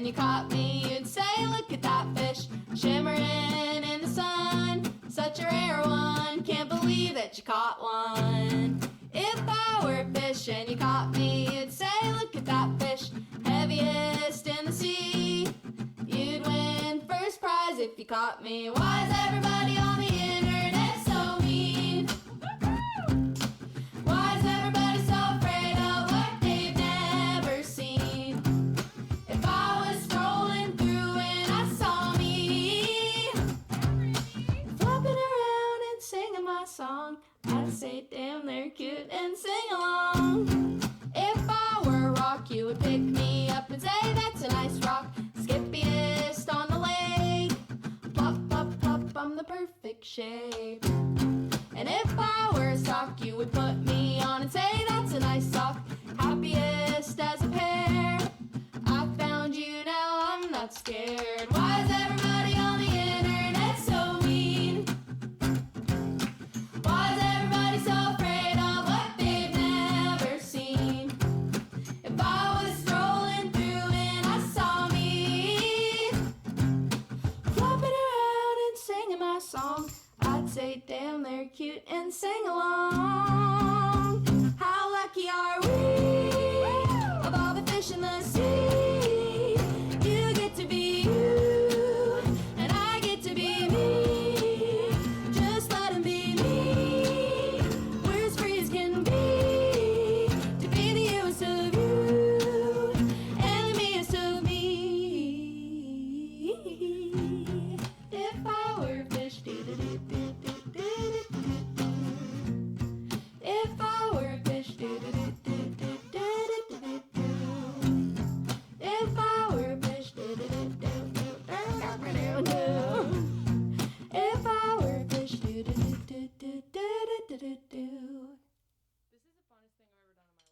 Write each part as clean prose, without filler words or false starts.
you caught me, you'd say, look at that fish, shimmering in the sun. Such a rare one, can't believe that you caught one. If I were a fish and you caught me, you'd say, look at that fish, heaviest in the sea. You'd win first prize if you caught me. Why is everybody on the internet so mean? Why is everybody so afraid of what they've never seen? If I was strolling through and I saw me flopping around and singing my song, I'd say, damn, they're cute and sing along. If I were a rock, you would pick me up and say, that's a nice rock, skippiest on the lake. Plop, plop, plop, I'm the perfect shape. And if I were a sock, you would put me on and say, that's a nice sock, happiest as a pair. I found you, now I'm not scared. Why is everybody on the internet so mean? Why is everybody so afraid of what they've never seen? If I was strolling through and I saw me flopping around and singing my song, I'd say, damn, they're cute and sing along. How lucky are we? Of all the fish in the sea, you get to be you, and I get to be me. Just let 'em be me. We're as free as can be, to be the youest of you, and the meest of me. If I were a fish, do-do-do-do-do-do-do-do. If I were a fish, do-do-do-do-do-do-do-do. If I were a fish, do-do-do-do-do-do-do-do. If I were a fish, do-do-do-do-do-do-do-do. This is the funnest thing I've ever done in my life.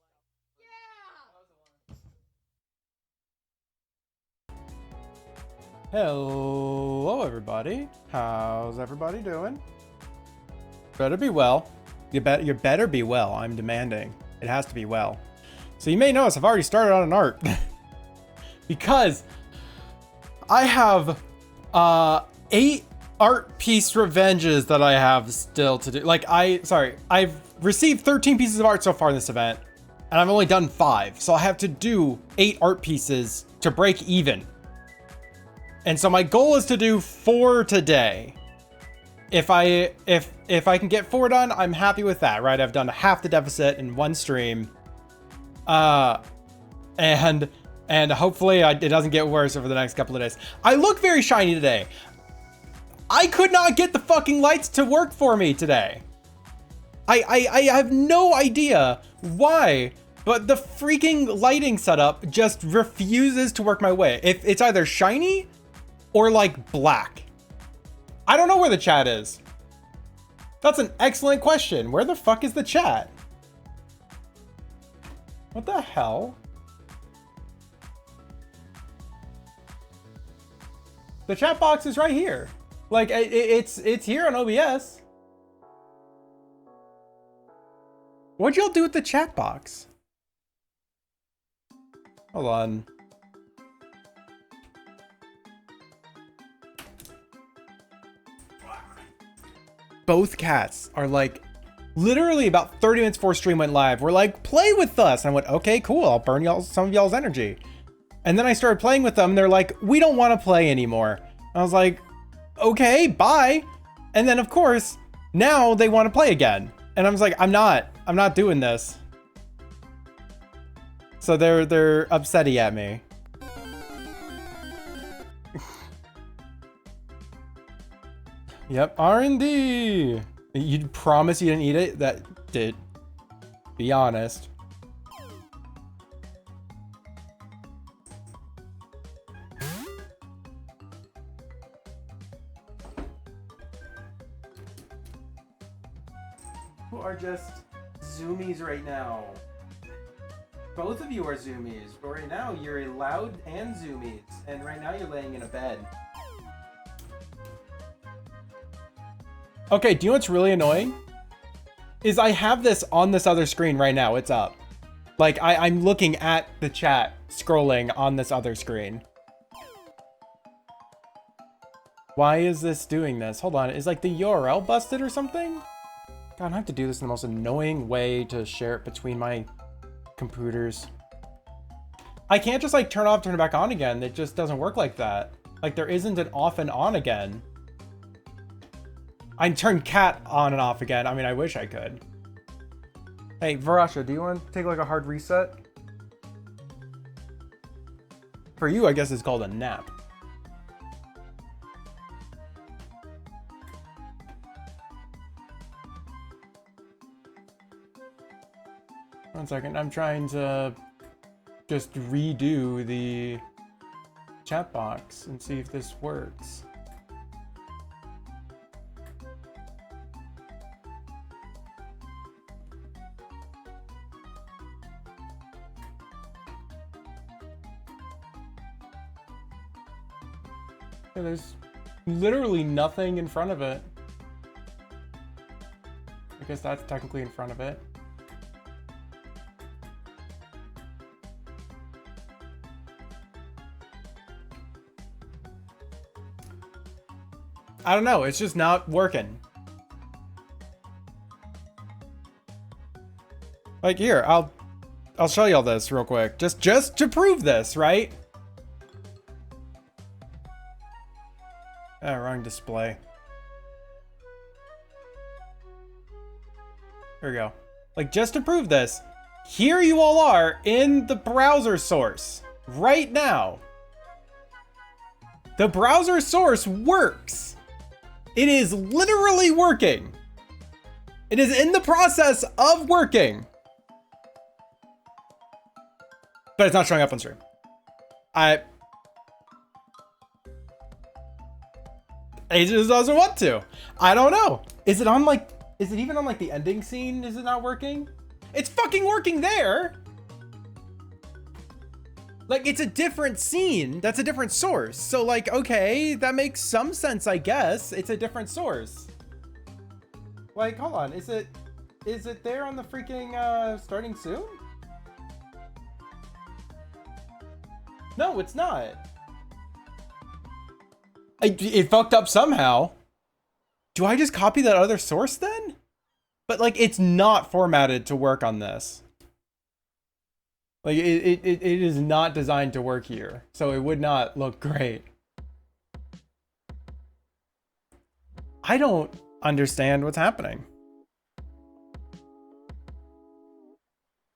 Yeah! Hello, everybody. How's everybody doing? Better be well. You better be well. I'm demanding. It has to be well. So you may notice I've already started on an art because I have 8 art piece revenges that I have still to do. I've received 13 pieces of art so far in this event, and I've only done 5. So I have to do 8 art pieces to break even. And so my goal is to do 4 today. If I can get 4 done, I'm happy with that, right? I've done half the deficit in one stream. And hopefully it doesn't get worse over the next couple of days. I look very shiny today. I could not get the fucking lights to work for me today. I have no idea why, but the freaking lighting setup just refuses to work my way. If it's either shiny or like black. I don't know where the chat is. That's an excellent question. Where the fuck is the chat? What the hell? The chat box is right here. Like it's here on OBS. What'd y'all do with the chat box? Hold on. Both cats are like literally about 30 minutes before stream went live. We're like, play with us. And I went, okay, cool. I'll burn some of y'all's energy. And then I started playing with them. And they're like, we don't want to play anymore. I was like, okay, bye. And then of course, now they want to play again. And I was like, I'm not doing this. So they're upsetty at me. Yep, R&D. You promise you didn't eat it? That did. Be honest. Who are just zoomies right now? Both of you are zoomies, but right now you're loud and zoomies, and right now you're laying in a bed. Okay, do you know what's really annoying? Is I have this on this other screen right now. It's up. Like, I'm looking at the chat, scrolling on this other screen. Why is this doing this? Hold on, is like the URL busted or something? God, I have to do this in the most annoying way to share it between my computers. I can't just like turn off, turn it back on again. It just doesn't work like that. Like there isn't an off and on again. I can turn cat on and off again. I mean, I wish I could. Hey, Varasha, do you want to take like a hard reset? For you, I guess it's called a nap. One second, I'm trying to just redo the chat box and see if this works. Yeah, there's literally nothing in front of it. I guess that's technically in front of it. I don't know, it's just not working. Like here, I'll show y'all this real quick. Just to prove this, right? Ah, wrong display. There we go. Like just to prove this, here you all are in the browser source right now. The browser source works. It is literally working. It is in the process of working. But it's not showing up on stream. It just doesn't want to. I don't know. Is it on like, is it even on like the ending scene? Is it not working? It's fucking working there. Like it's a different scene. That's a different source. So like, okay, that makes some sense, I guess. It's a different source. Like, hold on. Is it there on the freaking starting soon? No, it's not. It fucked up somehow. Do I just copy that other source then? But like, it's not formatted to work on this. Like it is not designed to work here. So it would not look great. I don't understand what's happening.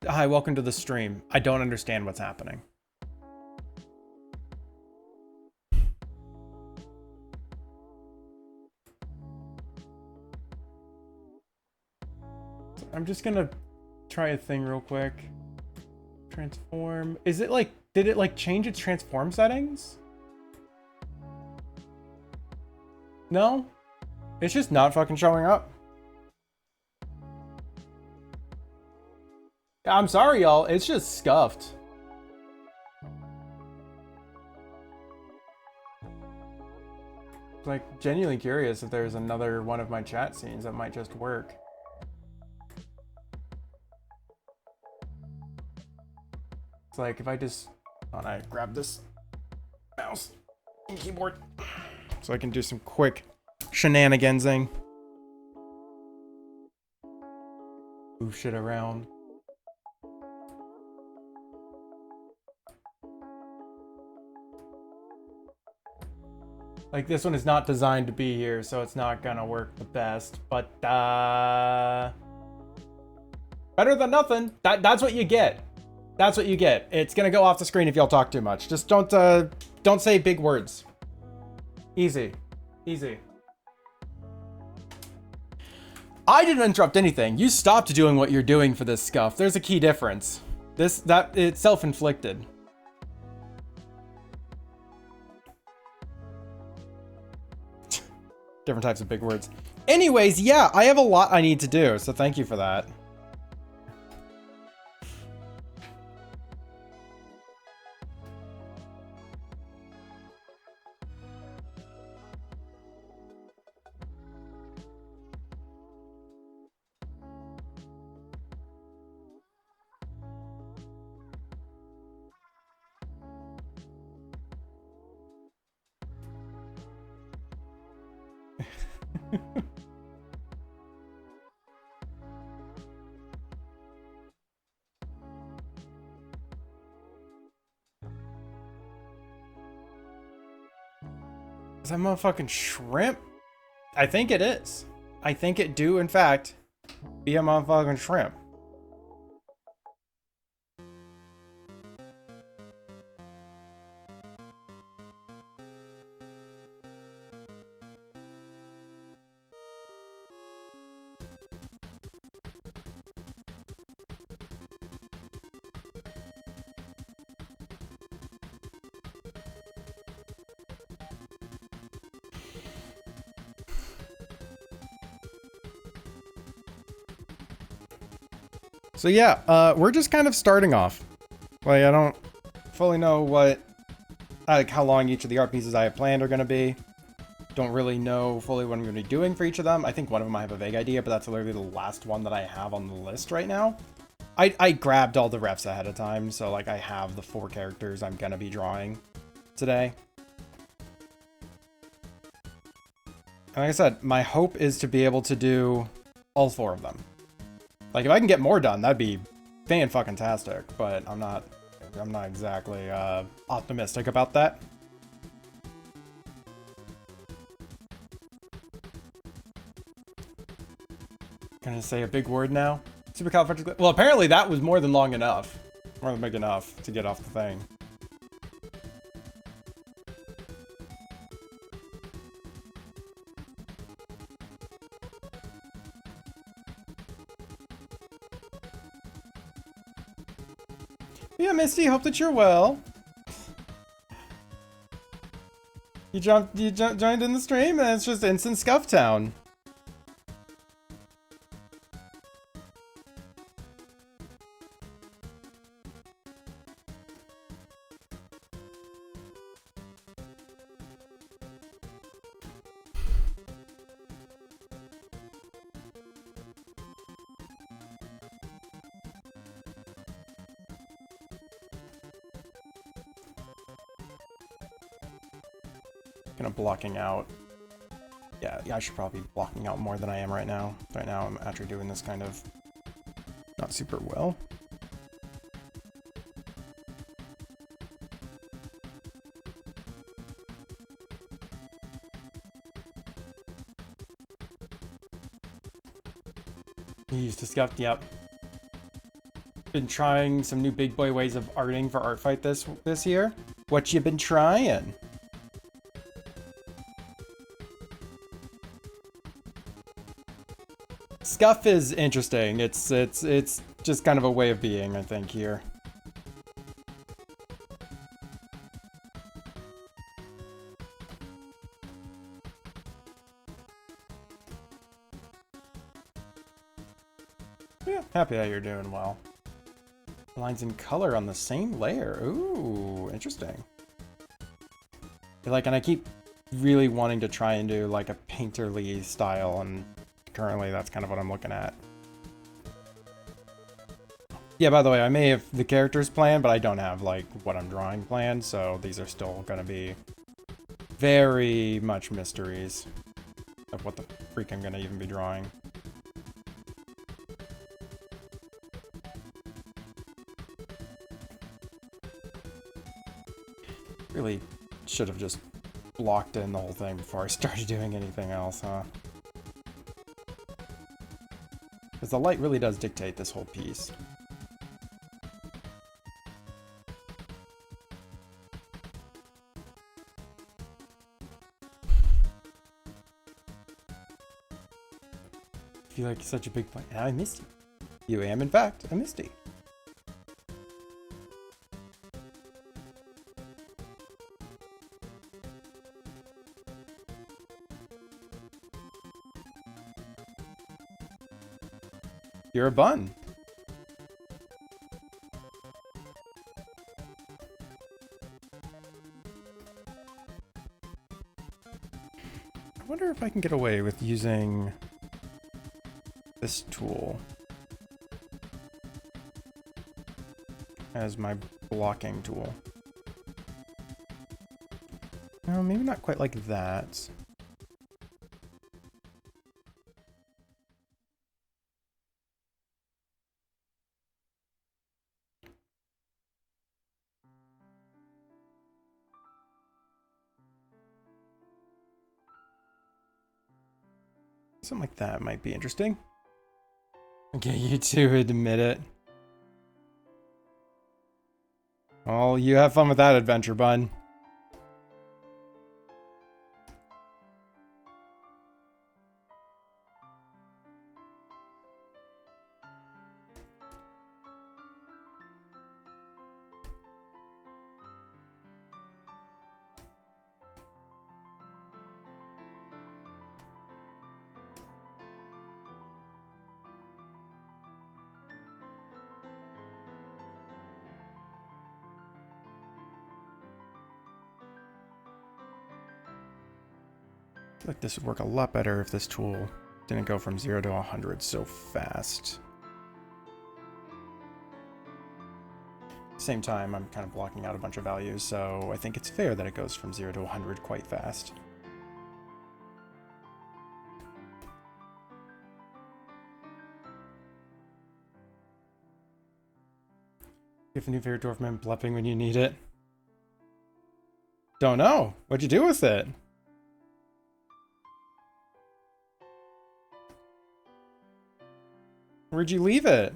Hi, welcome to the stream. I don't understand what's happening. I'm just gonna try a thing real quick. Transform. Is it like, did it like change its transform settings? No? It's just not fucking showing up. I'm sorry, y'all. It's just scuffed. Like, genuinely curious if there's another one of my chat scenes that might just work. It's like if I just, hold on, I grab this mouse and keyboard so I can do some quick shenanigansing. Move shit around. Like this one is not designed to be here, so it's not gonna work the best, but better than nothing. That's what you get. That's what you get. It's gonna go off the screen if y'all talk too much. Just don't say big words. Easy. Easy. I didn't interrupt anything. You stopped doing what you're doing for this scuff. There's a key difference. It's self-inflicted. Different types of big words. Anyways, yeah, I have a lot I need to do, so thank you for that. Is that motherfucking shrimp? I think it is. I think it do, in fact, be a motherfucking shrimp. So yeah, we're just kind of starting off. Like, I don't fully know what, like, how long each of the art pieces I have planned are going to be. Don't really know fully what I'm going to be doing for each of them. I think one of them I have a vague idea, but that's literally the last one that I have on the list right now. I grabbed all the refs ahead of time, so, like, I have the 4 characters I'm going to be drawing today. And like I said, my hope is to be able to do all 4 of them. Like, if I can get more done, that'd be fan-fucking-tastic, but I'm not exactly optimistic about that. Gonna say a big word now? Supercalifragilistic. Well, apparently that was more than long enough. More than big enough to get off the thing. Yeah, Misty, hope that you're well. You joined in the stream, and it's just instant Scuff Town. Kind of blocking out. Yeah, I should probably be blocking out more than I am right now. Right now, I'm actually doing this kind of not super well. You used to scuff, yep. Been trying some new big boy ways of arting for Artfight this year. What you been trying? Scuff is interesting. It's just kind of a way of being, I think, here. Yeah, happy that you're doing well. Lines in color on the same layer. Ooh, interesting. Like, and I keep really wanting to try and do like a painterly style, and currently that's kind of what I'm looking at. Yeah, by the way, I may have the characters planned, but I don't have like what I'm drawing planned, so these are still gonna be very much mysteries of what the freak I'm gonna even be drawing. Really should have just blocked in the whole thing before I started doing anything else, huh? Because the light really does dictate this whole piece. I feel like such a big point. I missed you. You am, in fact, a Misty. You're a bun. I wonder if I can get away with using this tool as my blocking tool. No, maybe not quite like that. Something like that might be interesting. Okay, you two admit it. Well, you have fun with that adventure, bun. I feel like this would work a lot better if this tool didn't go from 0 to 100 so fast. Same time, I'm kind of blocking out a bunch of values, so I think it's fair that it goes from 0 to 100 quite fast. Give a new favorite dwarfman blepping when you need it. Don't know. What'd you do with it? Where'd you leave it?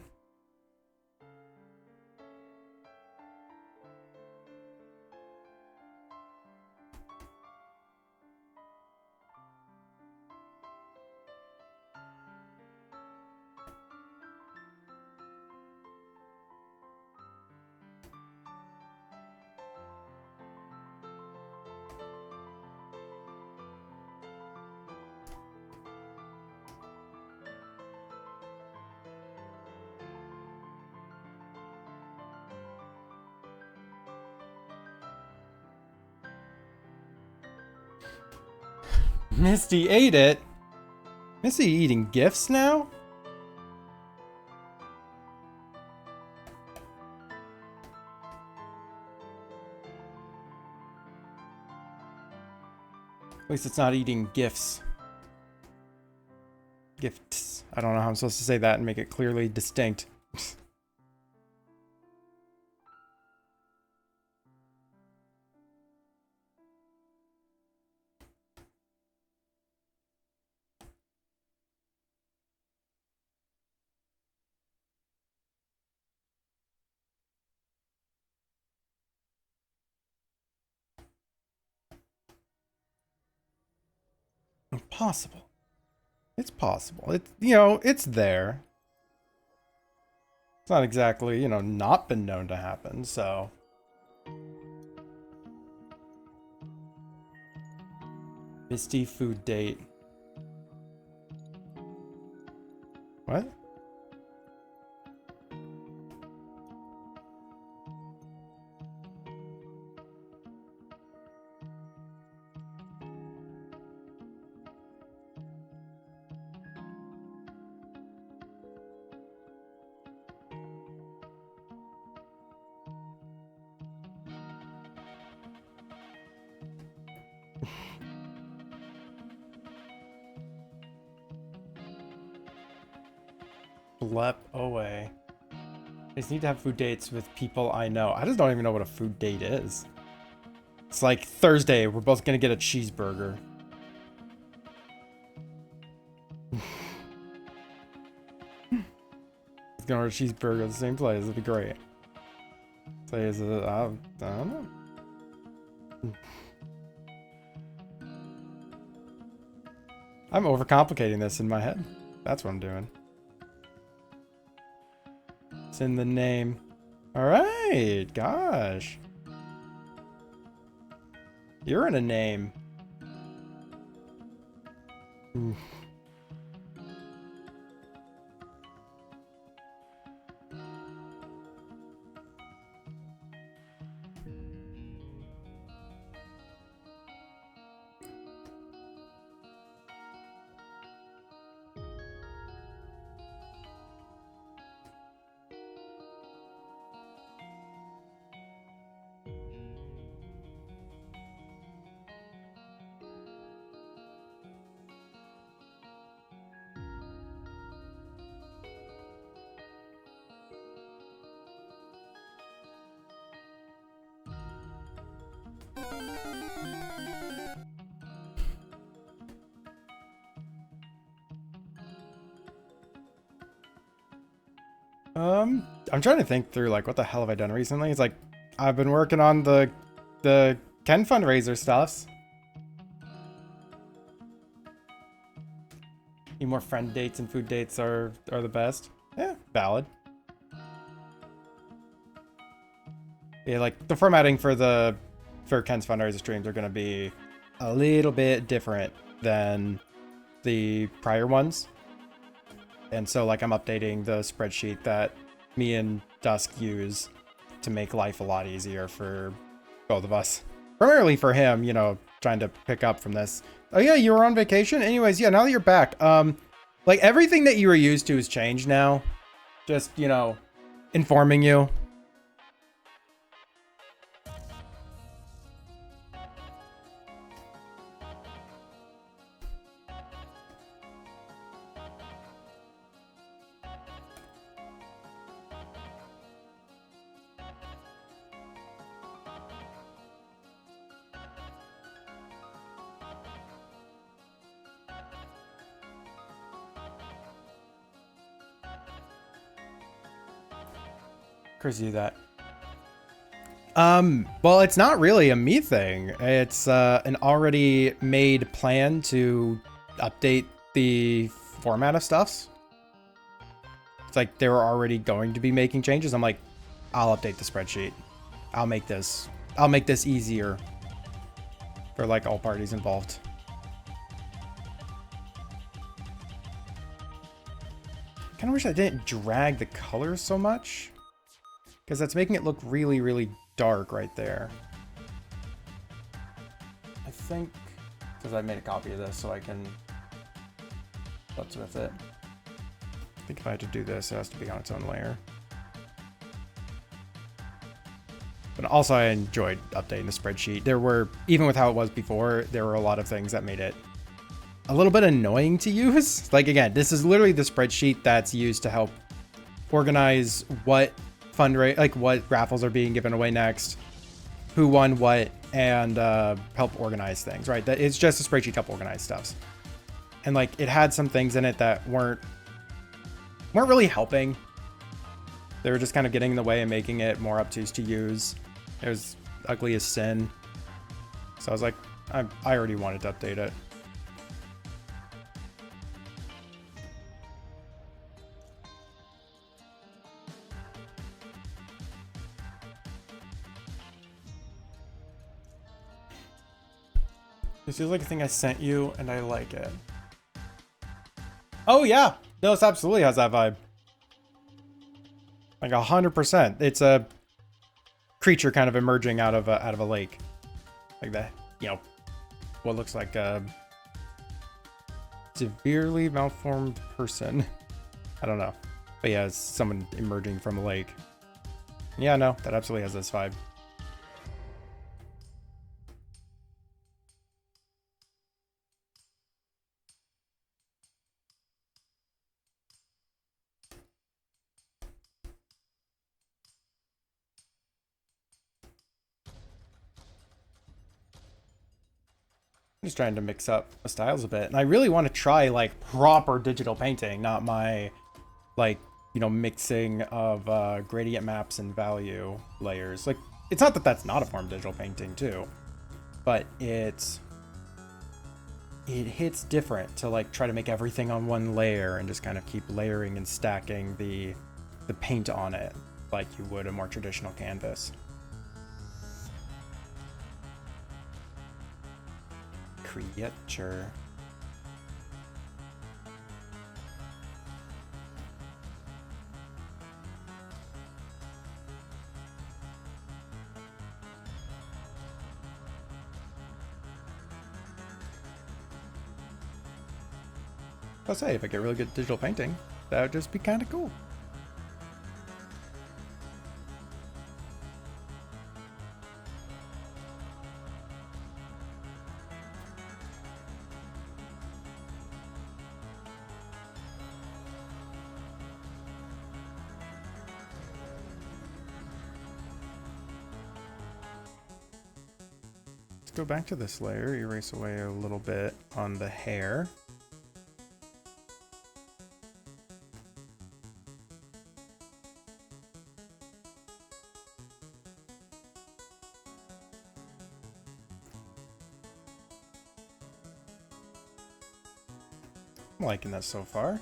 Misty ate it? Misty eating gifts now? At least it's not eating gifts. Gifts. I don't know how I'm supposed to say that and make it clearly distinct. Possible. It's possible. It's, it's there. It's not exactly, not been known to happen, so. Misty food date. What? Blep away. I just need to have food dates with people I know. I just don't even know what a food date is. It's like Thursday, we're both gonna get a cheeseburger. Let's go order a cheeseburger at the same place. It'd be great. Say, is it? I don't know. I'm overcomplicating this in my head. That's what I'm doing. It's in the name. Alright, gosh. You're in a name. Ooh. I'm trying to think through like what the hell have I done recently. It's like I've been working on the Ken fundraiser stuffs. Need more friend dates and food dates are the best. Yeah, valid. Yeah, like the formatting for Ken's fundraiser streams are gonna be a little bit different than the prior ones. And so like I'm updating the spreadsheet that me and Dusk use to make life a lot easier for both of us. Primarily for him, you know, trying to pick up from this. Oh yeah, you were on vacation? Anyways, yeah, now that you're back, like everything that you were used to has changed now. Just, you know, informing you. Do that. Well, it's not really a me thing. It's an already made plan to update the format of stuffs. It's like they were already going to be making changes. I'm like, I'll update the spreadsheet. I'll make this easier for like all parties involved. Kind of wish I didn't drag the colors so much, because that's making it look really, really dark right there. I think, because I made a copy of this so I can futz with it. I think if I had to do this, it has to be on its own layer. But also I enjoyed updating the spreadsheet. There were, even with how it was before, there were a lot of things that made it a little bit annoying to use. Like again, this is literally the spreadsheet that's used to help organize what what raffles are being given away next, who won what, and help organize things, right? That it's just a spreadsheet to help organize stuff. And like it had some things in it that weren't really helping. They were just kind of getting in the way and making it more obtuse to use. It was ugly as sin. So I was like, I already wanted to update it. This feels like a thing I sent you, and I like it. Oh yeah, this absolutely has that vibe. Like 100%. It's a creature kind of emerging out of a lake, like that. You know, what looks like a severely malformed person. I don't know, but yeah, it's someone emerging from a lake. Yeah, no, that absolutely has this vibe. Just trying to mix up the styles a bit, and I really want to try like proper digital painting, not my like, you know, mixing of gradient maps and value layers. Like, it's not that that's not a form of digital painting too, but it hits different to like try to make everything on one layer and just kind of keep layering and stacking the paint on it like you would a more traditional canvas. Creature. I'll say, if I get really good digital painting, that would just be kind of cool. Go back to this layer, erase away a little bit on the hair. I'm liking this so far.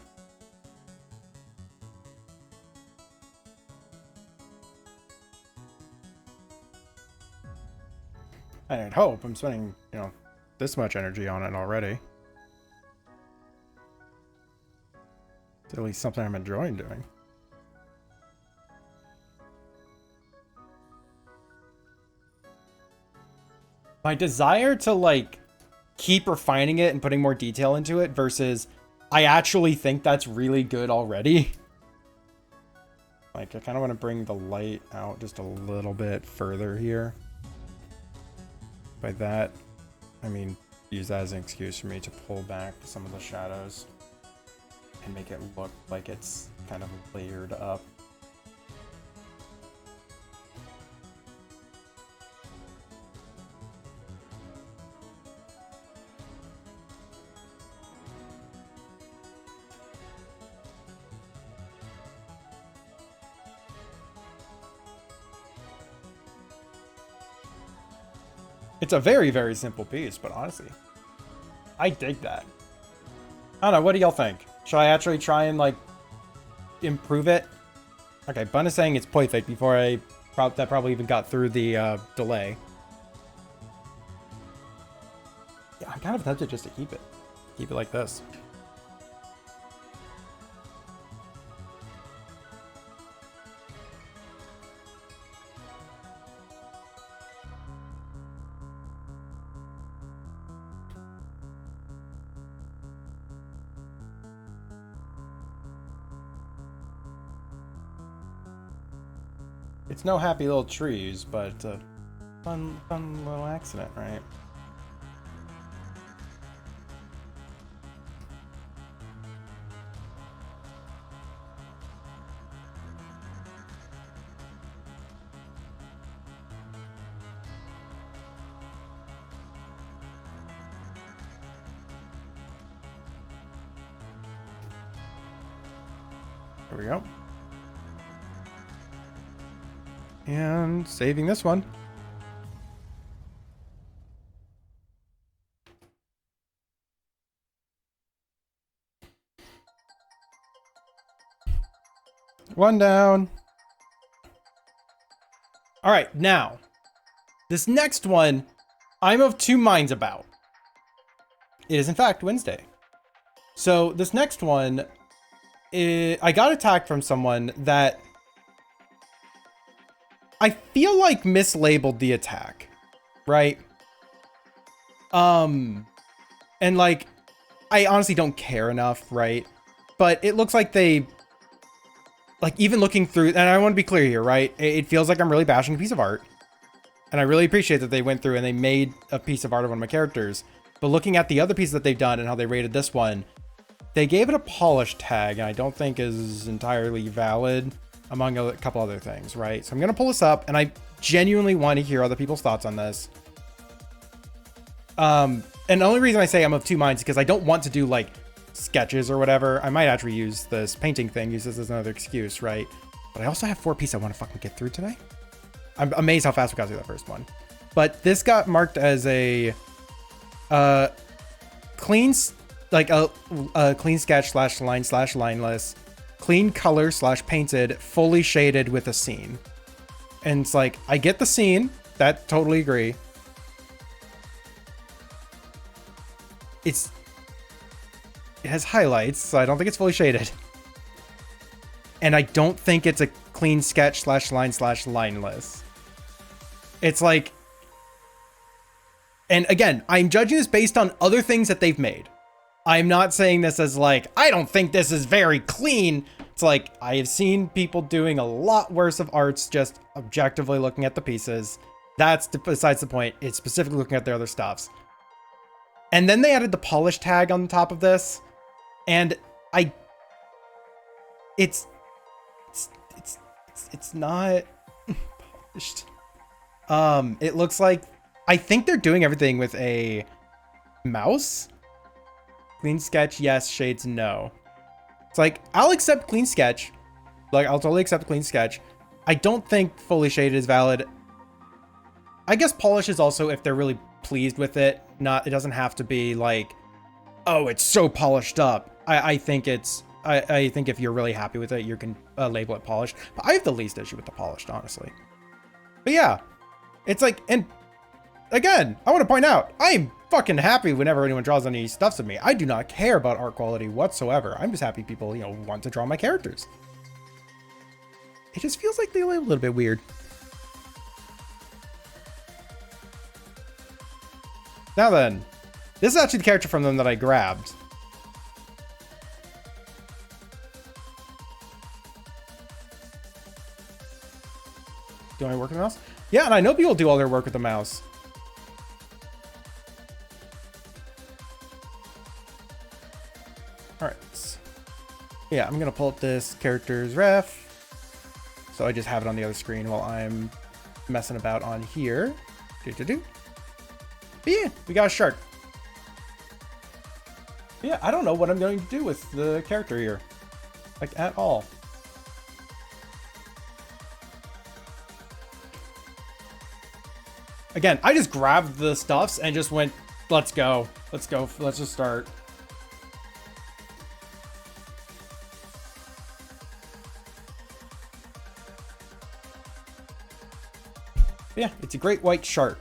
I'd hope. I'm spending, you know, this much energy on it already. It's at least something I'm enjoying doing. My desire to, like, keep refining it and putting more detail into it versus I actually think that's really good already. Like, I kind of want to bring the light out just a little bit further here. By that, I mean, use that as an excuse for me to pull back some of the shadows and make it look like it's kind of layered up. It's a very, very simple piece, but honestly, I dig that. I don't know, what do y'all think? Should I actually try and, like, improve it? Okay, Bun is saying it's perfect before that probably even got through the delay. Yeah, I'm kind of tempted just to keep it. Keep it like this. It's no happy little trees, but fun little accident, right? There we go. And saving this one. One down. All right, now, this next one, I'm of two minds about. It is, in fact, Wednesday. So this next one, I got attacked from someone that I feel like mislabeled the attack, right? And like, I honestly don't care enough, right? But it looks like they, like, even looking through, and I want to be clear here, right? It feels like I'm really bashing a piece of art. And I really appreciate that they went through and they made a piece of art of one of my characters. But looking at the other pieces that they've done and how they rated this one, they gave it a polish tag, and I don't think is entirely valid, among a couple other things, right? So I'm gonna pull this up, and I genuinely want to hear other people's thoughts on this. And the only reason I say I'm of two minds is because I don't want to do, like, sketches or whatever. I might actually use this painting thing, use this as another excuse, right? But I also have 4 pieces I want to fucking get through today. I'm amazed how fast we got through that first one. But this got marked as a clean, like a clean sketch slash line slash lineless, clean color slash painted, fully shaded with a scene. And it's like, I get the scene, that totally agree. It has highlights, so I don't think it's fully shaded. And I don't think it's a clean sketch slash line slash lineless. It's like, and again, I'm judging this based on other things that they've made. I'm not saying this as like, I don't think this is very clean. It's like, I have seen people doing a lot worse of arts, just objectively looking at the pieces. That's besides the point. It's specifically looking at their other stuffs. And then they added the polish tag on top of this. And it's not polished. It looks like, I think they're doing everything with a mouse. Clean sketch, yes. Shades, no. It's like, I'll accept clean sketch. Like, I'll totally accept clean sketch. I don't think fully shaded is valid. I guess polish is also if they're really pleased with it. It doesn't have to be like, oh, it's so polished up. I think it's, I think if you're really happy with it, you can label it polished. But I have the least issue with the polished, honestly. But yeah, it's like, and again, I want to point out, I'm fucking happy whenever anyone draws any stuffs of me. I do not care about art quality whatsoever. I'm just happy people, you know, want to draw my characters. It just feels like they look a little bit weird. Now then, this is actually the character from them that I grabbed. Do I work with the mouse? Yeah, and I know people do all their work with the mouse. All right. Yeah, I'm gonna pull up this character's ref. So I just have it on the other screen while I'm messing about on here. But yeah, we got a shark. But yeah, I don't know what I'm going to do with the character here. Like, at all. Again, I just grabbed the stuffs and just went, let's go. Let's go. Let's just start. Yeah, it's a great white shark.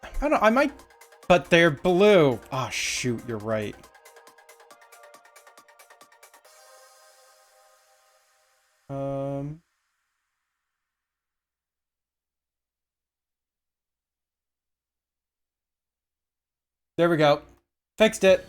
I don't know, I might, but they're blue. Oh, shoot, you're right. There we go. Fixed it.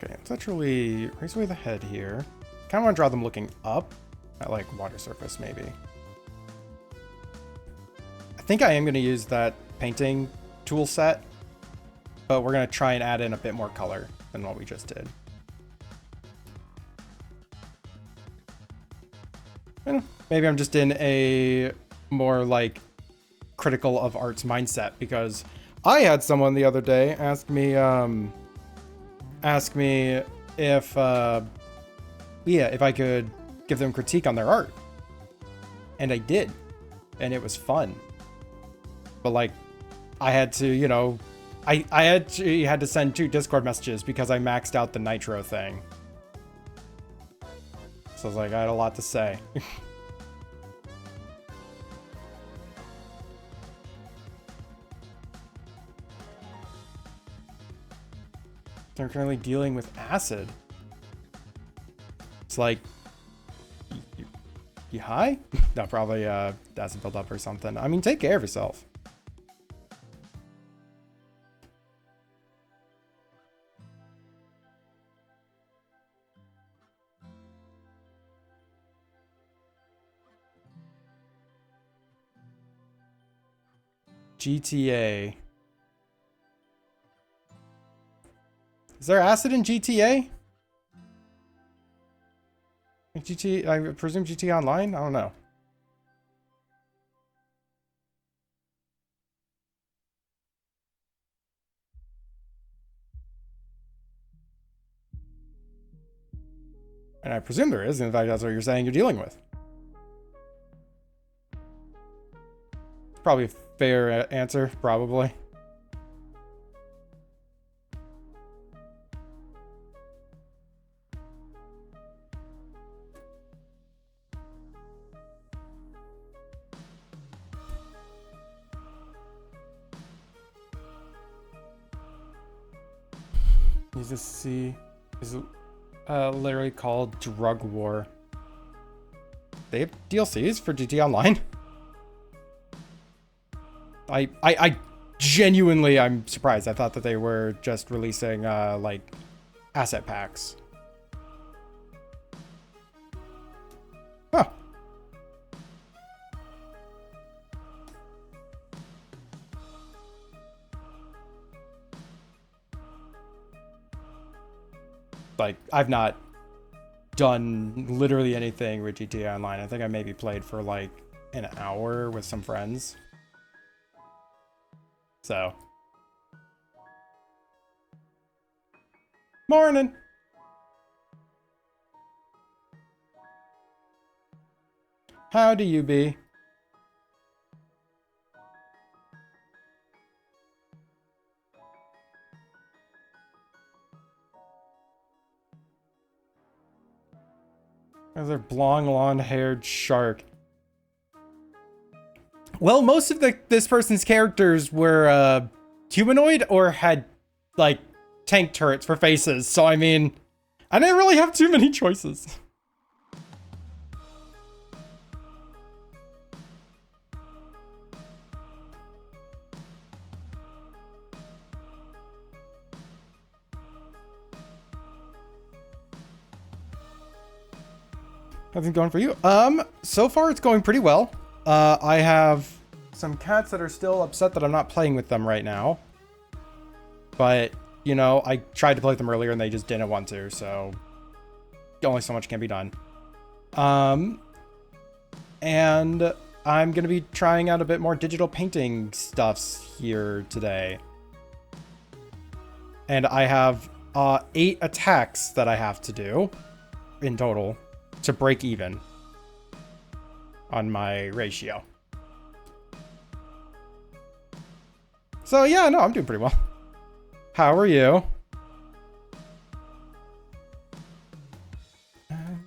Okay, let's actually raise away the head here. Kind of want to draw them looking up at like water surface, maybe. I think I am going to use that painting tool set, but we're going to try and add in a bit more color than what we just did. And maybe I'm just in a more like critical of arts mindset, because I had someone the other day ask me if if I could give them critique on their art, and I did, and it was fun. But like, I had to, you know, I had to send 2 Discord messages because I maxed out the nitro thing. So I was like, I had a lot to say. They're currently dealing with acid. It's like, you high? No, probably acid buildup or something. I mean, take care of yourself. GTA. Is there acid in GTA? GTA, I presume GTA Online? I don't know. And I presume there is. In fact, that's what you're saying you're dealing with. Probably a fair answer, probably. Needs to see is literally called Drug War. They have DLCs for GTA Online. I genuinely, I'm surprised. I thought that they were just releasing like asset packs. Huh. like, I've not done literally anything with GTA Online. I think I maybe played for like an hour with some friends. So. Morning. How do you be? There's a blonde-haired shark. Well, most of this person's characters were humanoid or had like tank turrets for faces. So I mean, I didn't really have too many choices. How's it going for you? So far it's going pretty well. I have some cats that are still upset that I'm not playing with them right now. But, you know, I tried to play with them earlier and they just didn't want to, so only so much can be done. And I'm gonna be trying out a bit more digital painting stuffs here today. And I have 8 attacks that I have to do in total to break even on my ratio. So yeah, no, I'm doing pretty well. How are you?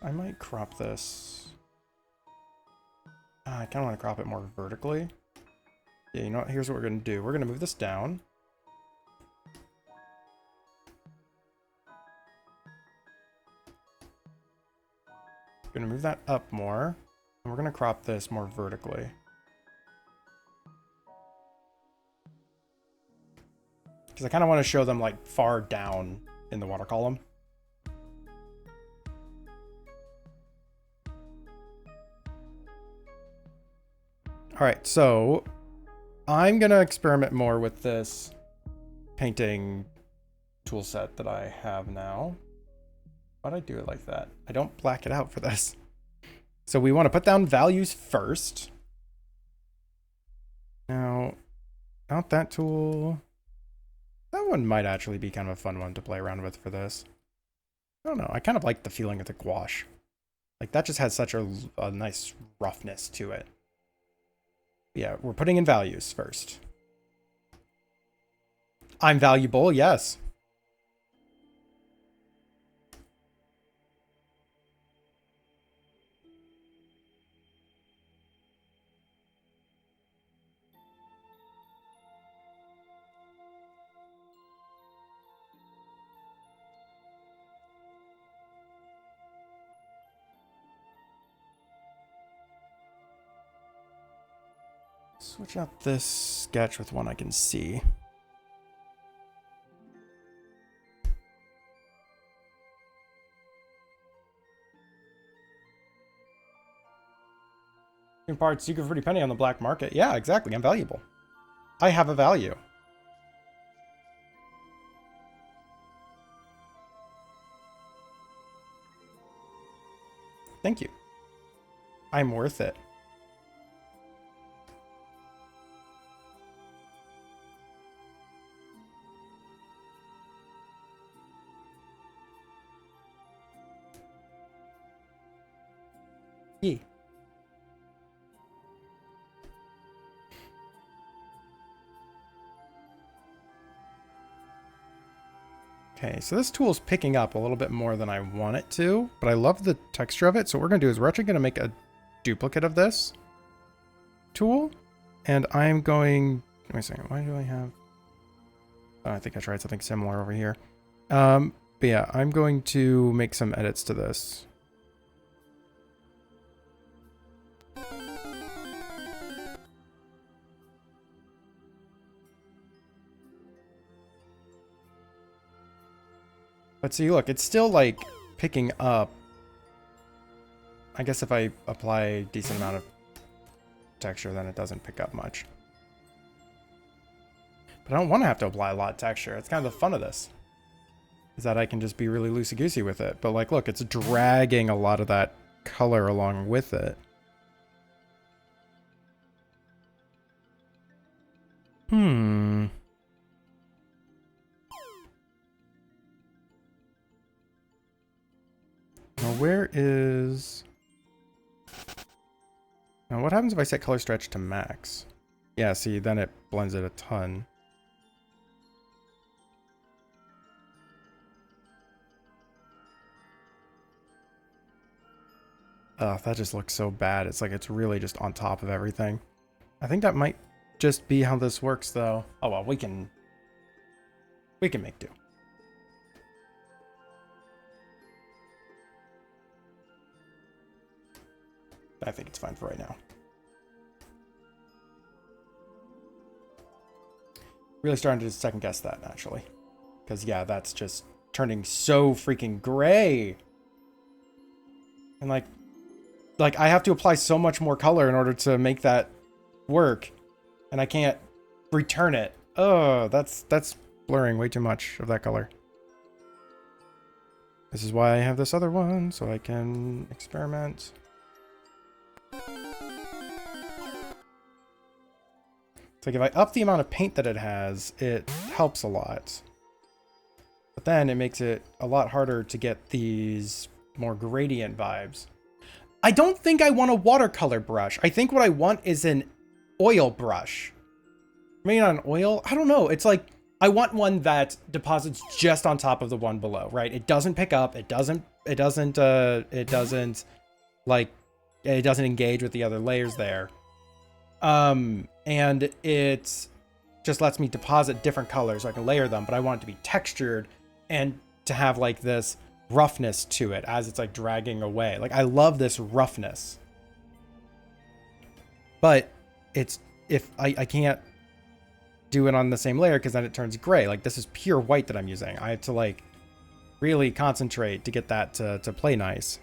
I might crop this. I kind of want to crop it more vertically. Yeah, you know what? Here's what we're going to do. We're going to move this down. Going to move that up more. And we're going to crop this more vertically. Because I kind of want to show them like far down in the water column. All right, so I'm going to experiment more with this painting tool set that I have now. Why'd I do it like that? I don't black it out for this. So we want to put down values first. Now, not that tool. That one might actually be kind of a fun one to play around with for this. I don't know. I kind of like the feeling of the gouache. Like, that just has such a nice roughness to it. Yeah, we're putting in values first. I'm valuable, yes. Switch out this sketch with one I can see. In parts, you can pretty penny on the black market. Yeah, exactly. I'm valuable. I have a value. Thank you. I'm worth it. Yeah. Okay, so this tool is picking up a little bit more than I want it to, but I love the texture of it. So what we're going to do is we're actually going to make a duplicate of this tool. And I'm going... Wait a second, why do I have... Oh, I think I tried something similar over here. But yeah, I'm going to make some edits to this. But see, look, it's still like picking up. I guess if I apply a decent amount of texture, then it doesn't pick up much. But I don't want to have to apply a lot of texture. It's kind of the fun of this. is that I can just be really loosey-goosey with it. But like, look, it's dragging a lot of that color along with it. Now where is... Now what happens if I set color stretch to max? Yeah, see, then it blends it a ton. Ugh, that just looks so bad. It's like it's really just on top of everything. I think that might just be how this works, though. Oh, well, we can make do. I think it's fine for right now. Really starting to second guess that, actually. Because, yeah, that's just turning so freaking gray. And, like I have to apply so much more color in order to make that work. And I can't return it. Oh, that's blurring way too much of that color. This is why I have this other one, so I can experiment. It's like if I up the amount of paint that it has, it helps a lot. But then it makes it a lot harder to get these more gradient vibes. I don't think I want a watercolor brush. I think what I want is an oil brush. Maybe not an oil. I don't know. It's like I want one that deposits just on top of the one below, right? It doesn't pick up. It doesn't engage with the other layers there. And it just lets me deposit different colors so I can layer them, but I want it to be textured and to have like this roughness to it as it's like dragging away. Like I love this roughness, but it's, if I can't do it on the same layer because then it turns gray. Like this is pure white that I'm using. I have to like really concentrate to get that to play nice.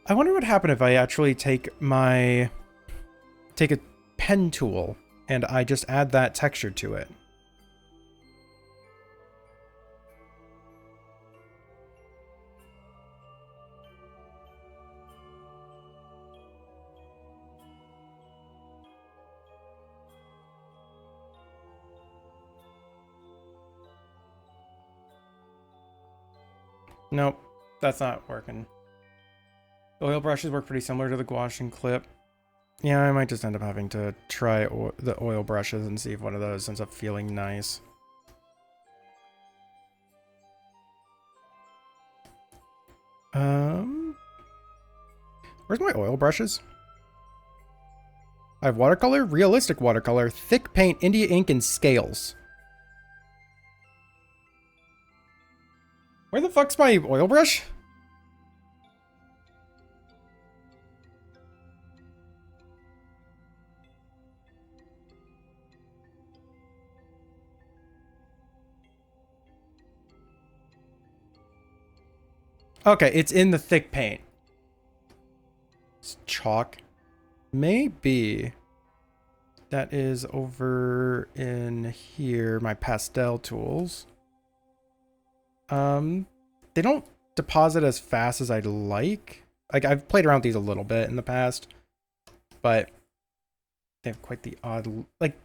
I wonder what happened if I actually take a pen tool and I just add that texture to it. Nope, that's not working. Oil brushes work pretty similar to the gouache and clip. Yeah, I might just end up having to try the oil brushes and see if one of those ends up feeling nice. Where's my oil brushes? I have watercolor, realistic watercolor, thick paint, India ink, and scales. Where the fuck's my oil brush? Okay, it's in the thick paint. It's chalk. Maybe that is over in here, my pastel tools. They don't deposit as fast as I'd like. Like I've played around with these a little bit in the past, but they have quite the odd, like,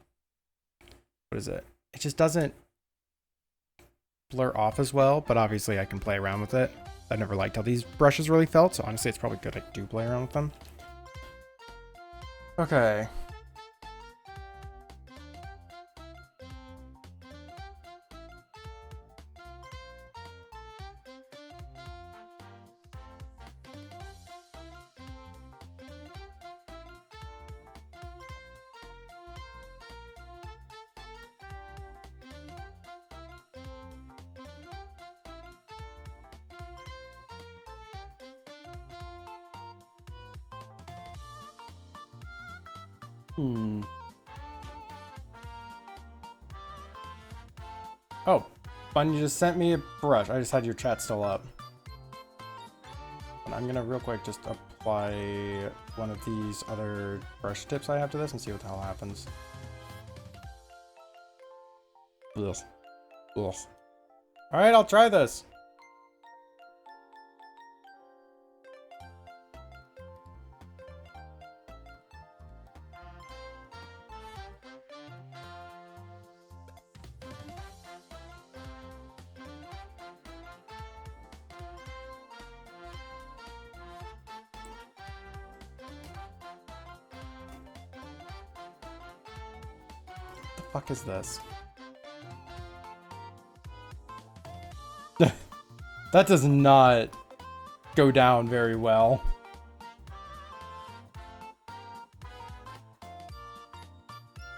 what is it? It just doesn't blur off as well, but obviously I can play around with it. I've never liked how these brushes really felt, so honestly it's probably good I do play around with them. Okay. Oh, Fun, you just sent me a brush. I just had your chat still up. And I'm gonna real quick just apply one of these other brush tips I have to this and see what the hell happens. Ugh. Ugh. Alright, I'll try this. What the fuck is this? That does not go down very well.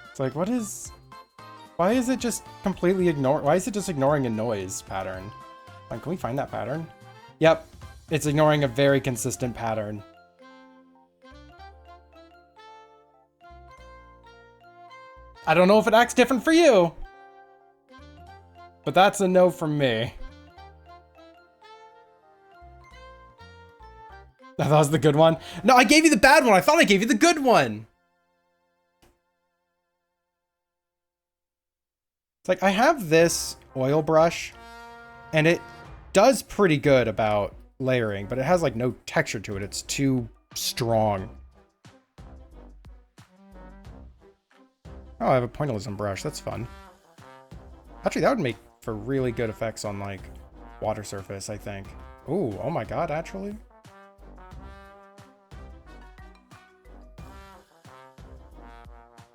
It's like, what is... Why is it just completely ignore? Why is it just ignoring a noise pattern? Like, can we find that pattern? Yep. It's ignoring a very consistent pattern. I don't know if it acts different for you, but that's a no from me. That was the good one. No, I gave you the bad one. I thought I gave you the good one. It's like I have this oil brush and it does pretty good about layering, but it has like no texture to it. It's too strong. Oh, I have a pointillism brush. That's fun. Actually, that would make for really good effects on like water surface, I think. Ooh, oh my god, actually.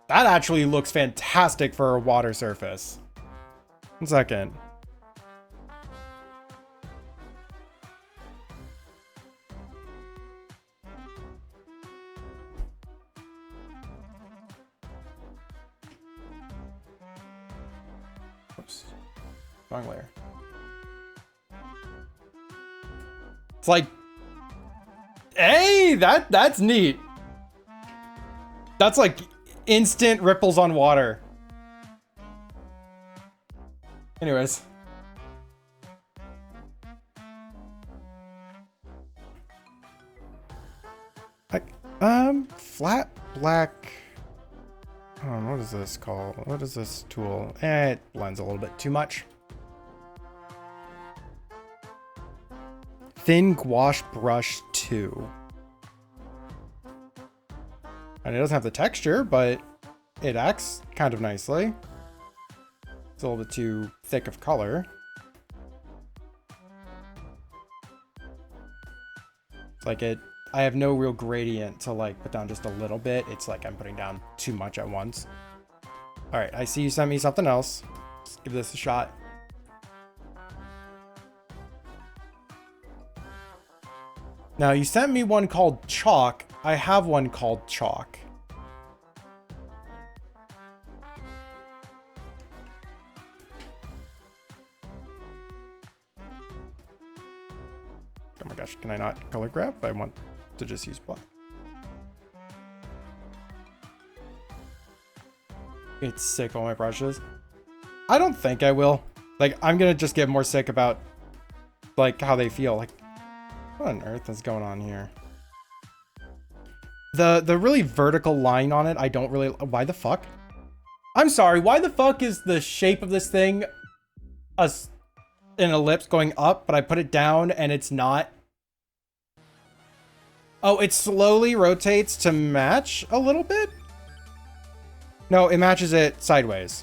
That actually looks fantastic for a water surface. 1 second. Oops. Wrong layer. It's like, hey, that's neat. That's like instant ripples on water. Anyways. Like, flat black. What is this called? What is this tool? It blends a little bit too much. Thin gouache brush 2. And it doesn't have the texture, but it acts kind of nicely. It's a little bit too thick of color. It's like I have no real gradient to like put down just a little bit. It's like I'm putting down too much at once. All right, I see you sent me something else. Let's give this a shot. Now you sent me one called chalk. I have one called chalk. Oh my gosh, can I not color grab? I want to just use black. It's sick, all my brushes. I don't think I will. Like, I'm gonna just get more sick about like how they feel. Like, what on earth is going on here? The really vertical line on it, I don't really... Why the fuck? I'm sorry, why the fuck is the shape of this thing an ellipse going up, but I put it down and it's not? Oh, it slowly rotates to match a little bit? No, it matches it sideways.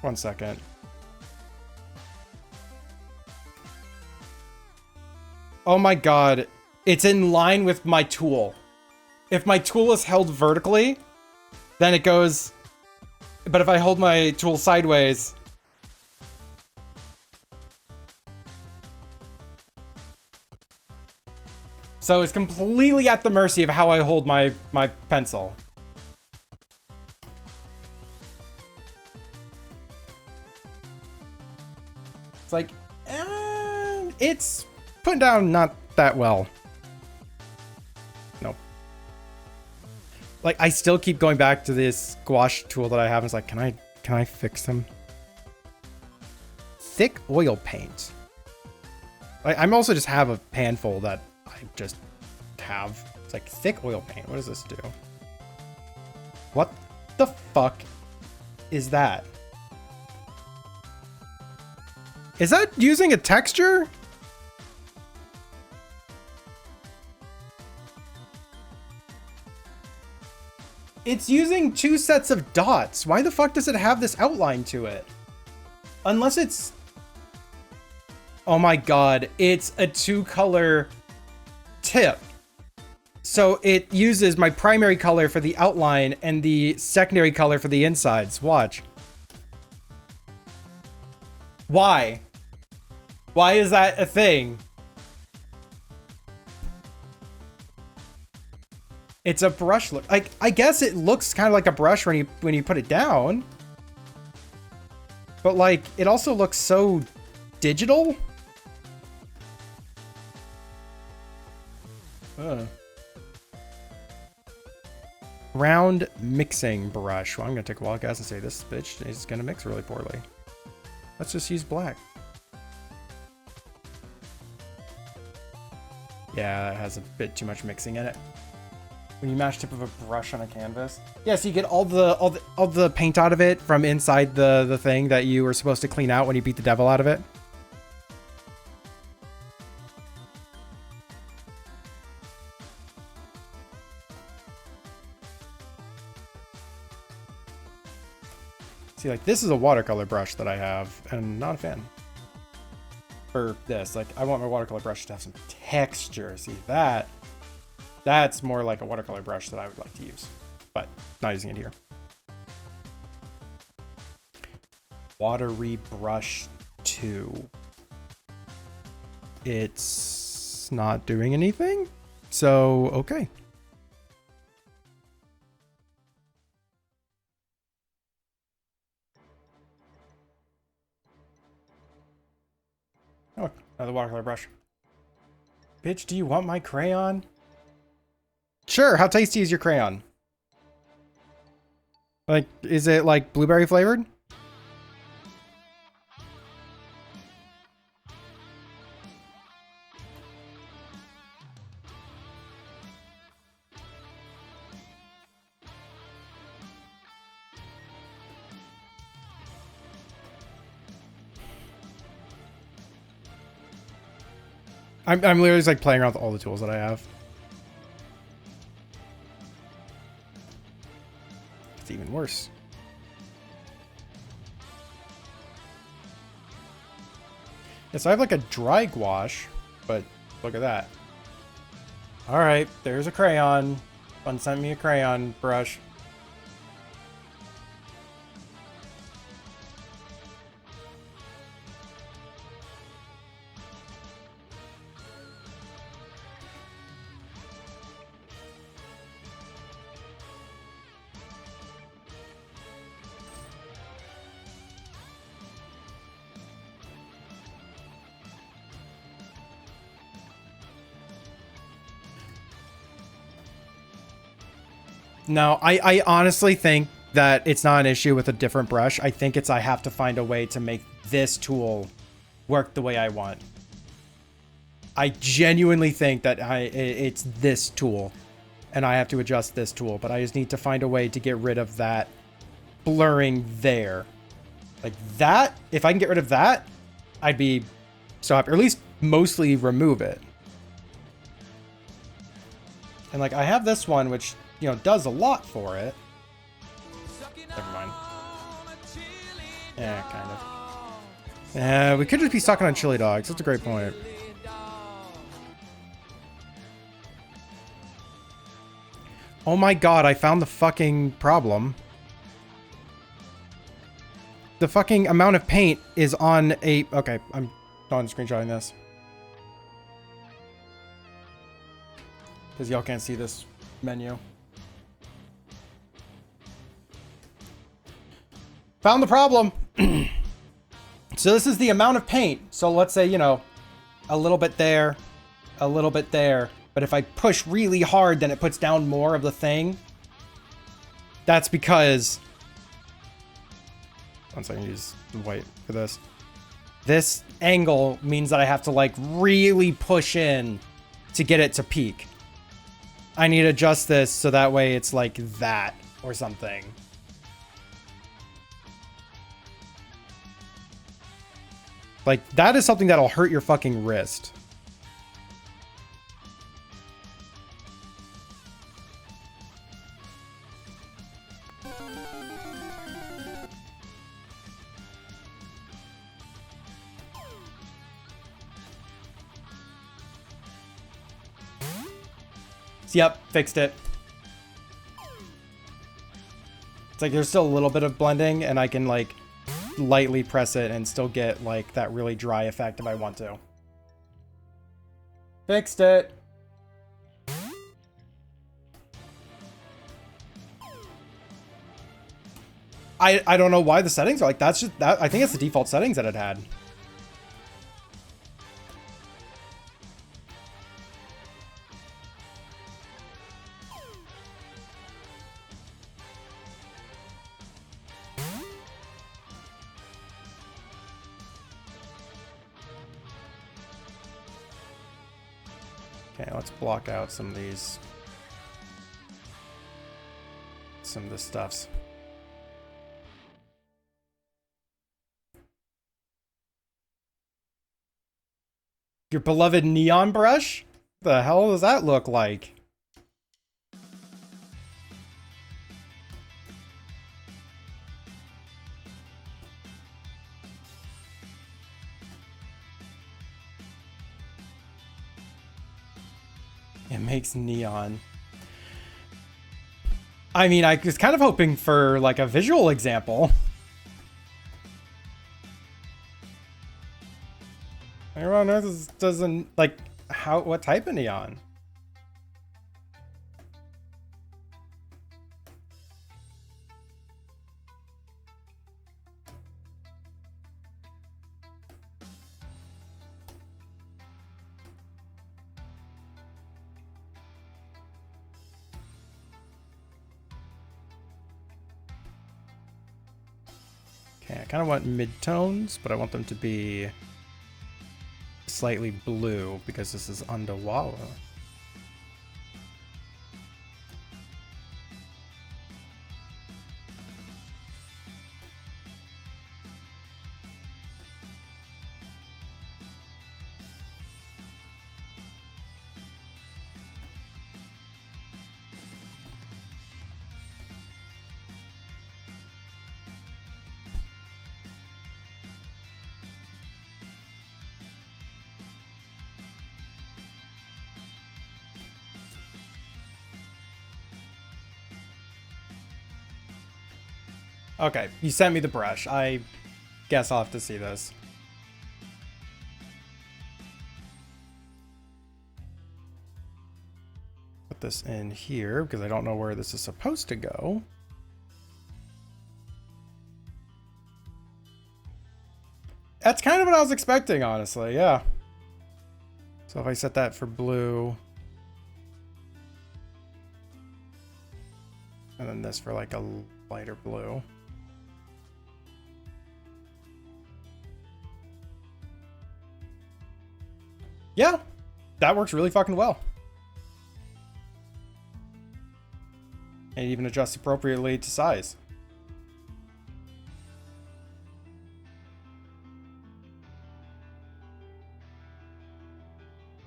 1 second. Oh my god. It's in line with my tool. If my tool is held vertically, then it goes... But if I hold my tool sideways... So it's completely at the mercy of how I hold my pencil. It's like... it's put down not that well. Nope. Like, I still keep going back to this gouache tool that I have. It's like, can Can I fix them? Thick oil paint. I'm also just have a handful that I just have. It's like thick oil paint. What does this do? What the fuck is that? Is that using a texture? It's using 2 sets of dots. Why the fuck does it have this outline to it? Unless it's... Oh my god, it's a 2-color tip. So it uses my primary color for the outline and the secondary color for the insides. Watch. Why? Why is that a thing? It's a brush look. I guess it looks kind of like a brush when you put it down. But like, it also looks so digital. Round mixing brush. Well, I'm gonna take a wild guess and say this bitch is gonna mix really poorly. Let's just use black. Yeah, it has a bit too much mixing in it. When you mash tip of a brush on a canvas. Yeah, so you get all the paint out of it from inside the thing that you were supposed to clean out when you beat the devil out of it. See, like, this is a watercolor brush that I have, and not a fan. For this, like, I want my watercolor brush to have some texture. See, that's more like a watercolor brush that I would like to use, but not using it here. Watery brush 2. It's not doing anything, so okay. Oh, another watercolor brush. Bitch, do you want my crayon? Sure, how tasty is your crayon? Like, is it like blueberry flavored? I'm literally just like playing around with all the tools that I have. It's even worse. Yeah, so I have like a dry gouache, but look at that. All right, there's a crayon. Fun sent me a crayon brush. No, I honestly think that it's not an issue with a different brush. I think it's I have to find a way to make this tool work the way I want. I genuinely think that it's this tool, and I have to adjust this tool, but I just need to find a way to get rid of that blurring there. Like that, if I can get rid of that, I'd be so happy, or at least mostly remove it. And like I have this one, which, you know, does a lot for it. Never mind. Yeah, kind of. We could just be sucking on chili dogs. That's a great point. Oh my god, I found the fucking problem. The fucking amount of paint is on a... Okay, I'm done screenshotting this. Because y'all can't see this menu. Found the problem. So this is the amount of paint. So let's say, you know, a little bit there, a little bit there. But if I push really hard, then it puts down more of the thing. That's because 1 second, use the white for this. This angle means that I have to like really push in to get it to peak. I need to adjust this so that way it's like that or something. Like, that is something that'll hurt your fucking wrist. Yep, fixed it. It's like there's still a little bit of blending, and I can like lightly press it and still get like that really dry effect if I want to. Fixed it. I don't know why the settings are like that's just that. I think it's the default settings that it had. Okay, let's block out some of these. Some of the stuffs. Your beloved neon brush? The hell does that look like? It makes neon. I mean, I was kind of hoping for like a visual example. Where on earth doesn't like how what type of neon? Okay, I kind of want mid-tones, but I want them to be slightly blue because this is underwater. Okay, you sent me the brush. I guess I'll have to see this. Put this in here because I don't know where this is supposed to go. That's kind of what I was expecting, honestly, yeah. So if I set that for blue, and then this for like a lighter blue. Yeah, that works really fucking well. And it even adjusts appropriately to size.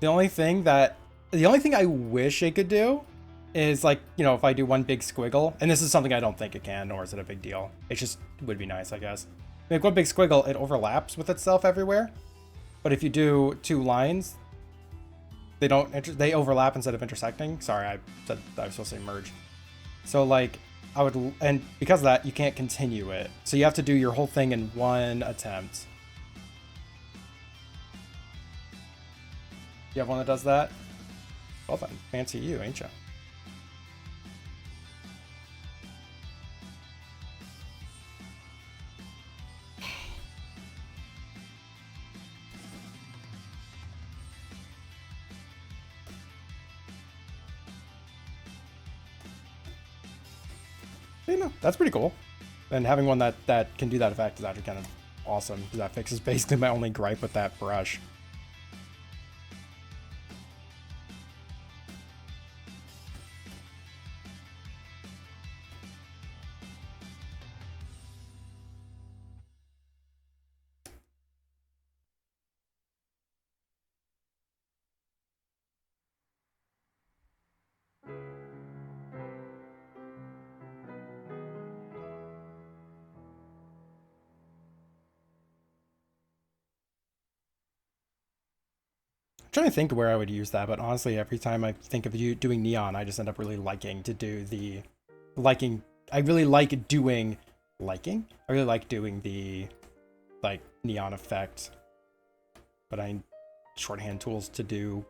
The only thing I wish it could do is like, you know, if I do one big squiggle, and this is something I don't think it can, nor is it a big deal. It just would be nice, I guess. Make one big squiggle, it overlaps with itself everywhere. But if you do 2 lines, they overlap instead of intersecting. Sorry, I said I was supposed to say merge. So like and because of that, you can't continue it. So you have to do your whole thing in one attempt. You have one that does that? Well then, fancy you, ain't ya? You know, that's pretty cool. And having one that can do that effect is actually kind of awesome, because that fixes basically my only gripe with that brush. I'm trying to think where I would use that, but honestly, every time I think of you doing neon, I just end up really liking to do the liking. I really like doing liking. I really like doing the like neon effect, but shorthand tools to do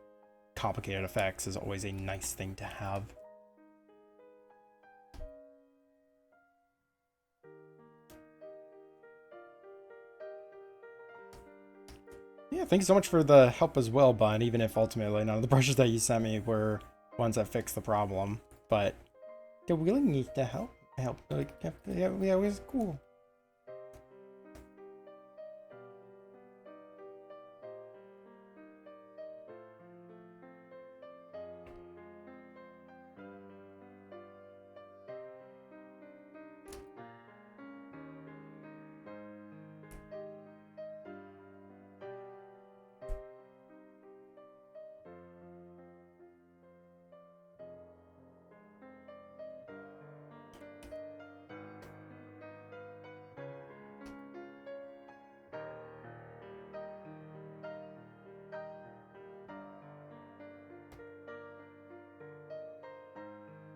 complicated effects is always a nice thing to have. Yeah, thank you so much for the help as well, Bun, even if ultimately none of the brushes that you sent me were ones that fixed the problem. But they're willing to help. Like, yeah, it was cool.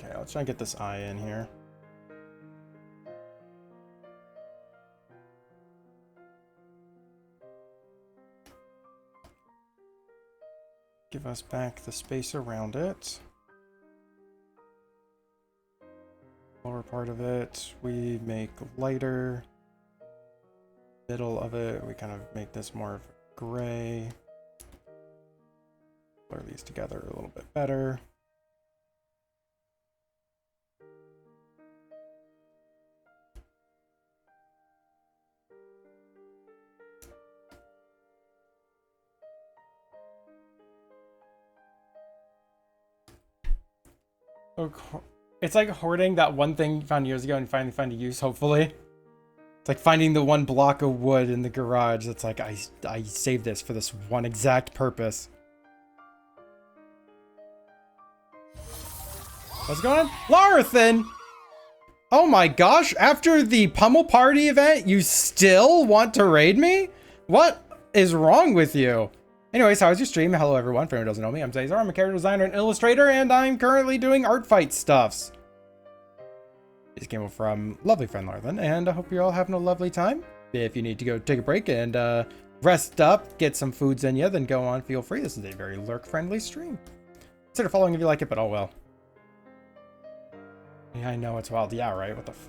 Okay, let's try and get this eye in here. Give us back the space around it. Lower part of it, we make lighter. Middle of it, we kind of make this more of gray. Blur these together a little bit better. It's like hoarding that one thing you found years ago and finally find a use, hopefully. It's like finding the one block of wood in the garage. It's like, I saved this for this one exact purpose. What's going on? Larathan! Oh my gosh, after the Pummel Party event, you still want to raid me? What is wrong with you? Anyways, how was your stream? Hello everyone, for anyone who doesn't know me, I'm Cesar. I'm a character designer and illustrator, and I'm currently doing Artfight stuffs. This came from lovely friend Larthan, and I hope you're all having a lovely time. If you need to go take a break and rest up, get some foods in you, then go on, feel free. This is a very lurk-friendly stream. Consider following if you like it, but oh well. Yeah, I know, it's wild. Yeah, right? What the f...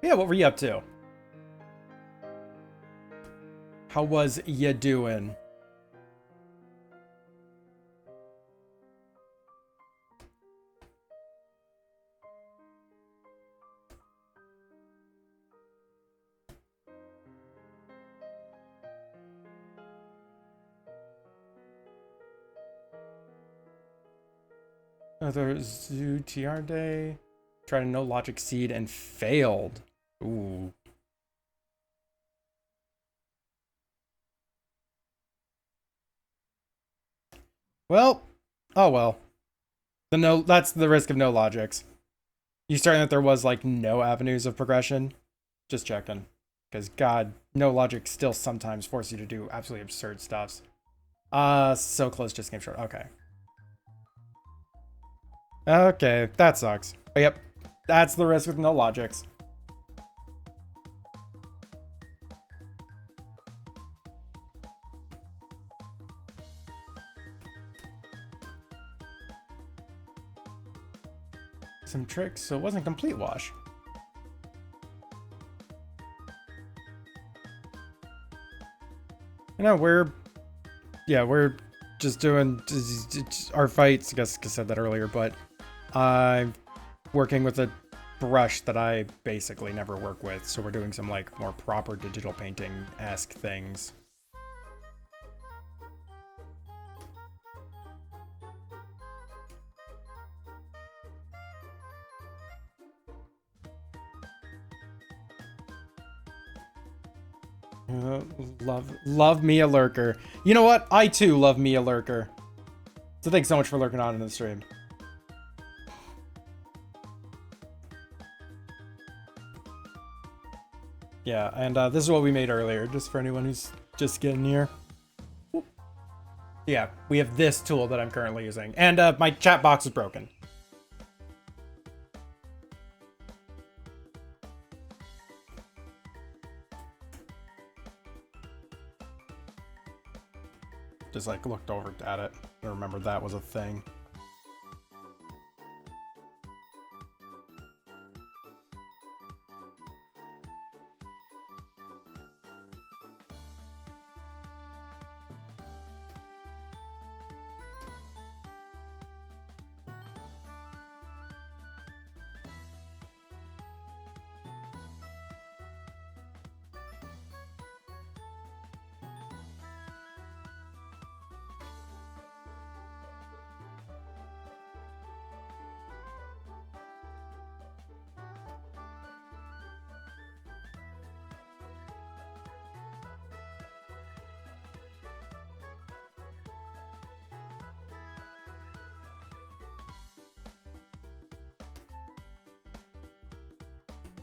Yeah, what were you up to? How was ya doing? Another Zoo TR day. Tried a no logic seed and failed. Ooh. Well, oh well. That's the risk of no logics. You starting that there was like no avenues of progression? Just checking. Because God, no logic still sometimes force you to do absolutely absurd stuffs. So close, just came short. Okay. Okay, that sucks. But yep, that's the risk with no logics. Some tricks, so it wasn't complete wash. You know, we're yeah, we're just doing Artfight. I guess I said that earlier, but I'm working with a brush that I basically never work with, so we're doing some like more proper digital painting-esque things. Love me a lurker. You know what? I too love me a lurker. So thanks so much for lurking on in the stream. Yeah, and this is what we made earlier, just for anyone who's just getting here. Yeah, we have this tool that I'm currently using, and my chat box is broken. Just like looked over at it and remembered that was a thing.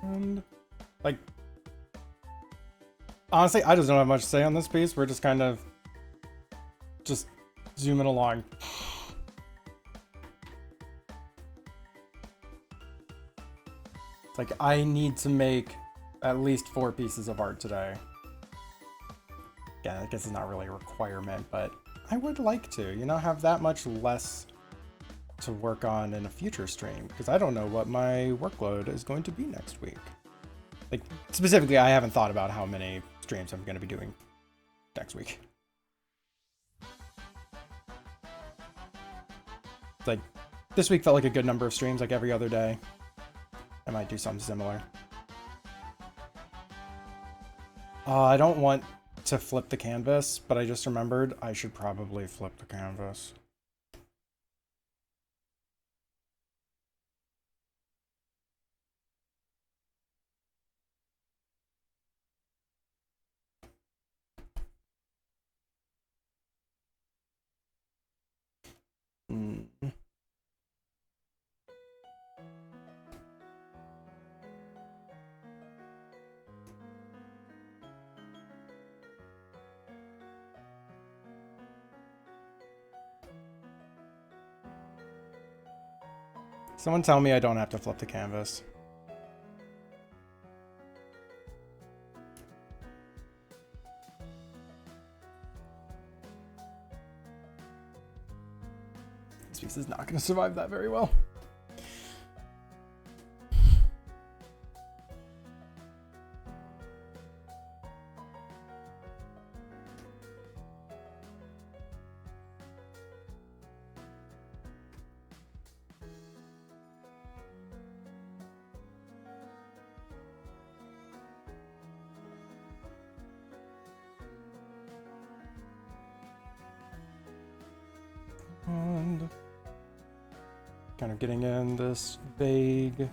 And like, honestly, I just don't have much to say on this piece. We're just kind of just zooming along. It's like I need to make at least 4 pieces of art today. Yeah, I guess it's not really a requirement, but I would like to, you know, have that much less to work on in a future stream, because I don't know what my workload is going to be next week. Like, specifically, I haven't thought about how many streams I'm going to be doing next week. It's like, this week felt like a good number of streams, like every other day. I might do something similar. I don't want to flip the canvas, but I just remembered I should probably flip the canvas. Someone tell me I don't have to flip the canvas. This piece is not going to survive that very well. And kind of getting in this vague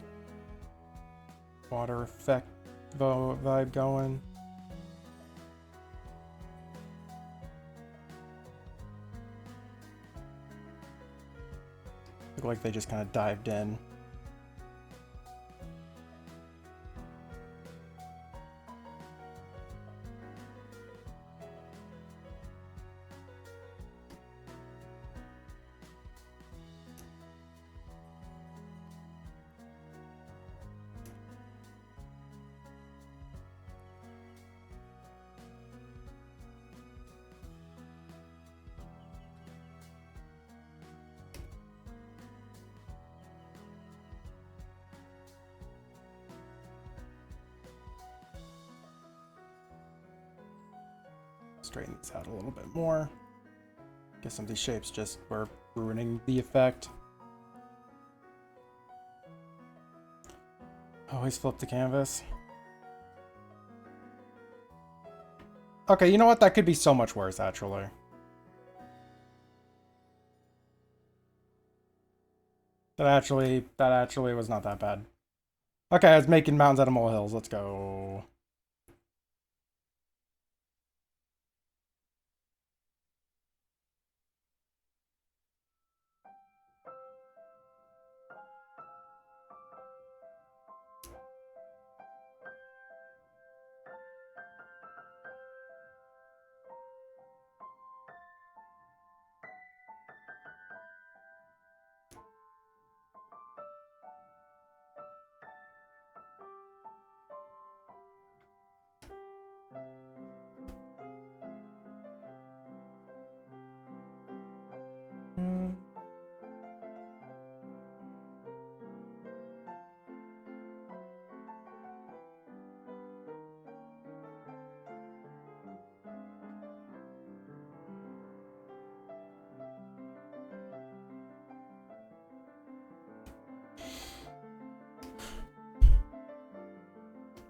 water effect vibe going. Look like they just kind of dived in. Straighten this out a little bit more. Guess some of these shapes just were ruining the effect. Always flip the canvas. Okay, you know what? That could be so much worse, actually. That actually was not that bad. Okay, I was making mountains out of molehills. Let's go.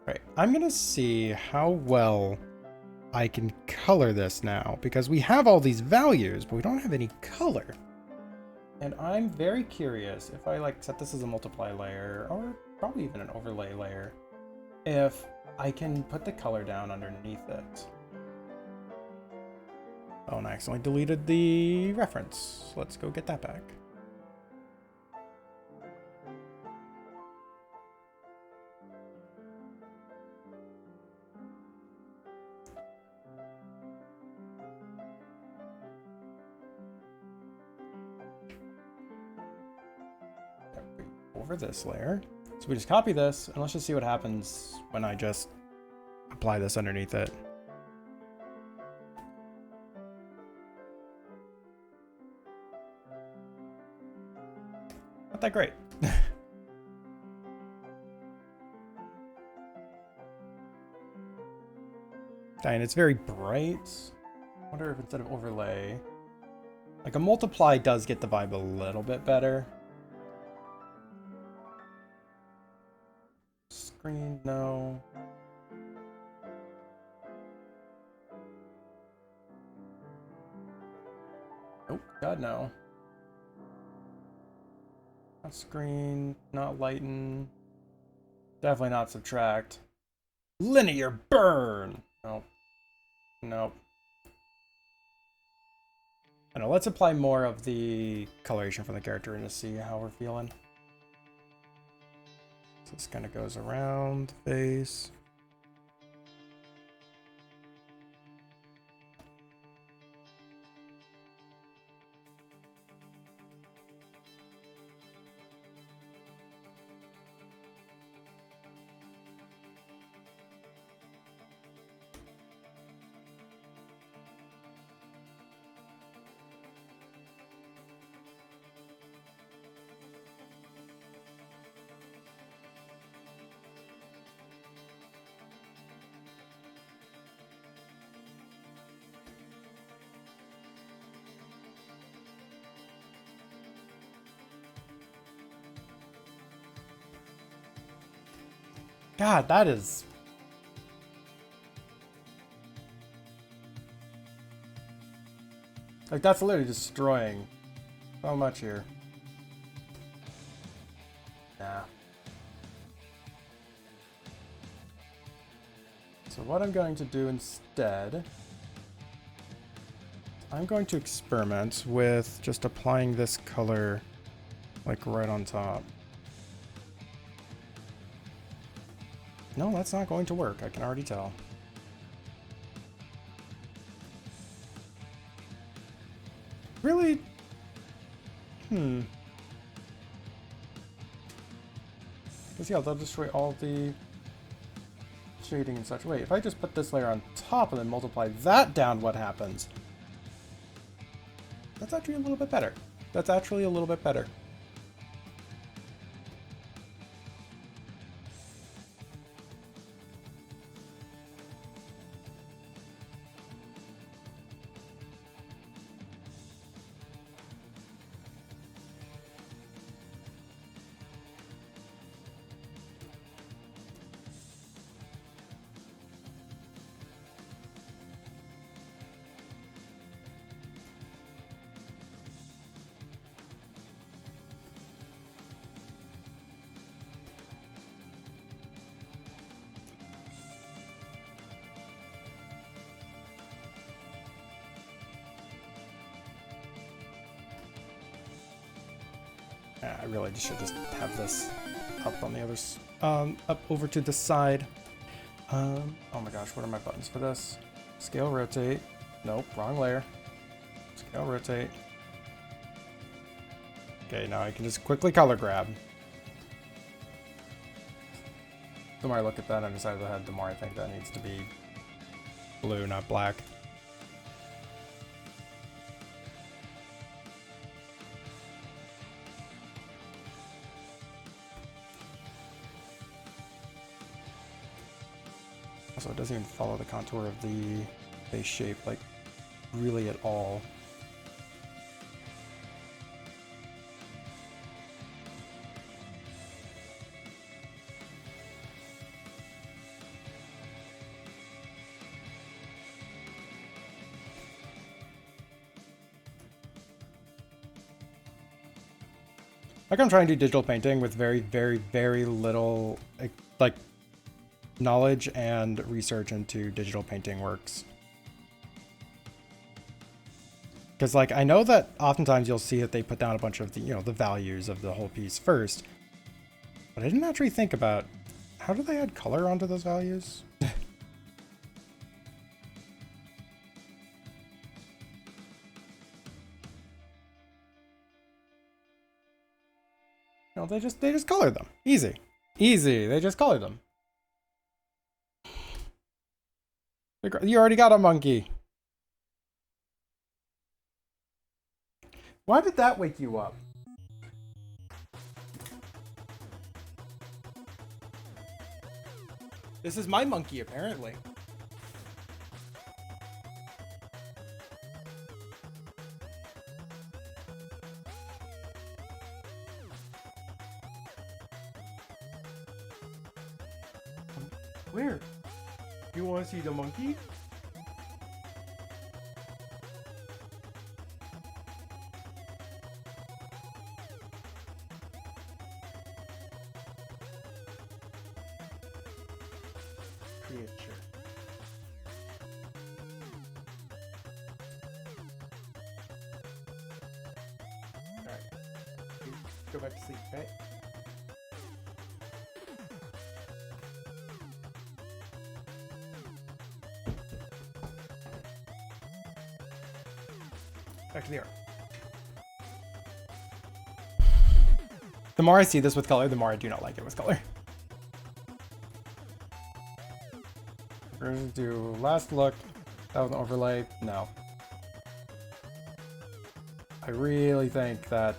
Right, I'm gonna see how well I can color this now, because we have all these values, but we don't have any color. And I'm very curious if I like set this as a multiply layer, or probably even an overlay layer, if I can put the color down underneath it. Oh, and I accidentally deleted the reference. Let's go get that back. Over this layer. So we just copy this, and let's just see what happens when I just apply this underneath it. Not that great. Dang, it's very bright. I wonder if instead of overlay, like a multiply does get the vibe a little bit better. Screen, no. Nope, God no. Not screen, not lighten. Definitely not subtract. Linear burn! Nope. Nope. I know, let's apply more of the coloration from the character and just see how we're feeling. So this kind of goes around the face. God, that is... like, that's literally destroying so much here. Nah. So what I'm going to do instead, I'm going to experiment with just applying this color, like, right on top. No, that's not going to work. I can already tell. Really? Because yeah, they'll destroy all the shading and such. Wait, if I just put this layer on top and then multiply that down, what happens? That's actually a little bit better. That's actually a little bit better. I really should just have this up on the others, up over to the side. Oh my gosh, what are my buttons for this? Scale rotate. Nope, wrong layer. Scale rotate. Okay, now I can just quickly color grab. The more I look at that on the side of the head, the more I think that needs to be blue, not black. Also, it doesn't even follow the contour of the face shape, like, really at all. Like, I'm trying to do digital painting with very, very, very little, like, knowledge and research into digital painting works. Because, like, I know that oftentimes you'll see that they put down a bunch of the, the values of the whole piece first. But I didn't actually think about, how do they add color onto those values? No, they just color them. Easy. Easy. They just color them. You already got a monkey. Why did that wake you up? This is my monkey, apparently. Where? You want to see the monkey? Creature. Alright. Go back to sleep, right? Back to the art. The more I see this with color, the more I do not like it with color. We're gonna do last look. That was an overlay. No. I really think that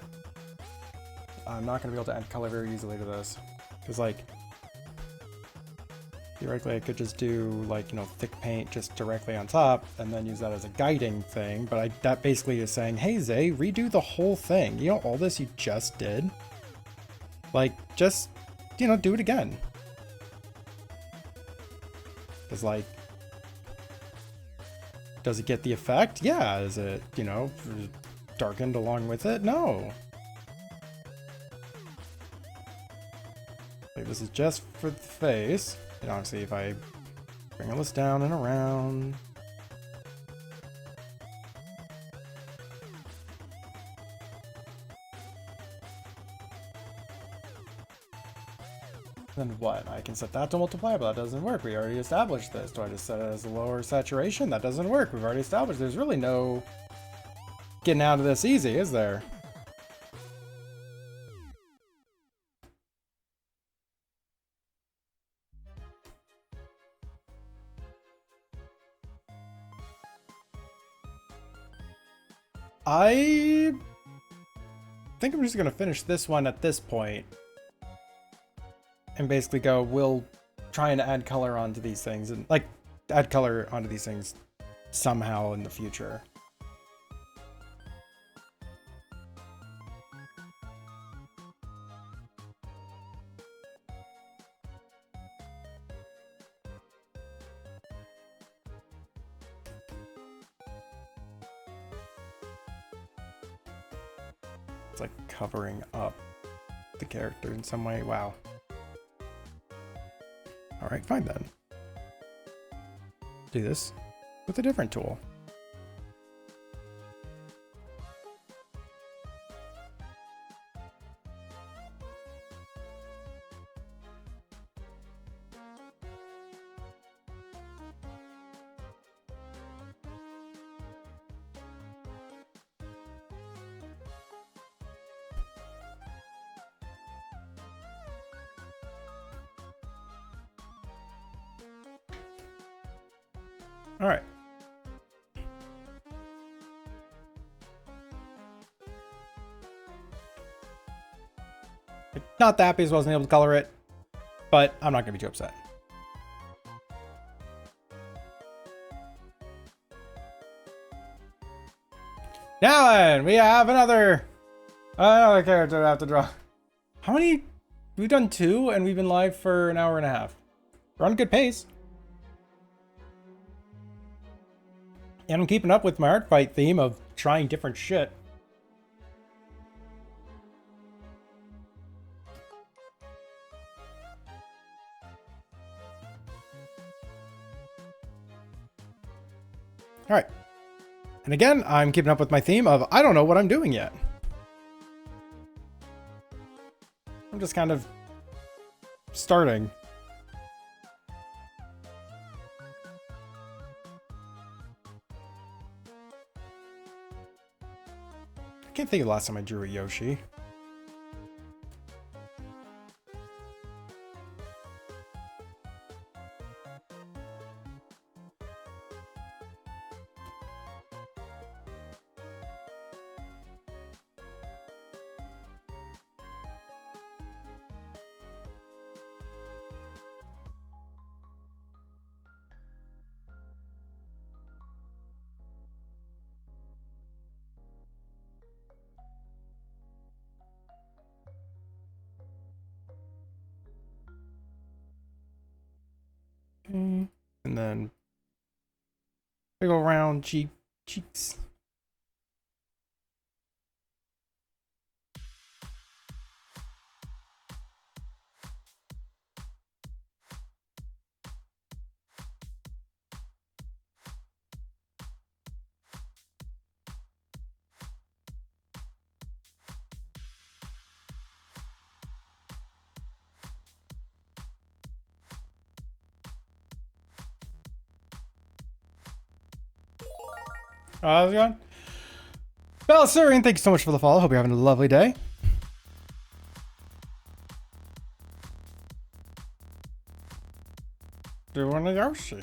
I'm not gonna be able to add color very easily to this. Because, like, theoretically I could just do, like, thick paint just directly on top and then use that as a guiding thing, but that basically is saying, hey Zay, redo the whole thing. You know all this you just did? Like, just, do it again. Because, like, does it get the effect? Yeah. Is it, darkened along with it? No. Like, this is just for the face. And obviously, if I bring all this down and around. Then what? I can set that to multiply, but that doesn't work. We already established this. Do I just set it as a lower saturation? That doesn't work. We've already established there's really no getting out of this easy, is there? I think I'm just going to finish this one at this point. And basically go, we'll try and add color onto these things. And, like, add color onto these things somehow in the future. It's like covering up the character in some way. Wow. All right, fine then. Do this with a different tool. All right. Not that happy as wasn't able to color it, but I'm not gonna be too upset. Now then, we have another character I have to draw. How many? We've done 2 and we've been live for an hour and a half. We're on a good pace. And I'm keeping up with my Artfight theme of trying different shit. All right. And again, I'm keeping up with my theme of I don't know what I'm doing yet. I'm just kind of starting. I can't think of the last time I drew a Yoshi. And then big ol' round cheeks. How's it going? Belisarian, thank you so much for the follow. Hope you're having a lovely day. Doing a Yoshi.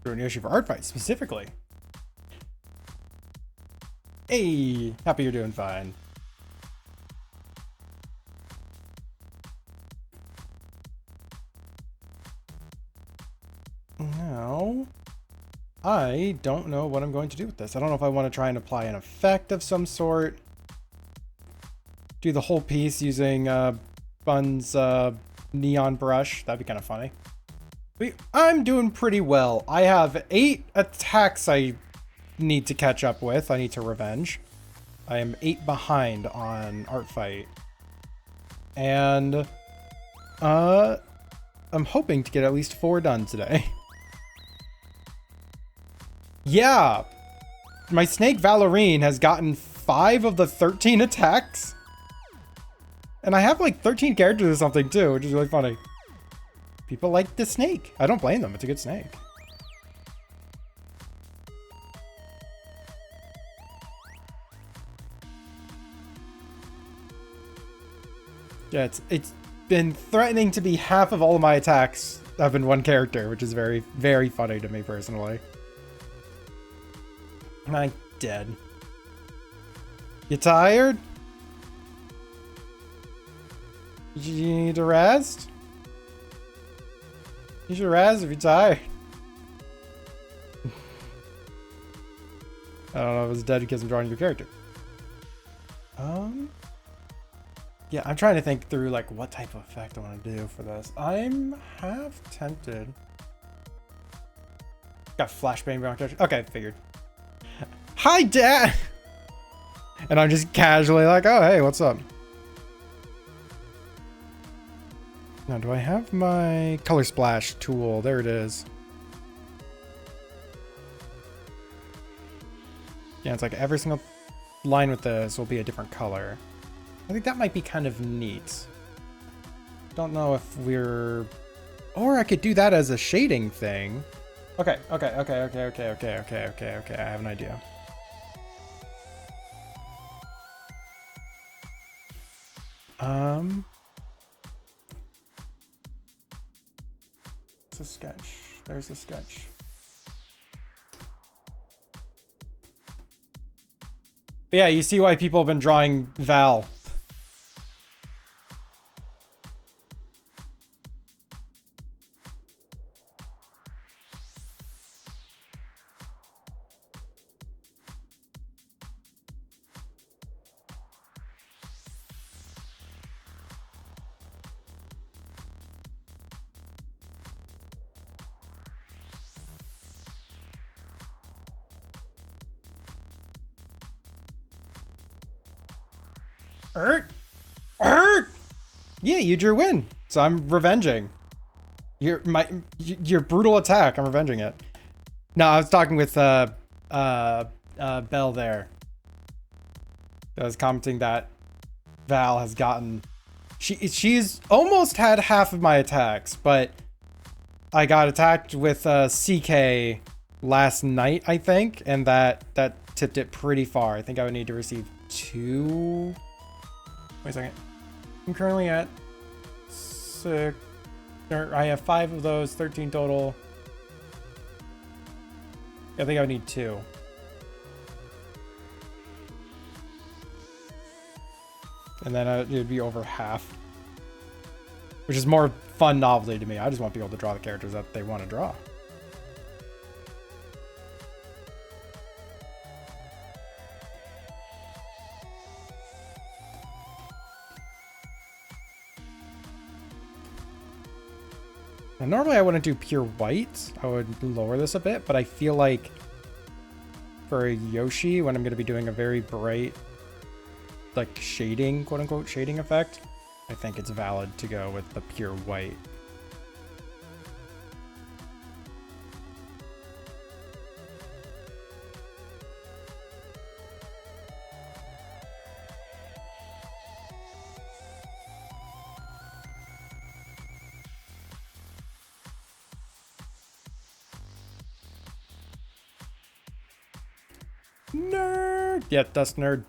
Doing Yoshi for Artfight specifically. Hey, happy you're doing fine. Now, I don't know what I'm going to do with this. I don't know if I want to try and apply an effect of some sort. Do the whole piece using Bun's neon brush. That'd be kind of funny. I'm doing pretty well. I have 8 attacks I need to catch up with. I need to revenge. I am 8 behind on Artfight. And I'm hoping to get at least 4 done today. Yeah. My Snake Valerine has gotten 5 of the 13 attacks. And I have like 13 characters or something too, which is really funny. People like the snake. I don't blame them. It's a good snake. Yeah, it's been threatening to be half of all of my attacks have been one character, which is very, very funny to me personally. Am I dead? You tired? You need to rest? You should rest if you're tired. I don't know if it's dead because I'm drawing your character. Yeah, I'm trying to think through like what type of effect I want to do for this. I'm half tempted. Got flashbang around character. Okay, figured. Hi, Dad! And I'm just casually like, oh, hey, what's up? Now, do I have my color splash tool? There it is. Yeah, it's like every single line with this will be a different color. I think that might be kind of neat. Don't know if we're Or I could do that as a shading thing. Okay. I have an idea. It's a sketch. There's a sketch. But yeah, you see why people have been drawing Val. Ert! Yeah, you drew win. So I'm revenging. Your brutal attack, I'm revenging it. No, I was talking with Belle there. I was commenting that Val has gotten she's almost had half of my attacks, but I got attacked with CK last night, I think, and that tipped it pretty far. I think I would need to receive 2. Wait a second. I'm currently at 6. I have 5 of those, 13 total. I think I would need 2. And then it would be over half. Which is more fun novelty to me. I just want people to draw the characters that they want to draw. Now, normally I wouldn't do pure white. I would lower this a bit, but I feel like for Yoshi, when I'm going to be doing a very bright, like shading, quote unquote, shading effect, I think it's valid to go with the pure white. Nerd! Yeah, Dusk Nerd.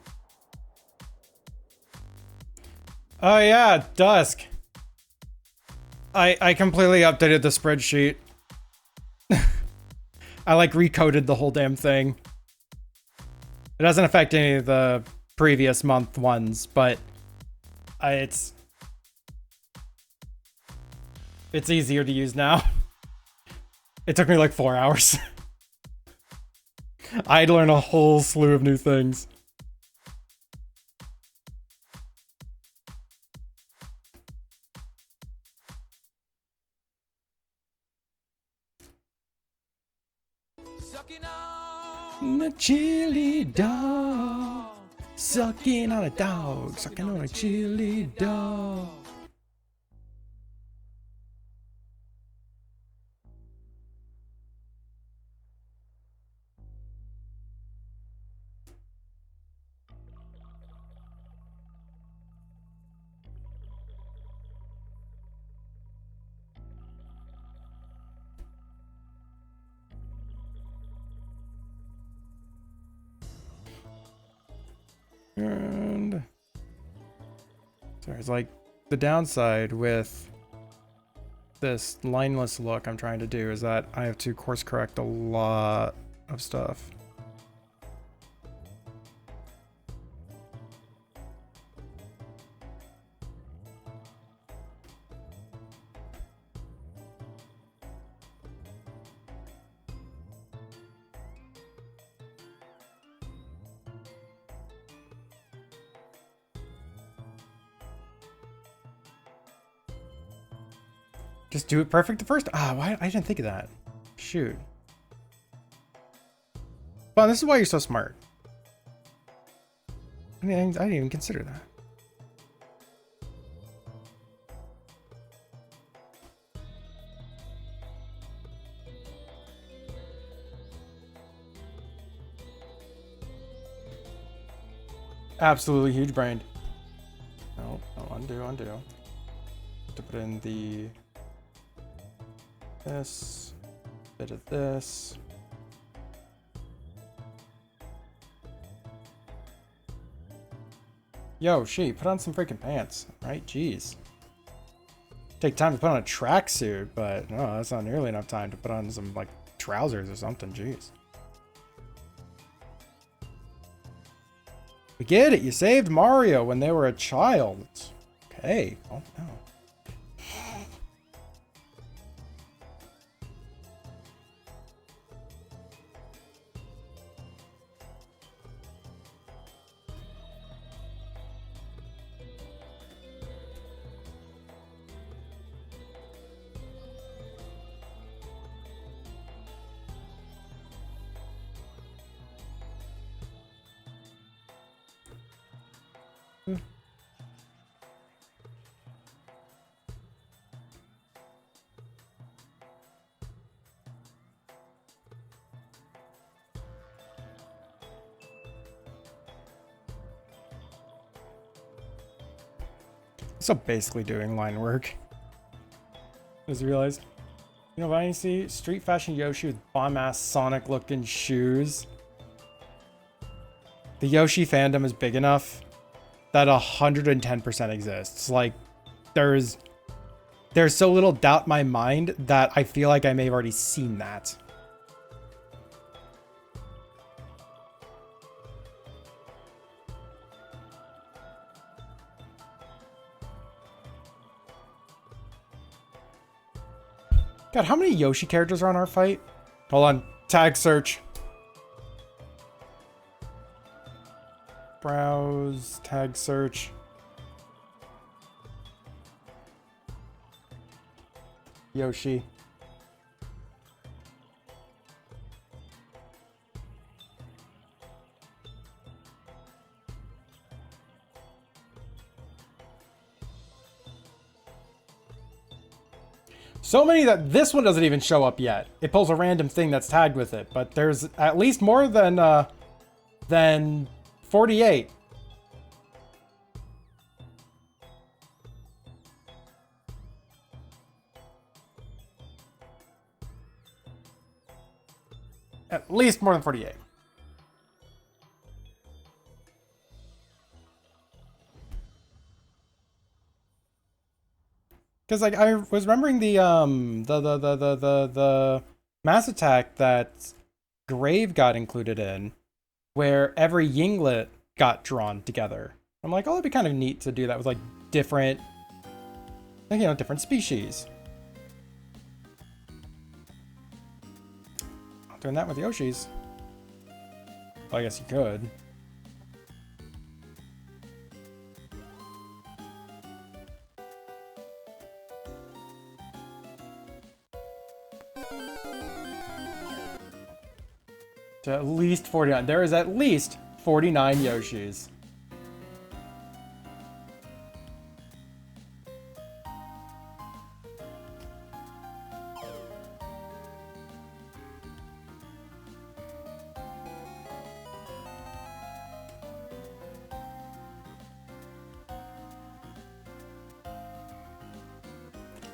Oh yeah, Dusk. I completely updated the spreadsheet. I like recoded the whole damn thing. It doesn't affect any of the previous month ones, but it's easier to use now. It took me like 4 hours. I had to learn a whole slew of new things. A chili dog, sucking on a dog, sucking on a chili dog. And there's like the downside with this lineless look I'm trying to do is that I have to course correct a lot of stuff. Just do it perfect the first. Why I didn't think of that. Shoot. Well, this is why you're so smart. I mean, I didn't even consider that. Absolutely huge brained. No, undo. To put in the this, bit of this. Yo, she, put on some freaking pants, right? Jeez. Take time to put on a tracksuit, but no, that's not nearly enough time to put on some, like, trousers or something. Jeez. We get it. You saved Mario when they were a child. Okay. Oh, no. So basically doing line work. Just realized. You know what I see? Street fashion Yoshi with bomb-ass Sonic looking shoes. The Yoshi fandom is big enough that 110% exists. Like, there's so little doubt in my mind that I feel like I may have already seen that. God, how many Yoshi characters are on Artfight? Hold on. Tag search. Browse. Tag search. Yoshi. So many that this one doesn't even show up yet. It pulls a random thing that's tagged with it, but there's at least more than 48. At least more than 48. Because like I was remembering the Mass Attack that Grave got included in, where every Yinglet got drawn together. I'm like, oh, it'd be kind of neat to do that with like different, you know, different species. Doing that with Yoshis. Well, I guess you could. To at least 49. There is at least 49 Yoshis.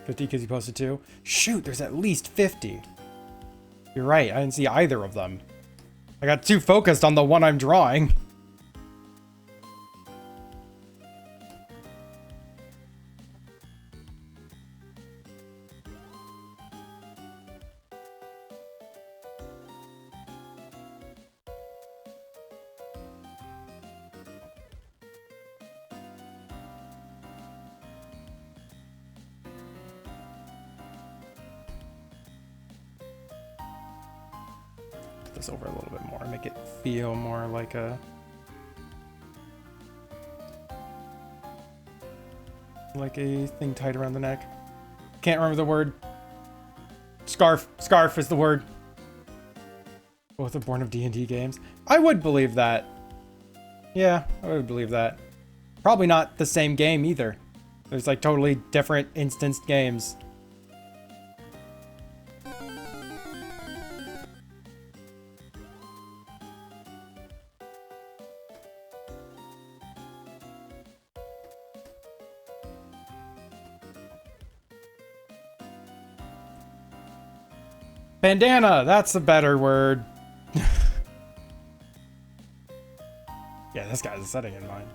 Because you posted 2. Shoot, there's at least 50. You're right, I didn't see either of them. I got too focused on the one I'm drawing. This over a little bit more, make it feel more like a thing tied around the neck. Can't remember the word. Scarf. Scarf is the word. Both are born of D&D games. I would believe that. Yeah, I would believe that. Probably not the same game either. There's like totally different instanced games. Bandana, that's a better word. Yeah, this guy's a setting in mind.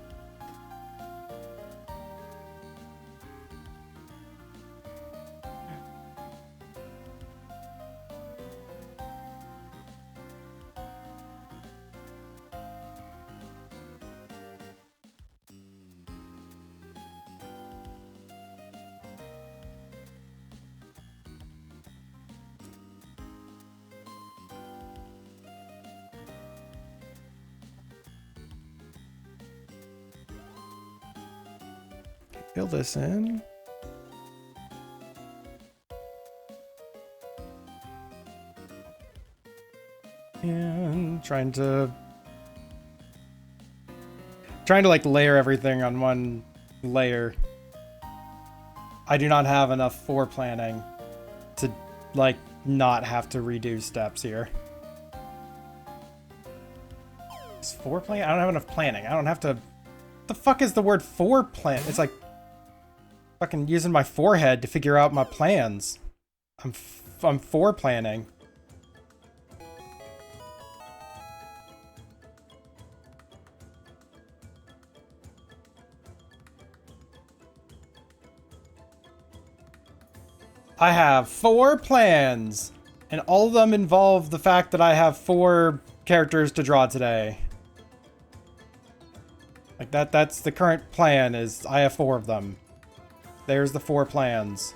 Fill this in. And trying to like layer everything on one layer. I do not have enough fore planning to like not have to redo steps here. Is fore planning? I don't have enough planning. I don't have to. What the fuck is the word fore plan? It's like fucking using my forehead to figure out my plans. I'm fore planning. I have 4 plans, and all of them involve the fact that I have 4 characters to draw today. Like that's the current plan, is I have 4 of them. There's the 4 plans.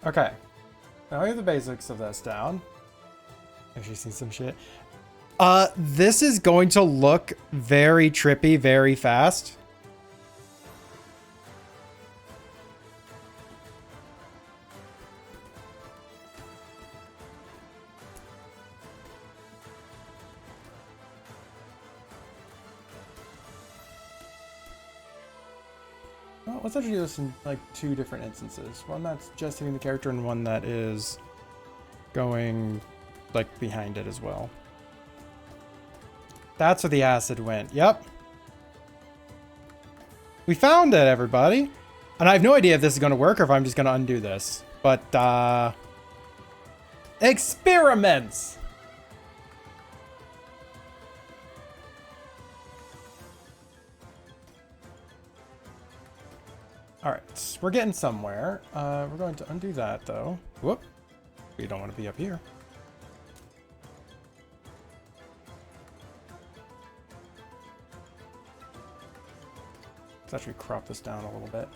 Okay. Now we have the basics of this down. Actually seen some shit. This is going to look very trippy very fast. Well, let's actually do this in like 2 different instances. One that's just hitting the character and one that is going like behind it as well. That's where the acid went. Yep. We found it, everybody. And I have no idea if this is going to work or if I'm just going to undo this. But, experiments! Alright, we're getting somewhere. We're going to undo that, though. Whoop. We don't want to be up here. Let's actually crop this down a little bit.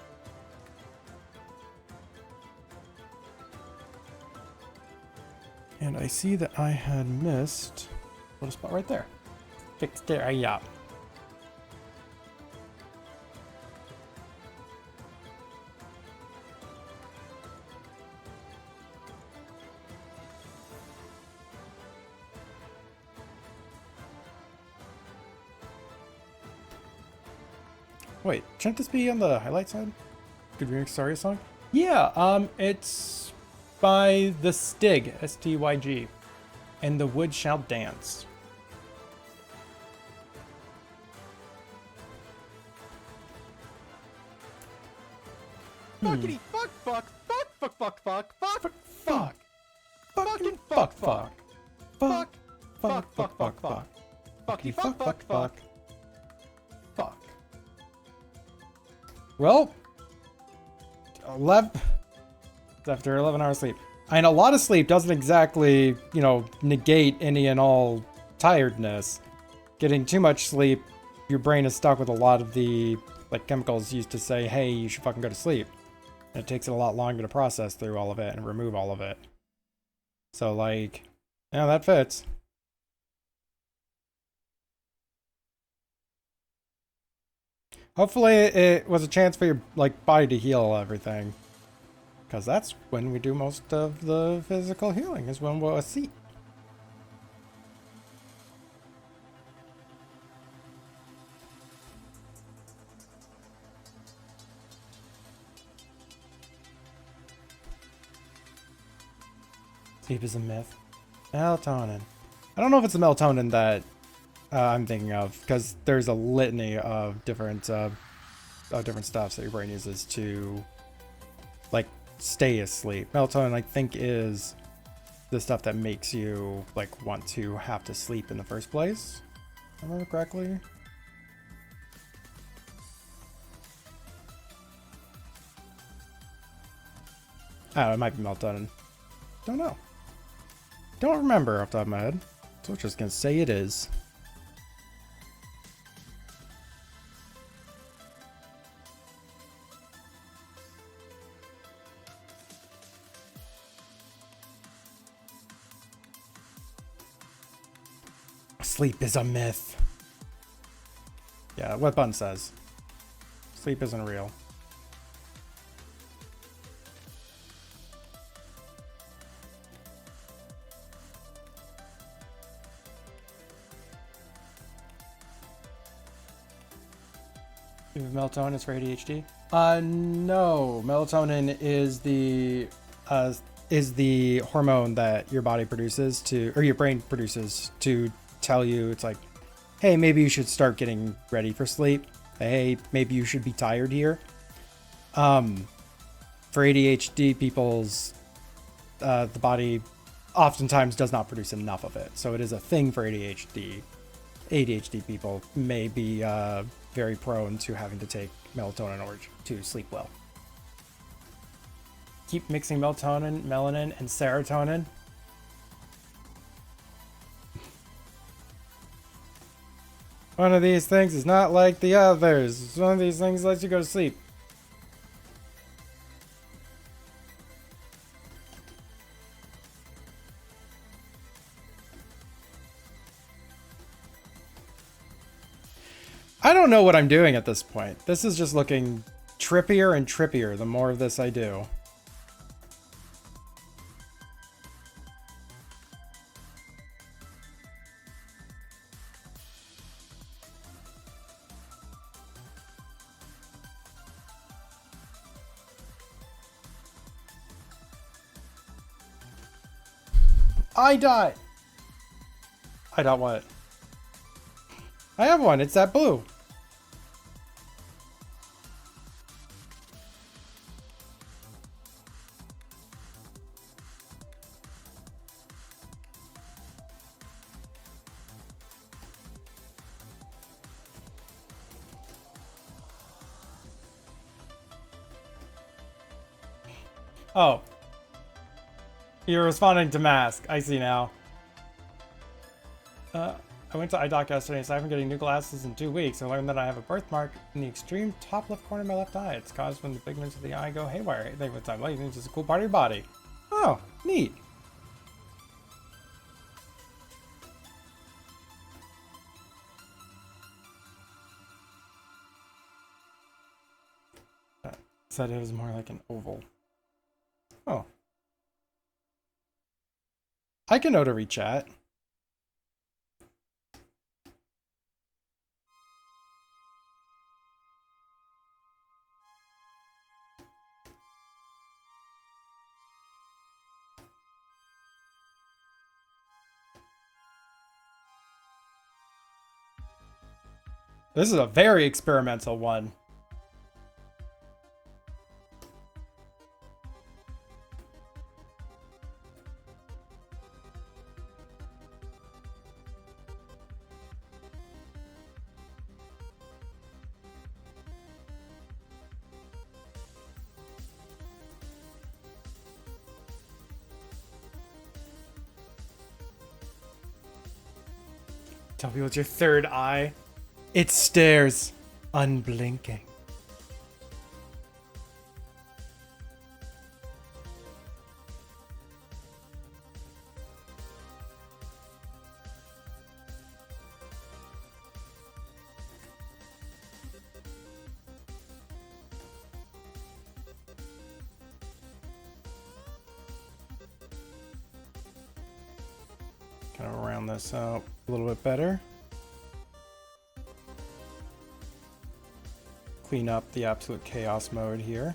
And I see that I had missed a little spot right there. Fixed there, yeah. Wait, shouldn't this be on the highlight side? Good remix Saria song? Yeah, it's by The Stig, S-T-Y-G, and The Wood Shall Dance. Fuckity fuck fuck fuck fuck fuck fuck fuck Fuck. Fucking fuck fuck. Fuck. Fuck fuck fuck fuck. fuckity fuck fuck fuck. Fuck. Well, 11 after 11 hours sleep. And a lot of sleep doesn't exactly, you know, negate any and all tiredness. Getting too much sleep, your brain is stuck with a lot of the like chemicals used to say, hey, you should fucking go to sleep. And it takes it a lot longer to process through all of it and remove all of it. So like, yeah, that fits. Hopefully it was a chance for your like body to heal everything. Because that's when we do most of the physical healing, is when we'll see. Sleep is a myth. Melatonin. I don't know if it's the melatonin that I'm thinking of, because there's a litany of different stuffs that your brain uses to like stay asleep. Melatonin, I think, is the stuff that makes you like want to have to sleep in the first place. If I remember correctly. I don't know, it might be melatonin. Don't know. Don't remember off the top of my head. So I'm just gonna say it is. Sleep is a myth. Yeah, what Bun says. Sleep isn't real. Melatonin is for ADHD? No. Melatonin is the hormone that your body produces or your brain produces to tell you, it's like, hey, maybe you should start getting ready for sleep. Hey, maybe you should be tired here. For ADHD people's, the body oftentimes does not produce enough of it. So it is a thing for ADHD. ADHD people may be very prone to having to take melatonin in order to sleep well. Keep mixing melatonin, melanin, and serotonin. One of these things is not like the others. One of these things lets you go to sleep. I don't know what I'm doing at this point. This is just looking trippier and trippier the more of this I do. I died. I don't want it. I have one. It's that blue. Oh. You're responding to Mask. I see now. I went to eye doc yesterday, aside from getting new glasses in 2 weeks, I learned that I have a birthmark in the extreme top left corner of my left eye. It's caused when the pigments of the eye go haywire. I think it's like it's just a cool part of your body. Oh, neat. Said it was more like an oval. Oh. I can notary chat. This is a very experimental one. Tell me what's your third eye. It stares, unblinking. Kind of round this out a little bit better. Clean up the absolute chaos mode here.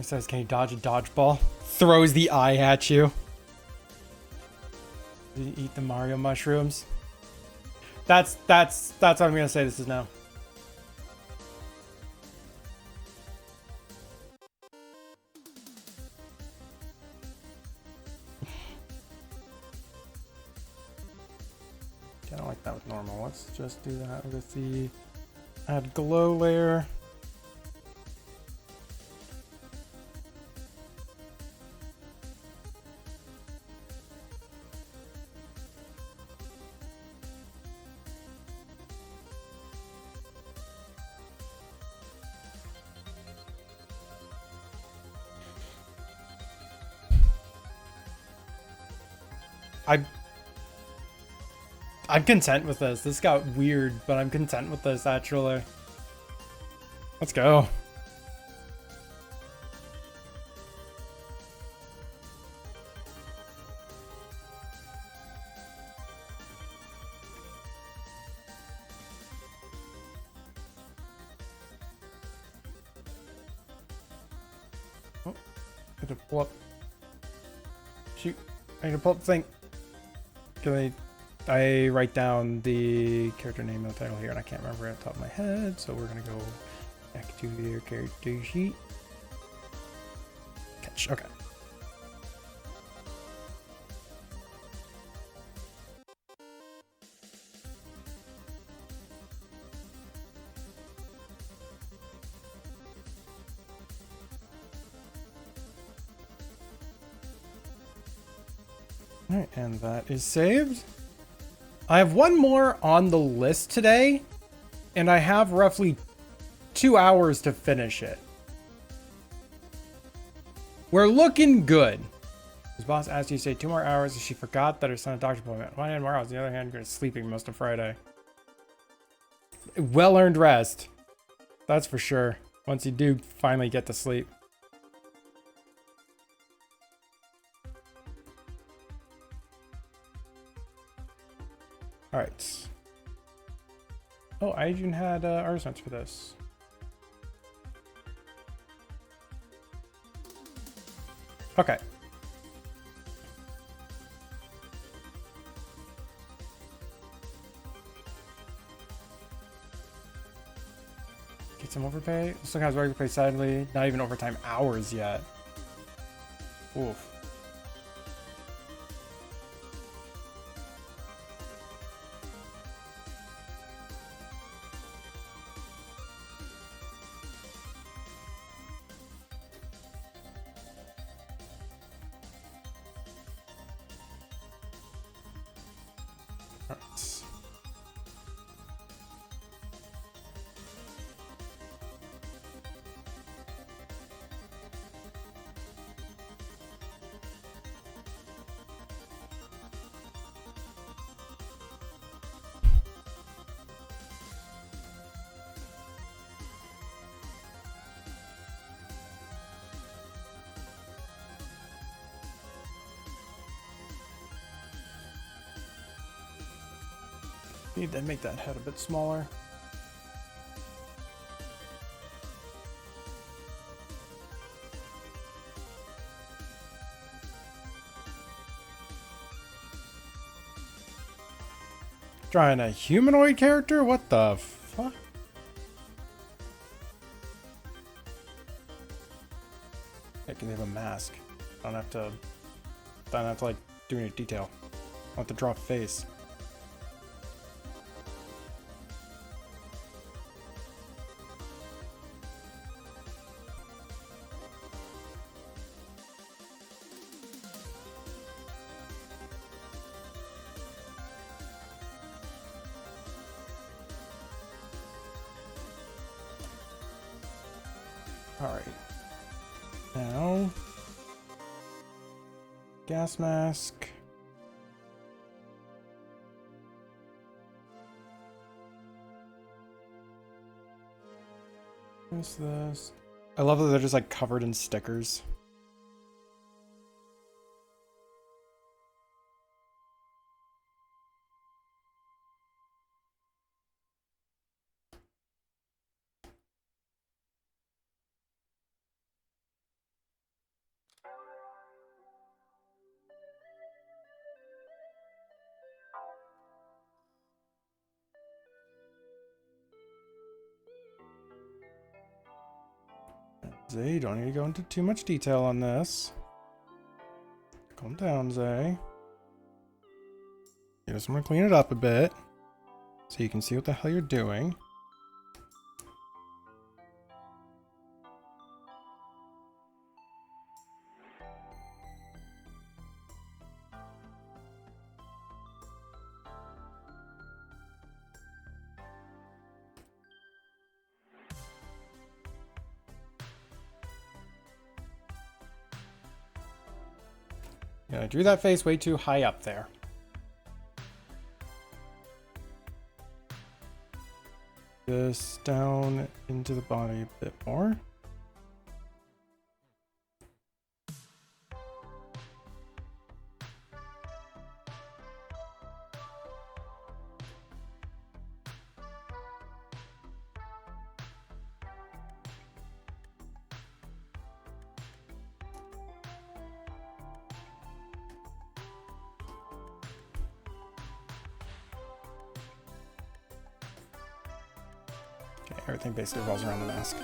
It says, can you dodge a dodgeball? Throws the eye at you. Did you eat the Mario mushrooms? That's what I'm gonna say this is now. I don't like that with normal. Let's just do that with the add glow layer. I'm content with this. This got weird, but I'm content with this actually. Let's go. Oh, I need to pull up. Shoot. I need to pull up the thing. Can I write down the character name and the title here, and I can't remember it off the top of my head, so we're gonna go back to their character sheet. Catch, okay. Alright, and that is saved. I have one more on the list today, and I have roughly 2 hours to finish it. We're looking good. His boss asked you to stay 2 more hours, and she forgot that her son had a doctor's appointment. One hand more hours, on the other hand, you're sleeping most of Friday. Well-earned rest. That's for sure. Once you do finally get to sleep. Alright. Oh, I even had artisans for this. Okay. Get some overpay. Still has regular pay, sadly. Not even overtime hours yet. Oof. Need to make that head a bit smaller. Drawing a humanoid character? What the fuck? I can leave a mask. Don't have to like do any detail. I want to draw a face. Alright. Now, gas mask. What's this? I love that they're just like covered in stickers. Zay, you don't need to go into too much detail on this. Calm down, Zay. You just want to clean it up a bit so you can see what the hell you're doing. Yeah, I drew that face way too high up there. Just down into the body a bit more. Everything basically revolves around the mask.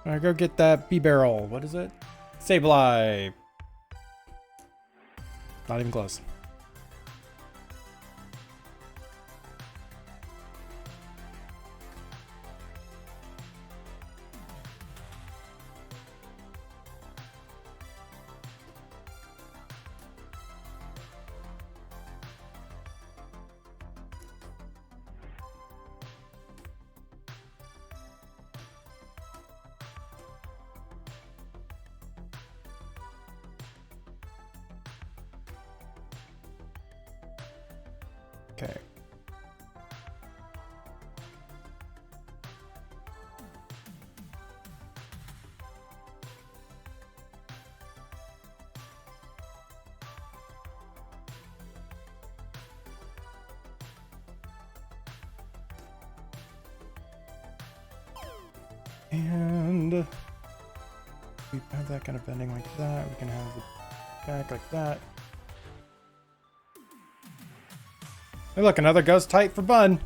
Alright, go get that B-barrel. What is it? Sableye. Not even close. Okay. And we have that kind of bending like that. We can have the back like that. Hey, look, another ghost type for Bun.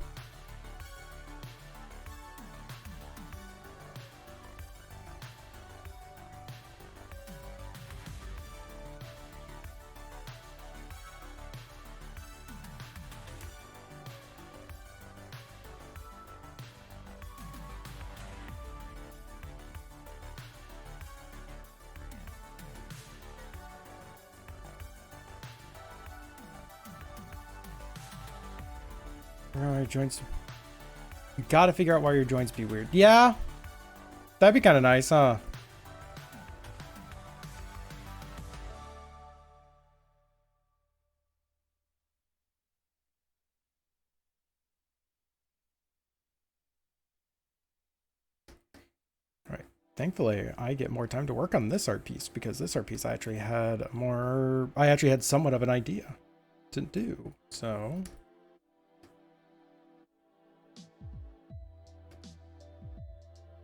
Alright, joints. You gotta figure out why your joints be weird. Yeah. That'd be kind of nice, huh? Right. Thankfully, I get more time to work on this art piece because this art piece I actually had somewhat of an idea to do. So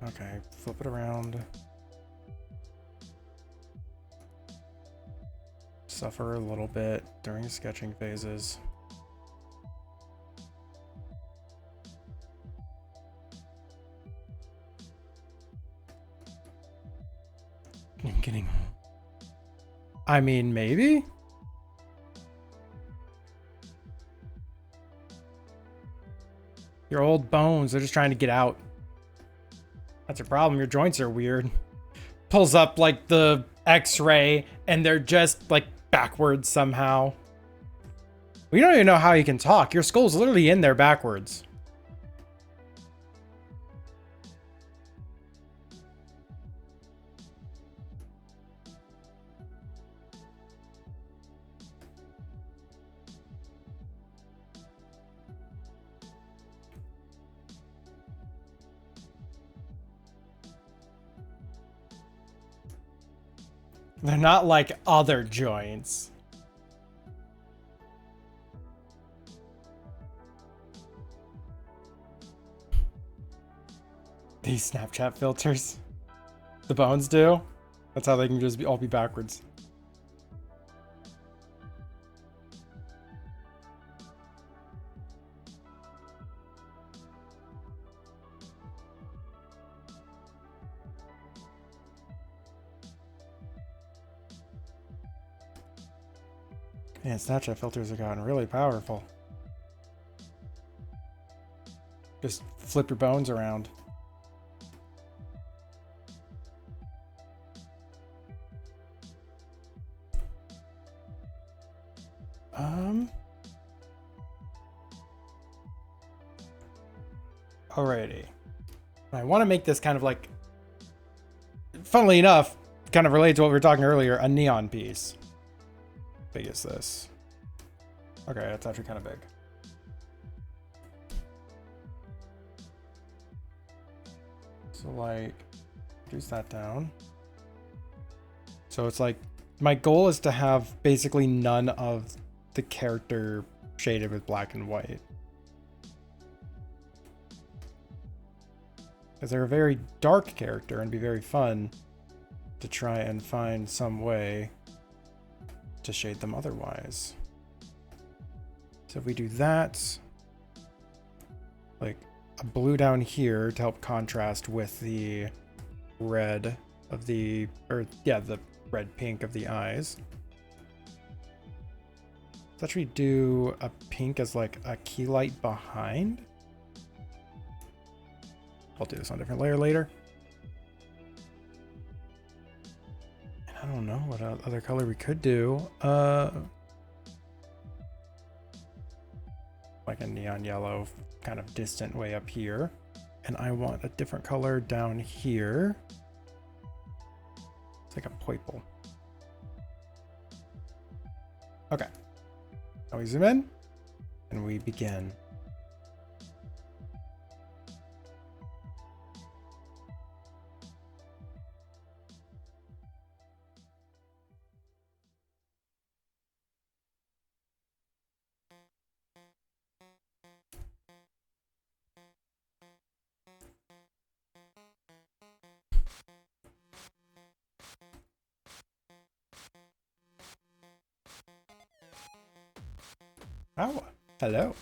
okay, flip it around. Suffer a little bit during sketching phases. I'm kidding. I mean, maybe? Your old bones, they're just trying to get out. That's a problem. Your joints are weird. Pulls up like the X-ray and they're just like backwards somehow. We don't even know how you can talk. Your skull's literally in there backwards. They're not like other joints. These Snapchat filters. The bones do. That's how they can just all be backwards. Man, Snapchat filters have gotten really powerful. Just flip your bones around. Alrighty. I want to make this kind of like, funnily enough, kind of related to what we were talking earlier, a neon piece. How big is this? Okay, that's actually kind of big. So like, reduce that down. So it's like, my goal is to have basically none of the character shaded with black and white. Because they're a very dark character and be very fun to try and find some way to shade them otherwise. So if we do that, like a blue down here to help contrast with the red of the, or yeah, the red pink of the eyes. Let's actually do a pink as like a key light behind. I'll do this on a different layer later. And I don't know what other color we could do. Like a neon yellow, kind of distant way up here. And I want a different color down here. It's like a purple. Okay. Now we zoom in and we begin. Oh, hello.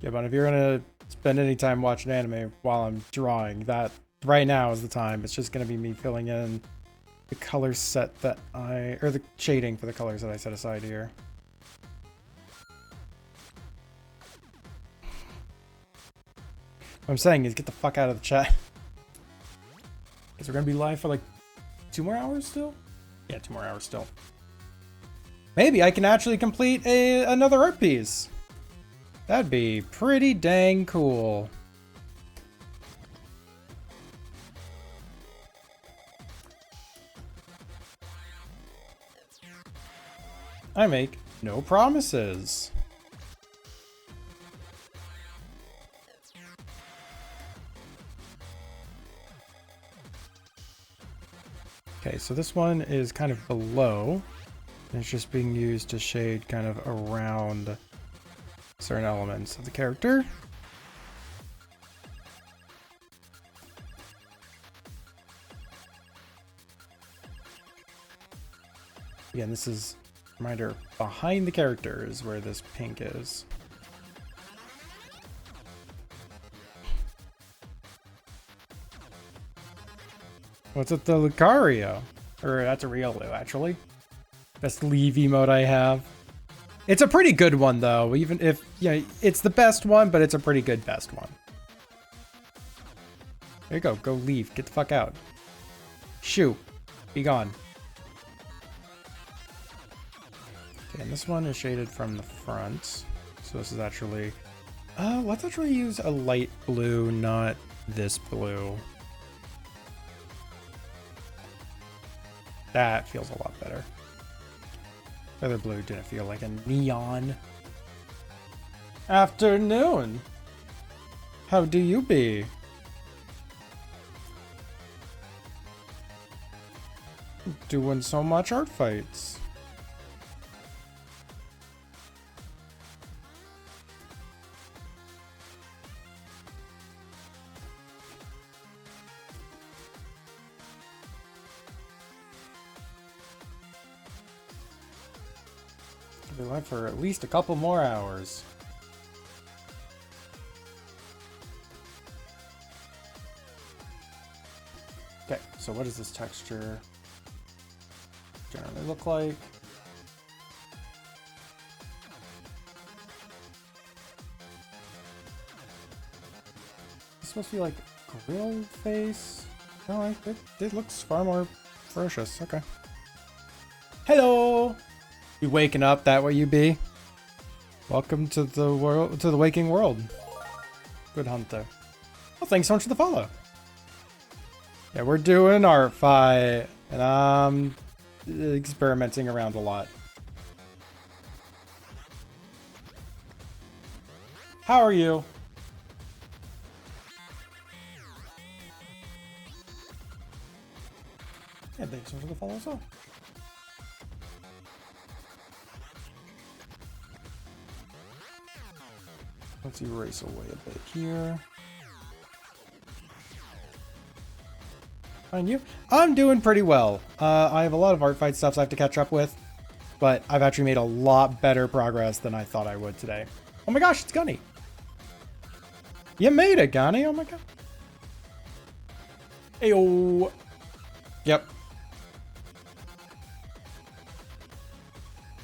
Yeah, but if you're gonna spend any time watching anime while I'm drawing, that right now is the time. It's just gonna be me filling in the color set that or the shading for the colors that I set aside here. What I'm saying is get the fuck out of the chat. Because we're gonna be live for like 2 more hours still? Yeah, 2 more hours still. Maybe I can actually complete another art piece. That'd be pretty dang cool. I make no promises. Okay, so this one is kind of below. And it's just being used to shade kind of around certain elements of the character. Again, this is, reminder, behind the character is where this pink is. What's with the Lucario? Or that's a Riolu, actually. Best leave emote I have. It's a pretty good one, though. Even if, yeah, it's the best one, but it's a pretty good best one. There you go. Go leave. Get the fuck out. Shoo. Be gone. Okay, and this one is shaded from the front. So this is actually... let's actually use a light blue, not this blue. That feels a lot better. The other blue didn't feel like a neon. Afternoon. How do you be? Doing so much art fights. Be live for at least a couple more hours. Okay, So what does this texture generally look like? It's supposed to be like grill face. No, it looks far more ferocious. Okay. Hello. You waking up that way you be? Welcome to the world, to the waking world. Good hunter. Well, thanks so much for the follow. Yeah, we're doing Artfight, and I'm experimenting around a lot. How are you? Yeah, thanks so much for the follow as well. Let's erase away a bit here. And you? I'm doing pretty well. I have a lot of Artfight stuff I have to catch up with, but I've actually made a lot better progress than I thought I would today. Oh my gosh, it's Gunny. You made it, Gunny. Oh my god. Ayo. Yep.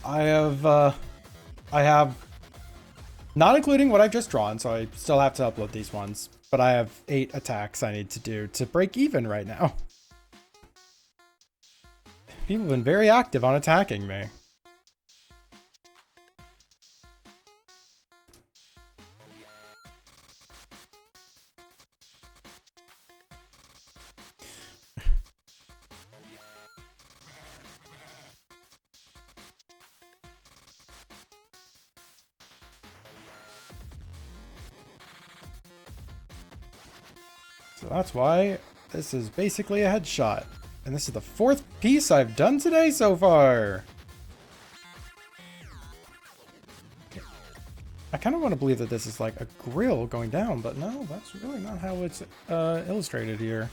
I have, not including what I've just drawn, so I still have to upload these ones. But I have 8 attacks I need to do to break even right now. People have been very active on attacking me. So that's why this is basically a headshot. And this is the 4th piece I've done today so far. I kind of want to believe that this is like a grill going down, but no, that's really not how it's illustrated here.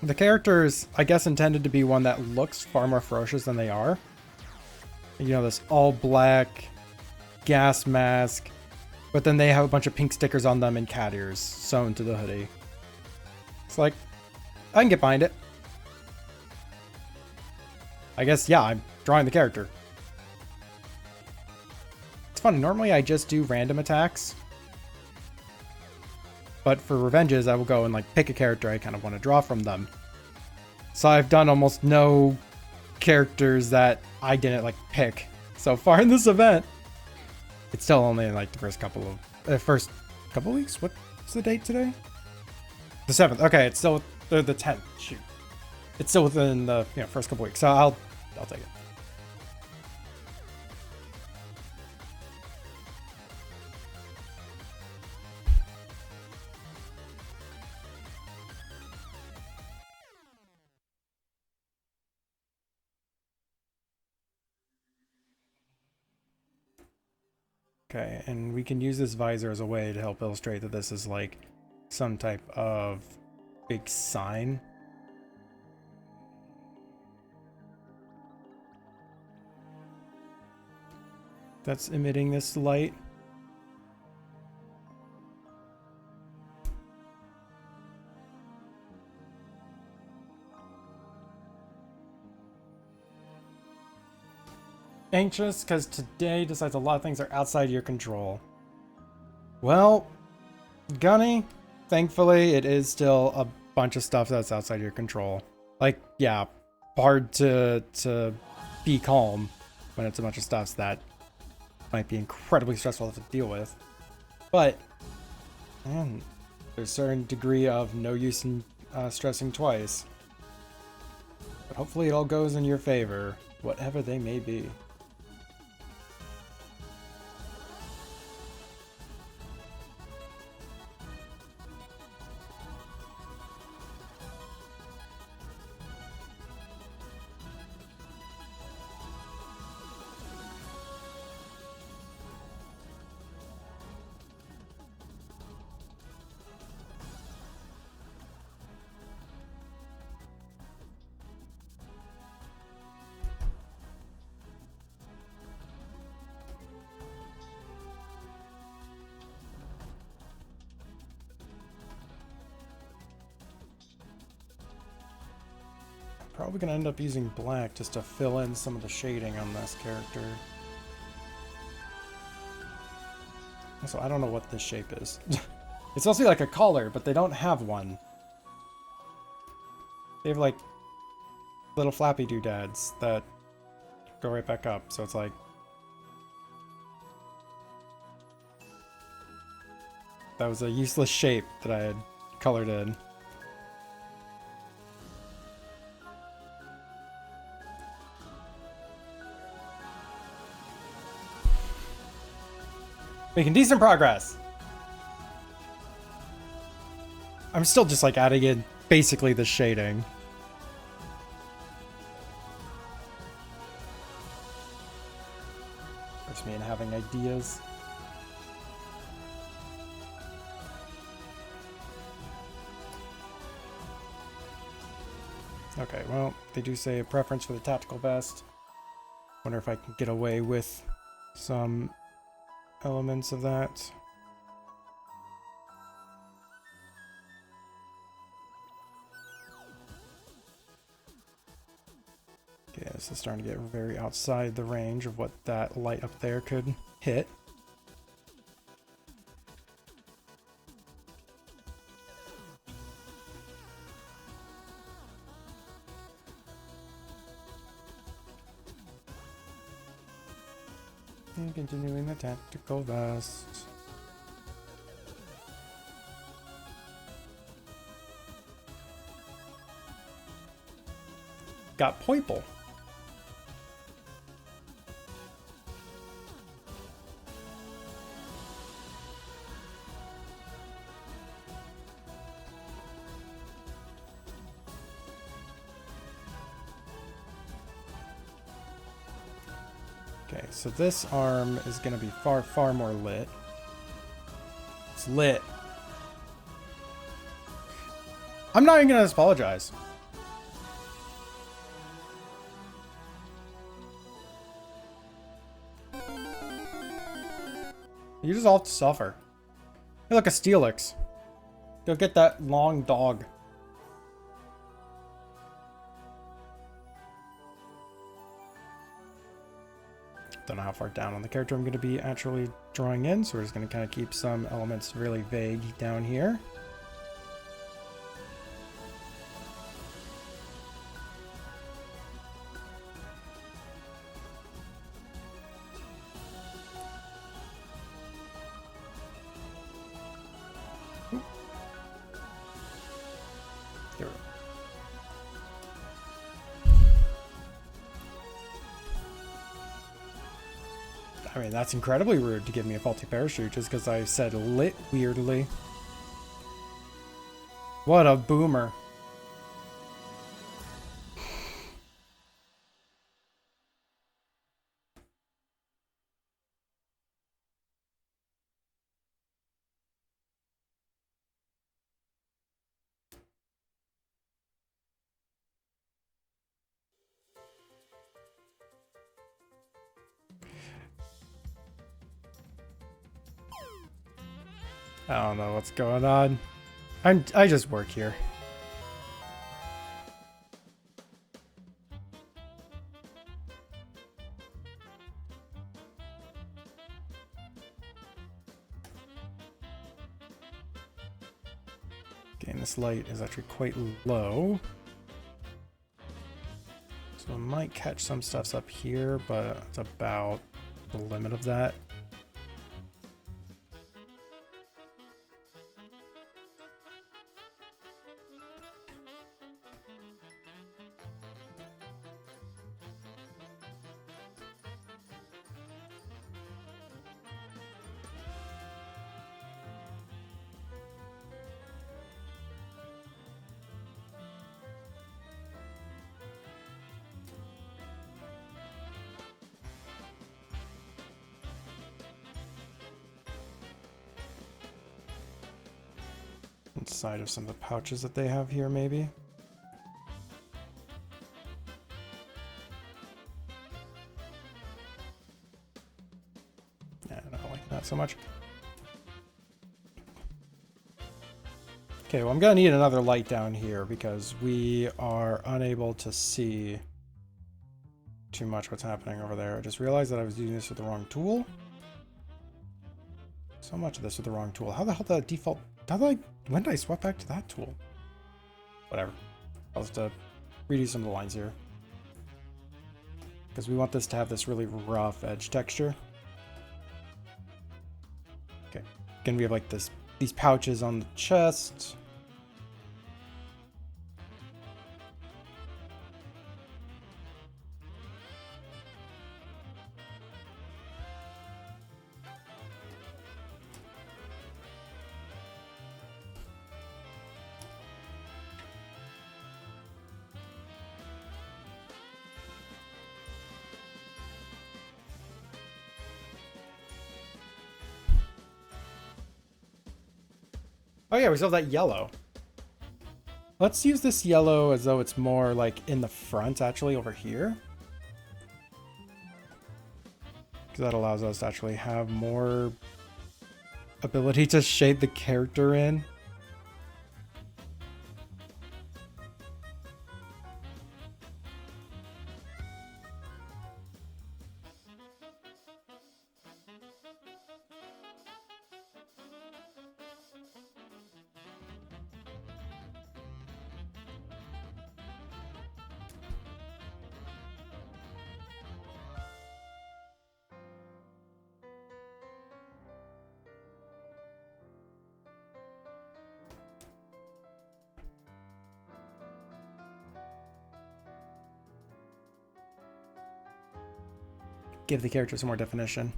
The characters, I guess, intended to be one that looks far more ferocious than they are. You know, this all black gas mask. But then they have a bunch of pink stickers on them and cat ears sewn to the hoodie. It's like, I can get behind it. I guess, yeah, I'm drawing the character. It's funny, normally I just do random attacks. But for revenges, I will go and like pick a character I kind of want to draw from them. So I've done almost no characters that I didn't like pick so far in this event. It's still only in like the first couple weeks. What's the date today? The 7th. Okay, it's still the 10th. Shoot, it's still within the first couple weeks. So I'll take it. Okay, and we can use this visor as a way to help illustrate that this is like some type of big sign. That's emitting this light. Anxious because today decides a lot of things are outside your control. Well, Gunny, thankfully it is still a bunch of stuff that's outside your control. Like, yeah, hard to be calm when it's a bunch of stuff that might be incredibly stressful to deal with. But, man, there's a certain degree of no use in stressing twice. But hopefully it all goes in your favor, whatever they may be. probably gonna end up using black just to fill in some of the shading on this character. So I don't know what this shape is. It's also like a collar, but they don't have one. They have like little flappy doodads that go right back up, so it's like... That was a useless shape that I had colored in. Making decent progress. I'm still just like adding in basically the shading. Just me and having ideas. Okay, well, they do say a preference for the tactical vest. Wonder if I can get away with some elements of that. Okay, this is starting to get very outside the range of what that light up there could hit. And continuing the tactical vest. Got Poiple. Okay, so this arm is going to be far, far more lit. It's lit. I'm not even going to apologize. You just all have to suffer. You're like a Steelix. Go get that long dog. Don't know how far down on the character I'm going to be actually drawing in, so we're just going to kind of keep some elements really vague down here. There we go. I mean, that's incredibly rude to give me a faulty parachute just because I said lit weirdly. What a boomer. I don't know what's going on. I just work here. Okay, and this light is actually quite low. So I might catch some stuffs up here, but it's about the limit of that. Inside of some of the pouches that they have here, maybe. Yeah, I don't like that so much. Okay, well, I'm gonna need another light down here because we are unable to see too much what's happening over there. I just realized that I was using this with the wrong tool. So much of this with the wrong tool. How the hell did that default... When did I swap back to that tool? Whatever. I'll just redo some of the lines here. Because we want this to have this really rough edge texture. Okay. Again, we have like these pouches on the chest. Oh yeah, we still have that yellow. Let's use this yellow as though it's more like in the front, actually, over here. Because that allows us to actually have more ability to shape the character in. Give the character some more definition.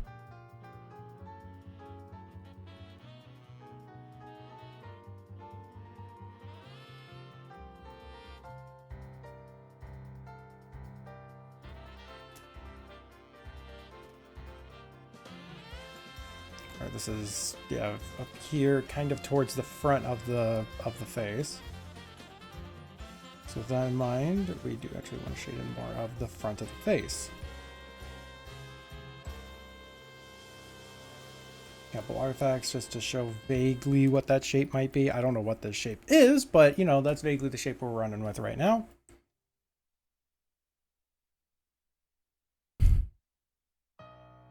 All right, this is, yeah, up here, kind of towards the front of the face. So with that in mind, we do actually want to shade in more of the front of the face. Couple artifacts just to show vaguely what that shape might be. I don't know what this shape is, but you know, that's vaguely the shape we're running with right now.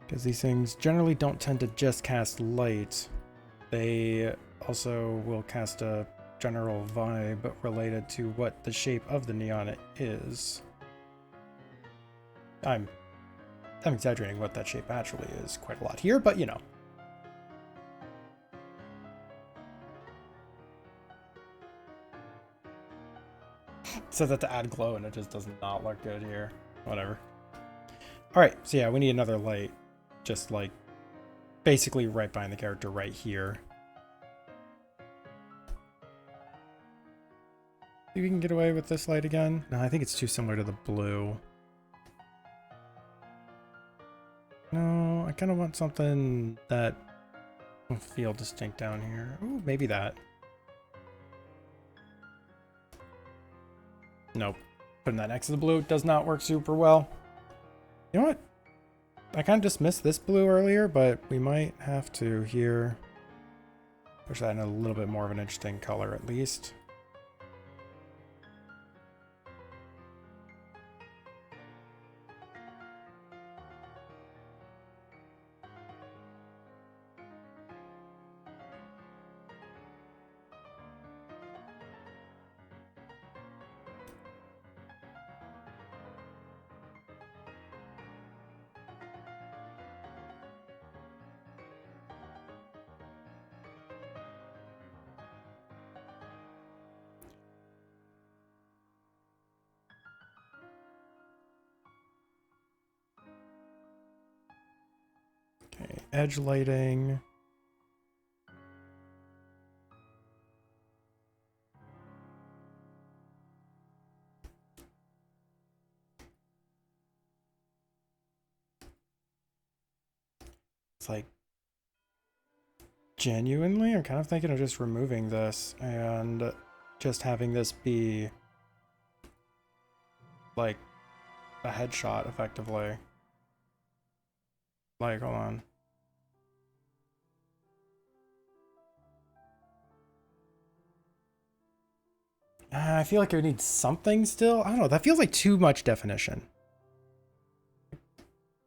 Because these things generally don't tend to just cast light. They also will cast a general vibe related to what the shape of the neon is. I'm exaggerating what that shape actually is quite a lot here, but you know. Said that to add glow and it just does not look good here. Whatever. Alright, so yeah, we need another light. Just like basically right behind the character right here. See if we can get away with this light again. No, I think it's too similar to the blue. No, I kind of want something that will feel distinct down here. Ooh, maybe that. Nope. Putting that next to the blue does not work super well. You know what? I kind of dismissed this blue earlier, but we might have to here. Push that in a little bit more of an interesting color at least. Okay, edge lighting. It's like genuinely, I'm kind of thinking of just removing this and just having this be like a headshot effectively. Like, hold on. I feel like I need something still. I don't know. That feels like too much definition.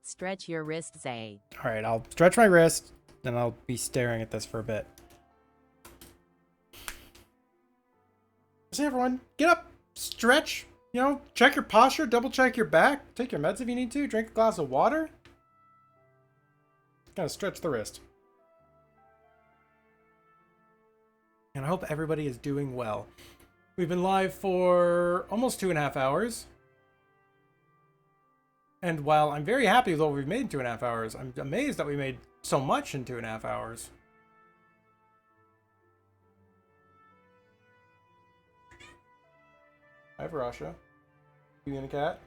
Stretch your wrist, Zay. All right, I'll stretch my wrist, then I'll be staring at this for a bit. See, everyone, get up, stretch, you know, check your posture, double check your back, take your meds if you need to, drink a glass of water. Gotta stretch the wrist. And I hope everybody is doing well. We've been live for almost 2.5 hours. And while I'm very happy with what we've made in 2.5 hours, I'm amazed that we made so much in 2.5 hours. Hi, Varasha. You and a cat?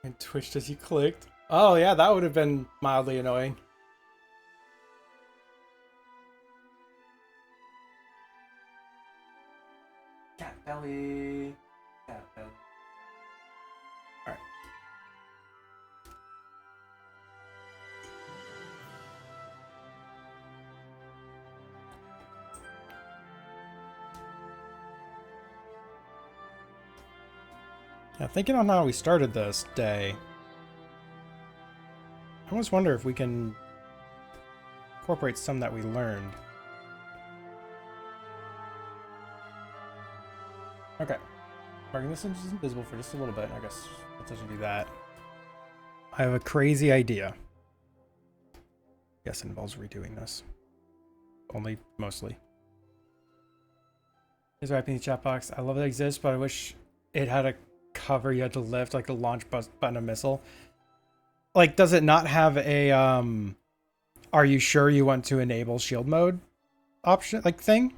And twitched as you clicked. Oh yeah, that would have been mildly annoying. Cat belly. Cat belly. Alright. Yeah, thinking on how we started this day, I almost wonder if we can incorporate some that we learned. Okay. Marking this is invisible for just a little bit. I guess it doesn't do that. I have a crazy idea. Yes, it involves redoing this. Only mostly. Here's wrapping the chat box. I love that it exists, but I wish it had a cover you had to lift, like the launch button of missile. Like, does it not have a are you sure you want to enable shield mode option, like, thing?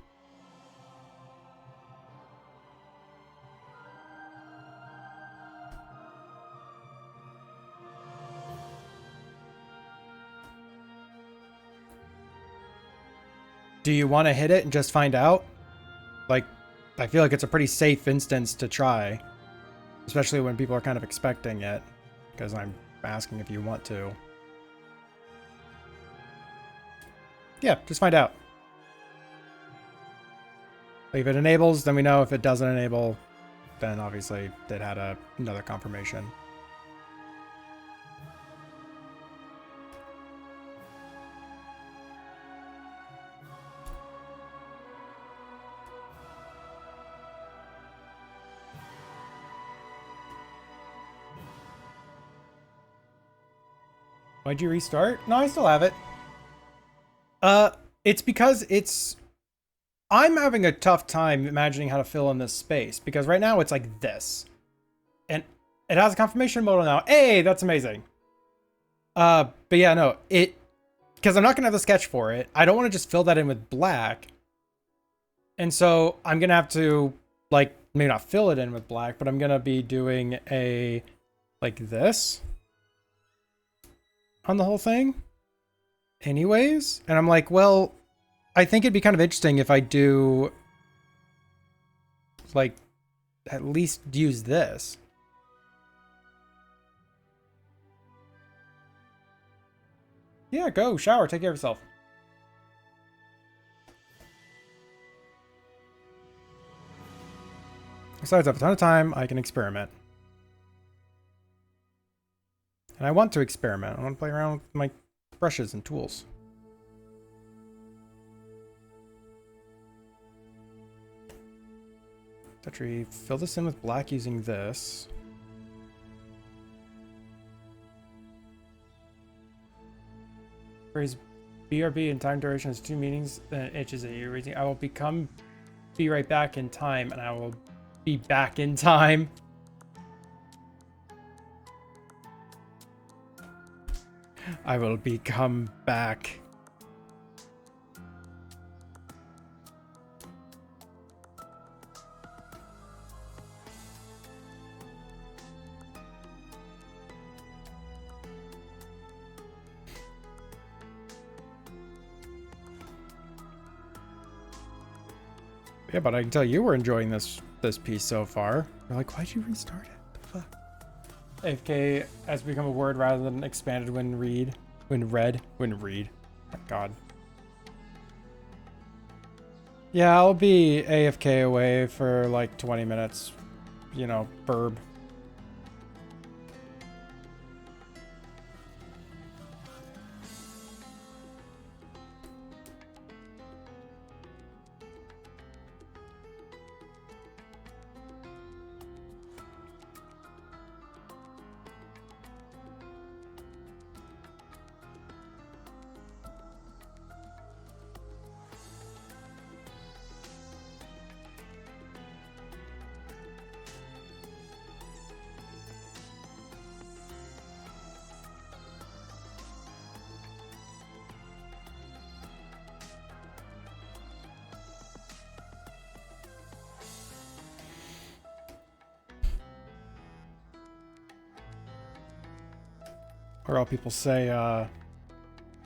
Do you want to hit it and just find out? Like, I feel like it's a pretty safe instance to try, especially when people are kind of expecting it, because I'm asking if you want to. Yeah, just find out. Like, if it enables, then we know. If it doesn't enable, then obviously it had another confirmation. Why'd you restart? No, I still have it. It's because I'm having a tough time imagining how to fill in this space, because right now it's like this. And it has a confirmation modal now. Hey, that's amazing. But yeah, no, because I'm not gonna have the sketch for it. I don't want to just fill that in with black. And so I'm gonna have to, like, maybe not fill it in with black, but I'm gonna be doing a, like, this on the whole thing anyways. And I'm like, well, I think it'd be kind of interesting if I do, like, at least use this. Yeah, go shower, take care of yourself. Besides, I have a ton of time, I can experiment. And I want to experiment. I want to play around with my brushes and tools. Touchy, fill this in with black using this. Phrase BRB in time duration has 2 meanings, then itches at you. I will be right back in time, and I will be back in time. I will become back. Yeah, but I can tell you were enjoying this piece so far. You're like, why'd you restart it? What the fuck? AFK has become a word rather than expanded when read. When read. When read. Oh, God. Yeah, I'll be AFK away for like 20 minutes. You know, burb. Or all people say, an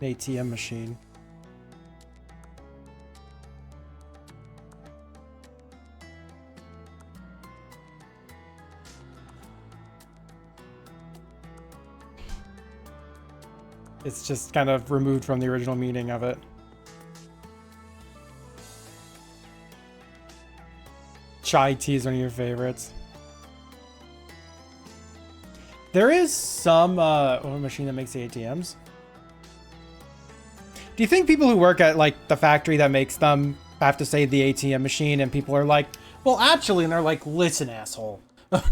ATM machine. It's just kind of removed from the original meaning of it. Chai tea is one of your favorites. There is some machine that makes the ATMs. Do you think people who work at like the factory that makes them have to say the ATM machine and people are like, well, actually, and they're like, listen, asshole. But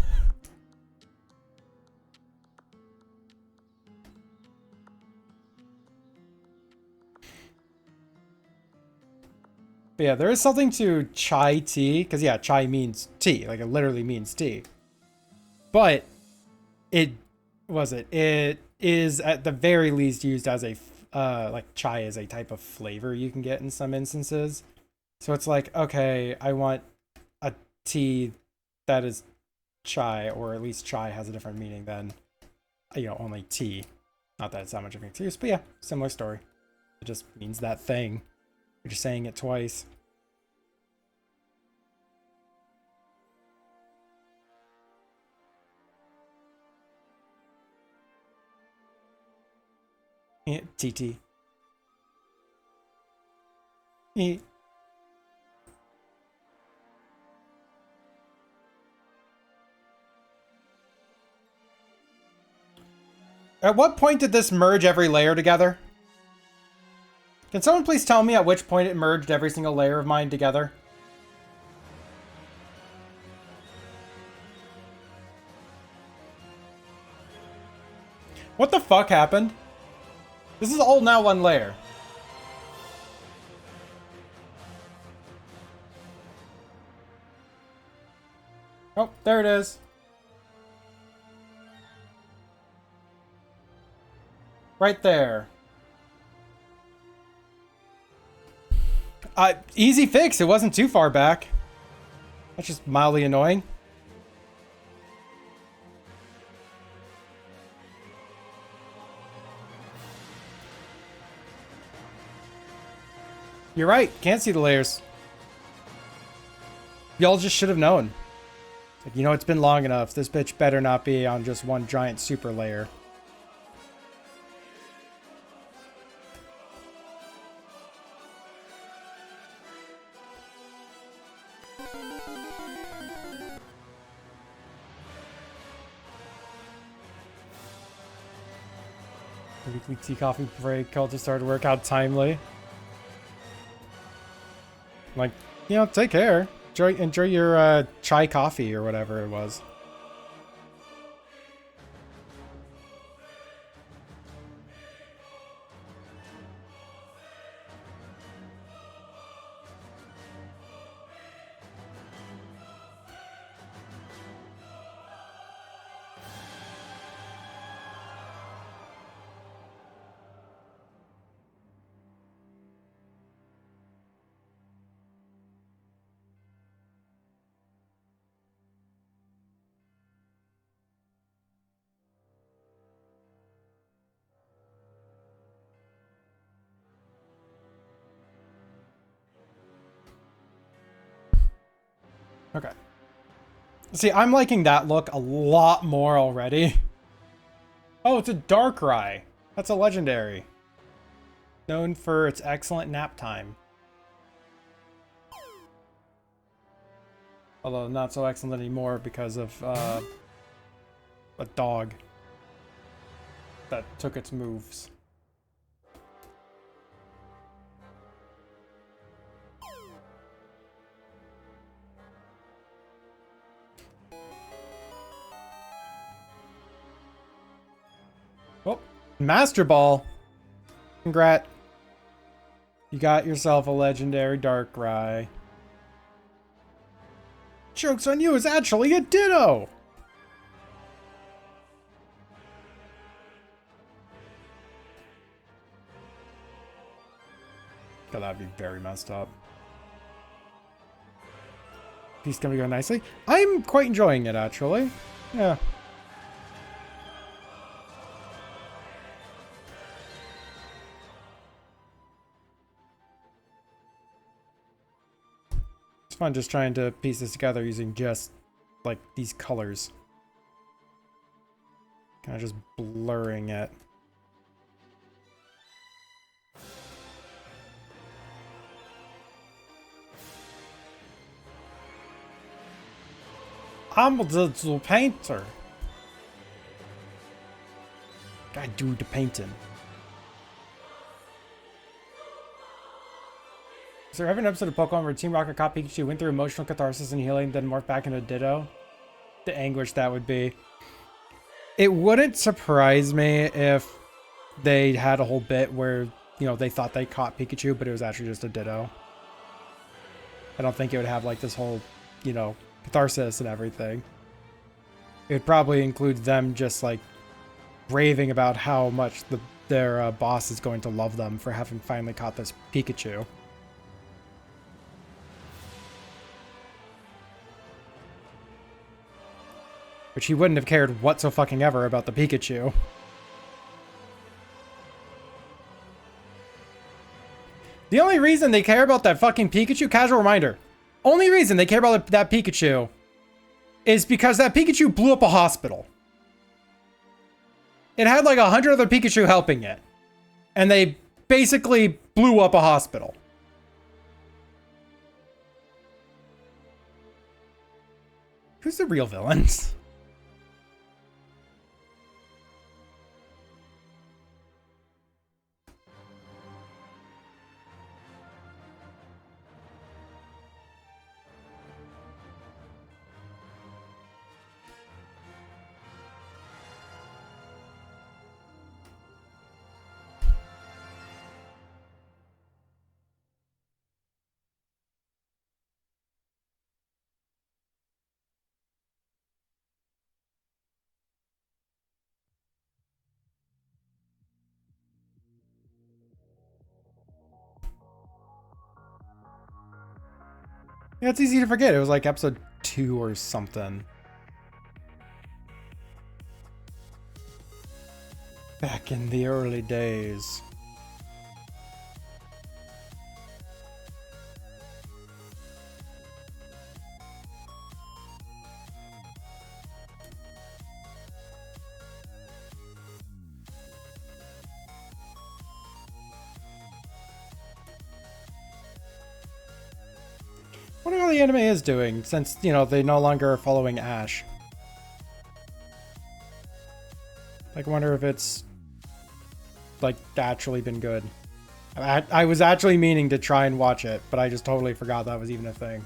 yeah, there is something to chai tea, because yeah, chai means tea, like it literally means tea. But it is at the very least used as a like chai is a type of flavor you can get in some instances. So it's like, okay, I want a tea that is chai, or at least chai has a different meaning than, you know, only tea. Not that it's that much of an excuse, but yeah, similar story. It just means that thing. You're just saying it twice. TT. At what point did this merge every layer together? Can someone please tell me at which point it merged every single layer of mine together? What the fuck happened? This is all now one layer. Oh, there it is. Right there. Easy fix. It wasn't too far back. That's just mildly annoying. You're right. Can't see the layers. Y'all just should have known. Like, you know, it's been long enough. This bitch better not be on just one giant super layer. The weekly tea coffee break called to start workout timely. Like, you know, take care. Enjoy your chai coffee or whatever it was. Okay. See, I'm liking that look a lot more already. Oh, it's a Darkrai. That's a legendary. Known for its excellent nap time. Although not so excellent anymore because of a dog that took its moves. Oh, Master Ball. Congrats. You got yourself a legendary Darkrai. Joke's on you, it's actually a Ditto! God, that'd be very messed up. Piece gonna go nicely. I'm quite enjoying it, actually. Yeah. It's fun just trying to piece this together using just, like, these colors. Kind of just blurring it. I'm the painter. I do the painting. Is there ever an episode of Pokemon where Team Rocket caught Pikachu, went through emotional catharsis and healing, then morphed back into a Ditto? The anguish that would be. It wouldn't surprise me if they had a whole bit where, you know, they thought they caught Pikachu, but it was actually just a Ditto. I don't think it would have like this whole, you know, catharsis and everything. It would probably include them just like raving about how much their boss is going to love them for having finally caught this Pikachu. Which he wouldn't have cared whatsoever about the Pikachu. The only reason they care about that fucking Pikachu, casual reminder, only reason they care about that Pikachu is because that Pikachu blew up a hospital. It had like 100 other Pikachu helping it. And they basically blew up a hospital. Who's the real villains? Yeah, it's easy to forget. It was like episode 2 or something. Back in the early days. I wonder how the anime is doing since, you know, they no longer are following Ash. Like, I wonder if it's, like, actually been good. I was actually meaning to try and watch it, but I just totally forgot that was even a thing.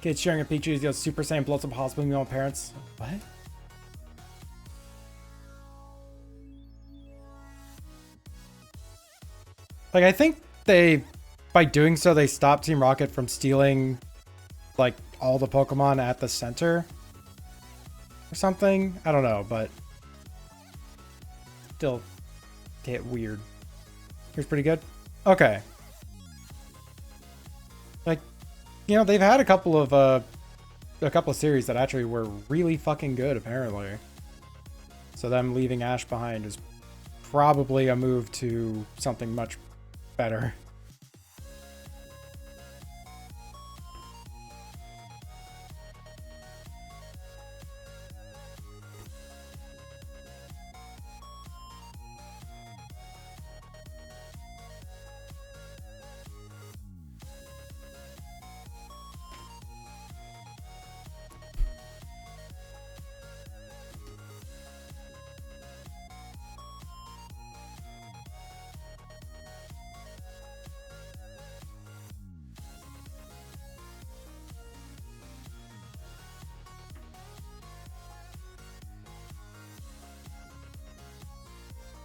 Kids sharing a Pikachu goes Super Saiyan blows up hospital meal parents. What? Like, I think they, by doing so, they stopped Team Rocket from stealing, like, all the Pokemon at the center. Or something. I don't know, but still get weird. Here's pretty good. Okay. Like, you know, they've had a couple of series that actually were really fucking good, apparently. So them leaving Ash behind is probably a move to something much better.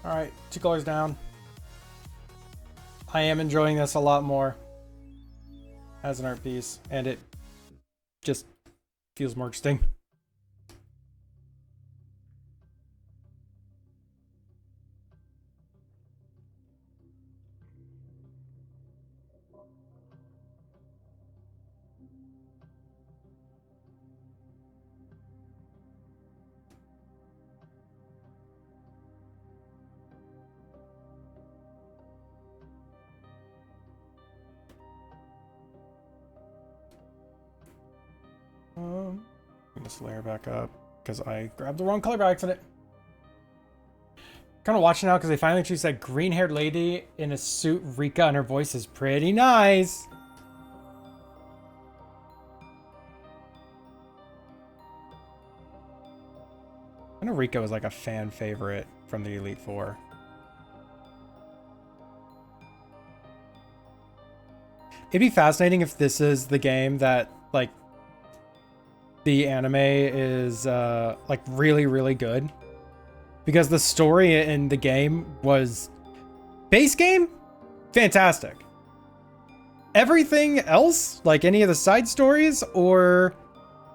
Alright, 2 colors down. I am enjoying this a lot more as an art piece, and it just feels more interesting. I'm gonna layer back up because I grabbed the wrong color by accident. Kind of watching now because they finally choose that green-haired lady in a suit, Rika, and her voice is pretty nice. I know Rika was like a fan favorite from the Elite Four. It'd be fascinating if this is the game that, like, the anime is, like, really, really good. Because the story in the game was... base game? Fantastic. Everything else, like any of the side stories or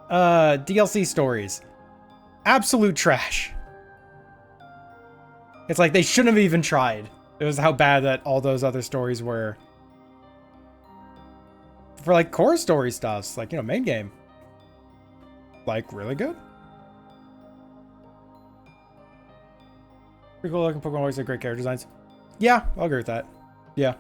DLC stories, absolute trash. It's like they shouldn't have even tried. It was how bad that all those other stories were. For like core story stuffs, like, you know, main game. Like, really good. Pretty cool looking Pokemon, always have great character designs. Yeah, I'll agree with that. Yeah.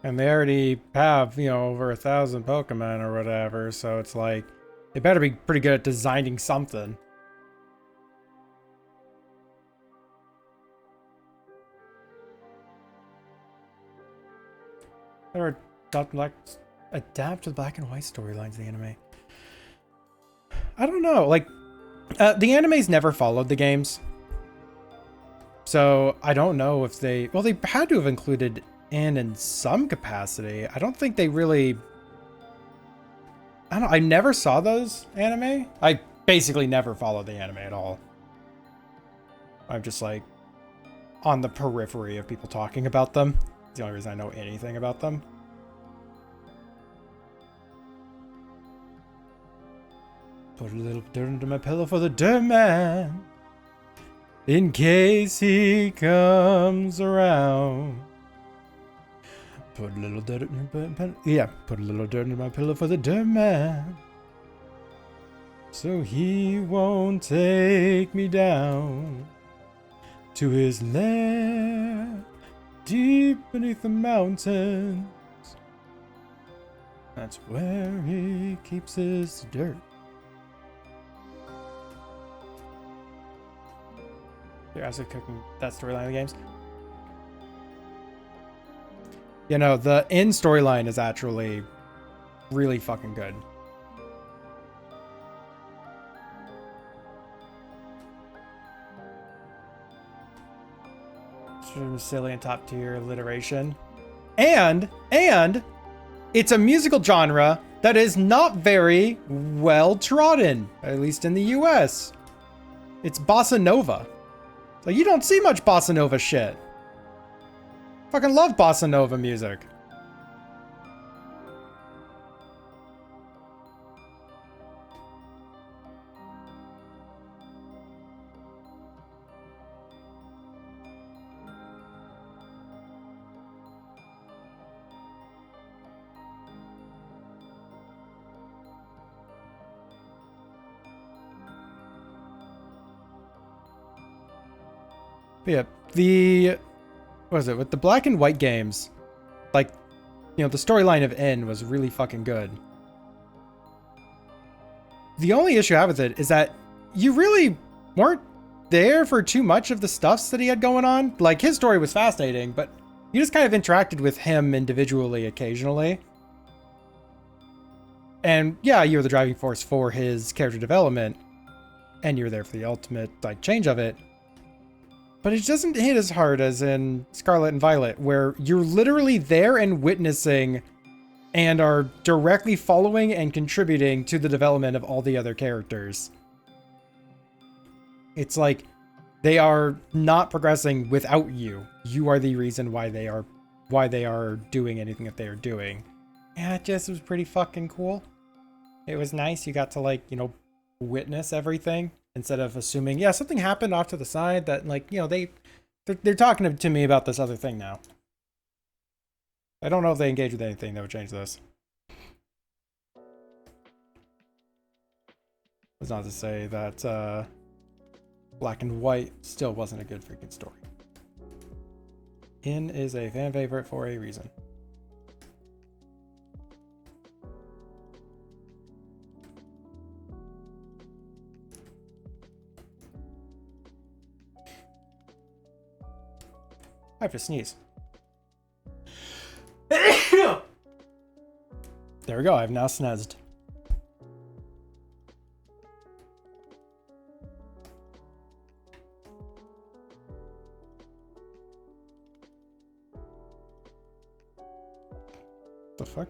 And they already have, you know, over 1,000 Pokemon or whatever, so it's like, they better be pretty good at designing something. Or adapt to the black and white storylines of the anime. I don't know, like, the animes never followed the games. So, I don't know if they... Well, they had to have included in some capacity. I don't think they really... I never saw those anime. I basically never followed the anime at all. I'm just like on the periphery of people talking about them. It's the only reason I know anything about them. Put a little dirt under my pillow for the dirt man, in case he comes around. Put a little dirt in put a little dirt in my pillow for the dirt man, so he won't take me down to his lair deep beneath the mountains. That's where he keeps his dirt. You're actually cooking that storyline of the games. You know, the end storyline is actually really fucking good. Silly and top tier alliteration. And it's a musical genre that is not very well trodden, at least in the US. It's bossa nova. So you don't see much bossa nova shit. Fucking love bossa nova music. But yeah, what was it, with the black and white games, like, you know, the storyline of N was really fucking good. The only issue I have with it is that you really weren't there for too much of the stuffs that he had going on. Like, his story was fascinating, but you just kind of interacted with him individually occasionally. And yeah, you were the driving force for his character development, and you're there for the ultimate like change of it. But it doesn't hit as hard as in Scarlet and Violet, where you're literally there and witnessing and are directly following and contributing to the development of all the other characters. It's like they are not progressing without you. You are the reason why they are doing anything that they are doing. Yeah, it just was pretty fucking cool. It was nice. You got to like, you know, witness everything instead of assuming, yeah, something happened off to the side that like, you know, they're talking to me about this other thing now. I don't know if they engage with anything that would change this. That's not to say that Black and White still wasn't a good freaking story. In is a fan favorite for a reason. I have to sneeze. There we go, I've now sneezed. The fuck?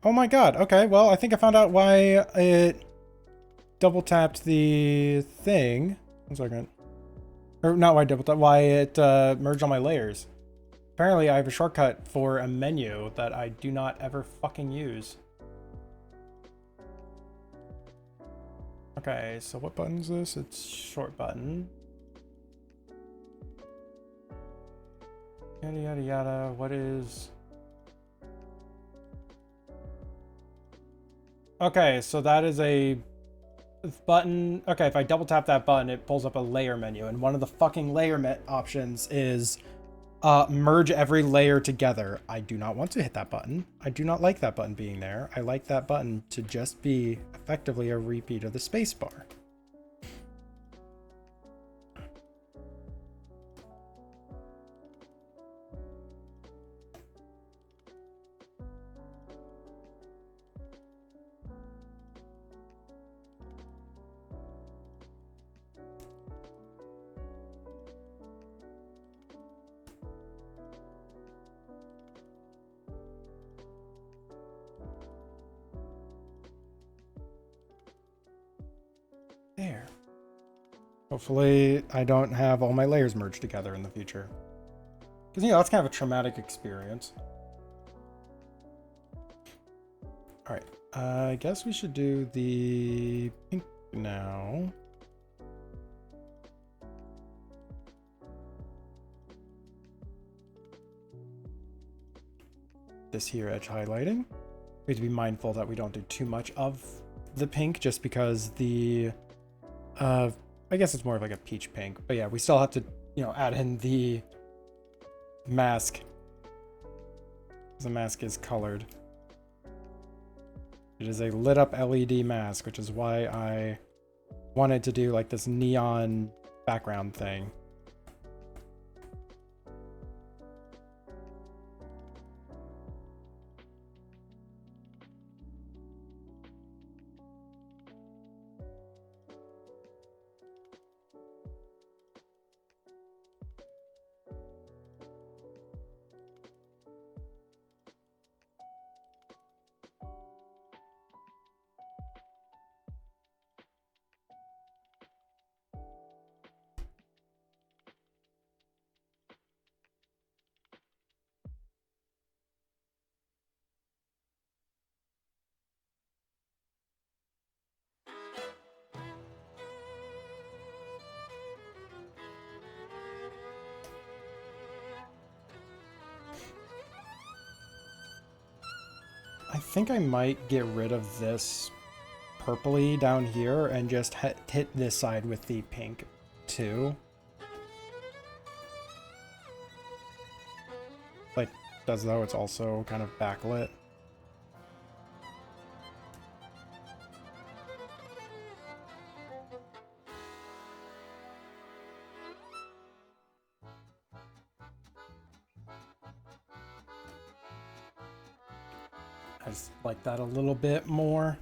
Oh my god, okay, well, I think I found out why it double tapped the thing. 1 second. Or not why I double tapped, why it merged all my layers. Apparently I have a shortcut for a menu that I do not ever fucking use. Okay, so what button is this? It's short button. Yada yada yada. What is... Okay, so that is a button. Okay, if I double tap that button, it pulls up a layer menu, and one of the fucking layer options is merge every layer together. I do not want to hit that button. I do not like that button being there. I like that button to just be effectively a repeat of the spacebar. There. Hopefully I don't have all my layers merged together in the future. Because, you know, that's kind of a traumatic experience. Alright, I guess we should do the pink now. This here edge highlighting. We have to be mindful that we don't do too much of the pink just because the I guess it's more of like a peach pink, but yeah, we still have to, you know, add in the mask. The mask is colored. It is a lit up LED mask, which is why I wanted to do like this neon background thing. I think I might get rid of this purpley down here and just hit this side with the pink too. Like, as though it's also kind of backlit. I just like that a little bit more.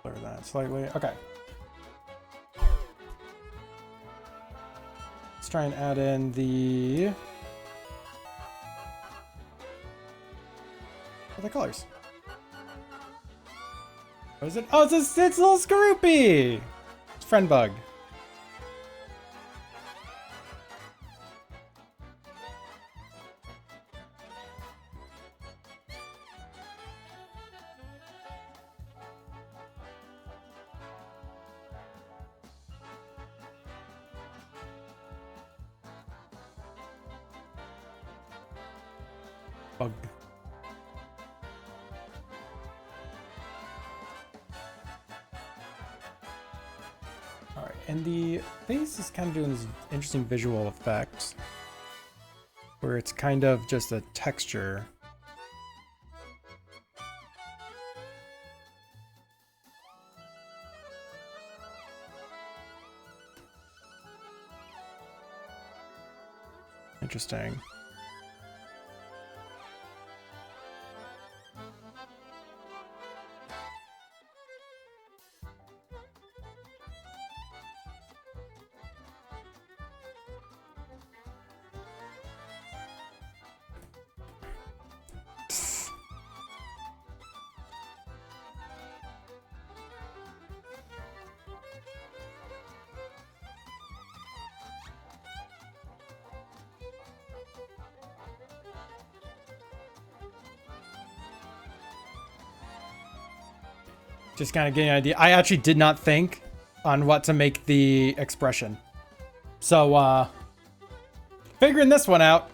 Blur that slightly. Okay. Let's try and add in the other colors. What is it? Oh, it's a little Skorupi! It's friend bug. Bug. Alright, and the face is kind of doing this interesting visual effect where it's kind of just a texture. Interesting. Just kind of getting an idea. I actually did not think on what to make the expression. So, figuring this one out.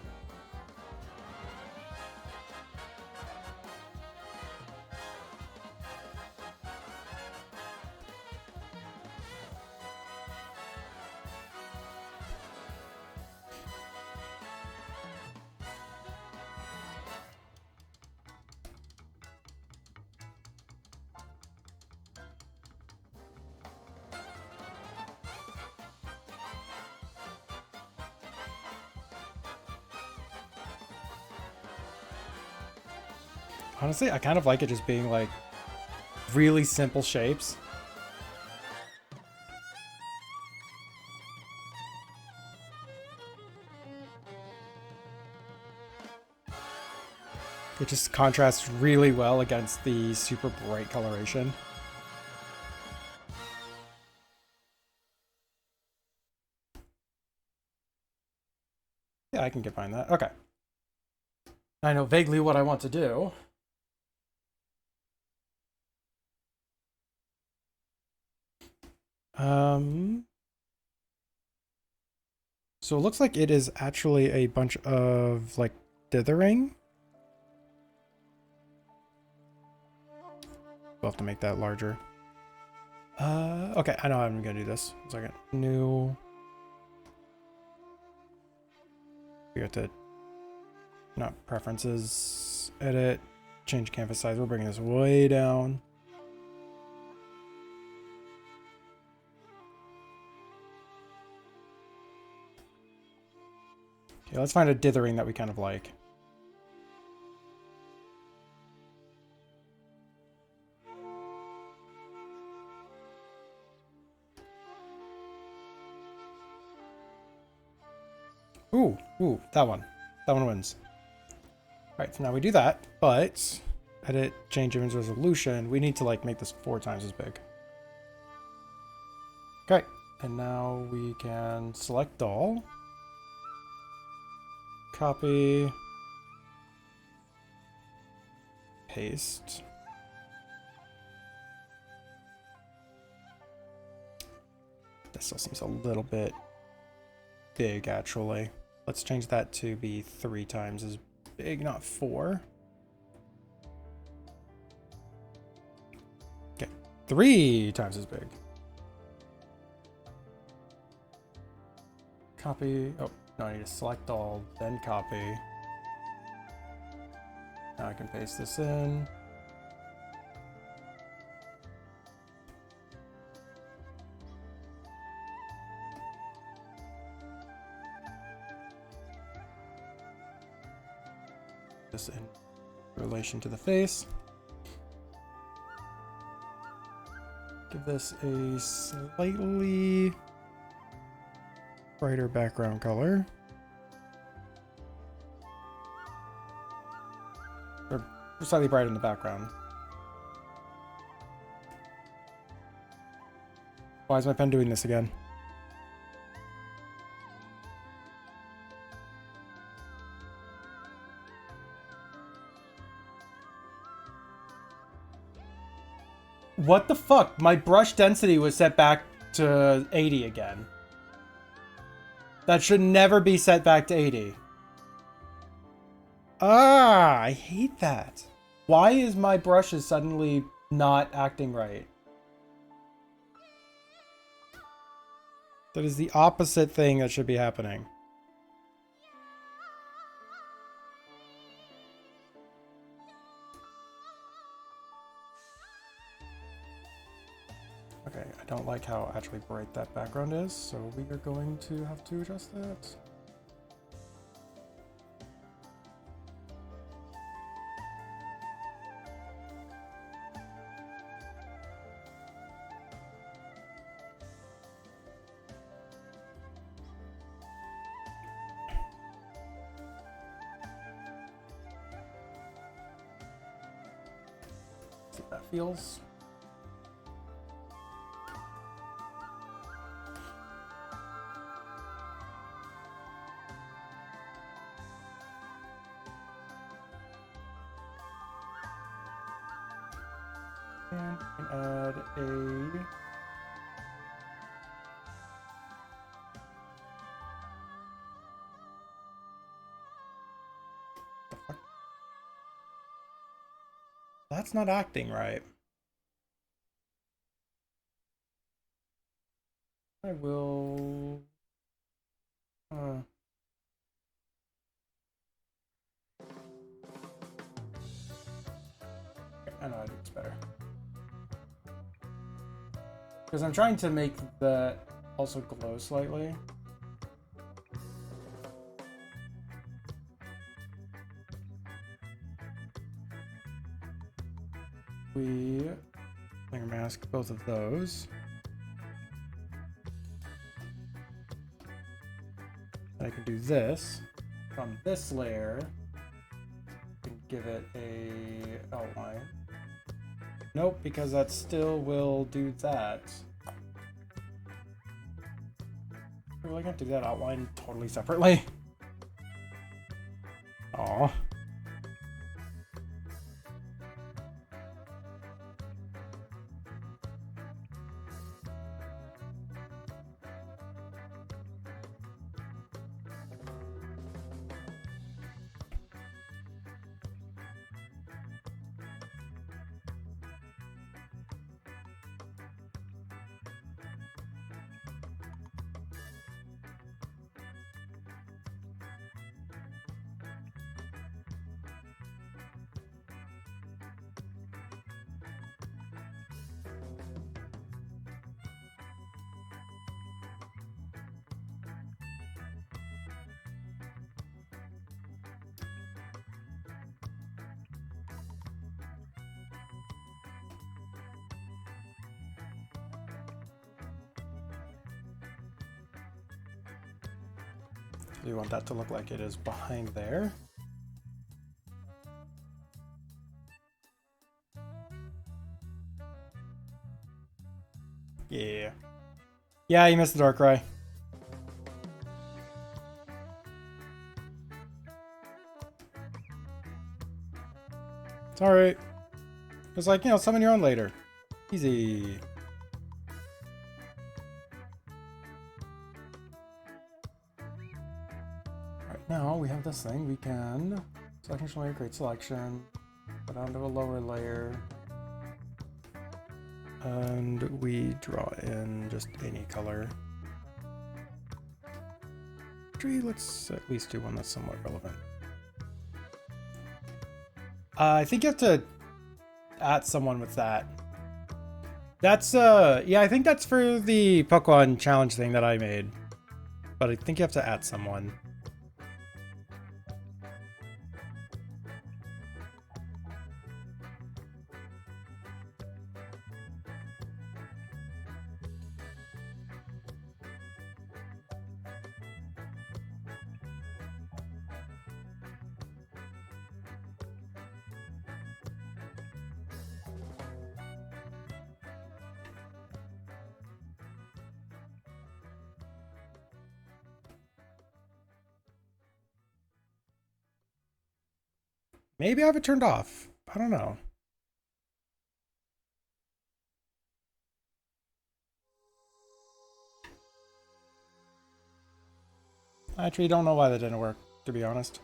Honestly, I kind of like it just being like really simple shapes. It just contrasts really well against the super bright coloration. Yeah, I can get behind that. Okay. I know vaguely what I want to do. So it looks like it is actually a bunch of like dithering. We'll have to make that larger. Okay, I know how I'm gonna do this. 1 second. New. We got to not preferences, edit, change canvas size. We're bringing this way down. Okay, let's find a dithering that we kind of like. Ooh, that one. That one wins. Alright, so now we do that, but edit, change image resolution. We need to like make this 4 times as big. Okay, and now we can select all. Copy. Paste. This still seems a little bit big, actually. Let's change that to be 3 times as big, not 4. Okay, 3 times as big. Copy. Oh, no, I need to select all, then copy. Now I can paste this in. this in relation to the face. Give this a slightly brighter background color. Or slightly brighter in the background. Why is my pen doing this again? What the fuck? My brush density was set back to 80 again. That should never be set back to 80. Ah, I hate that. Why is my brushes suddenly not acting right? That is the opposite thing that should be happening. Okay, I don't like how actually bright that background is, so we are going to have to adjust that. See how that feels. And add a That's not acting right. I will I know how to do this better. Because I'm trying to make that also glow slightly. We layer mask both of those. I can do this from this layer. And give it a outline. Nope, because that still will do that. We're really gonna do that outline totally separately. Aw. You want that to look like it is behind there. Yeah. Yeah, you missed the dark ray. It's alright. It's like, you know, summon your own later. Easy. Now we have this thing, we can selection layer, create selection, go down to a lower layer, and we draw in just any color. Actually, let's at least do one that's somewhat relevant. I think you have to at someone with that. That's, yeah, I think that's for the Pokemon challenge thing that I made. But I think you have to at someone. Maybe I have it turned off. I don't know. I actually don't know why that didn't work, to be honest.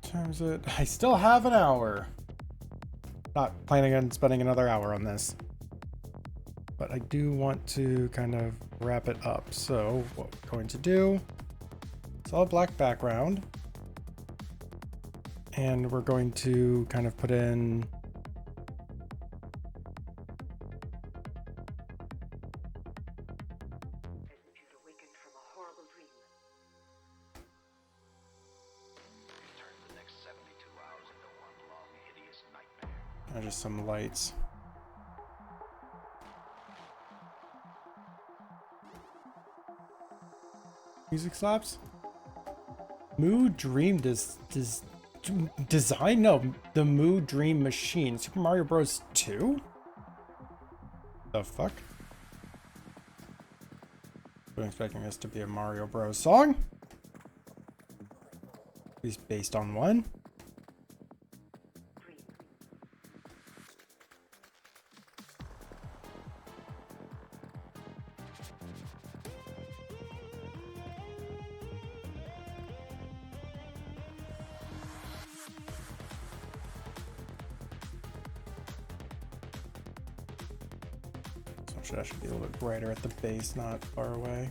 Times it. I still have an hour. Not planning on spending another hour on this. But I do want to kind of wrap it up. So what we're going to do, it's all black background. And we're going to kind of put in just some lights. Music slaps. Mood Dream design? No, the Mood Dream Machine. Super Mario Bros. 2? The fuck? I'm expecting this to be a Mario Bros. Song. At least based on one. That should be a little bit brighter at the base, not far away.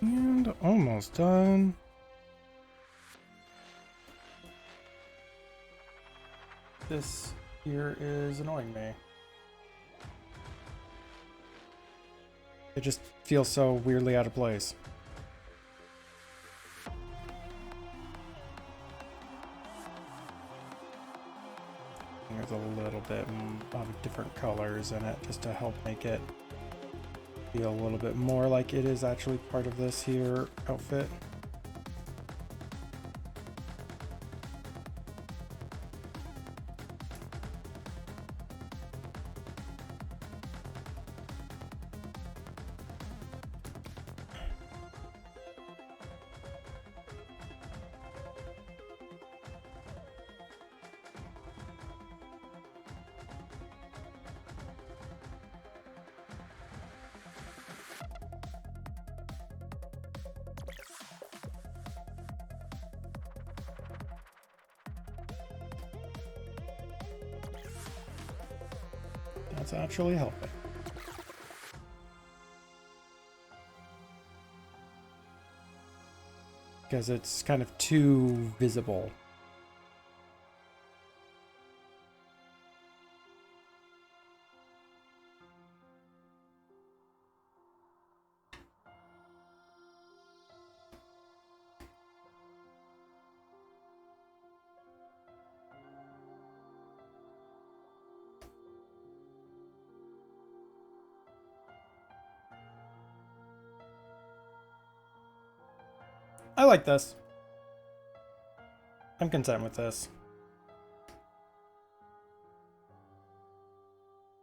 And almost done. This here is annoying me. It just feels so weirdly out of place. There's a little bit of different colors in it just to help make it feel a little bit more like it is actually part of this here outfit. That's actually helping. Because it's kind of too visible. I like this. I'm content with this.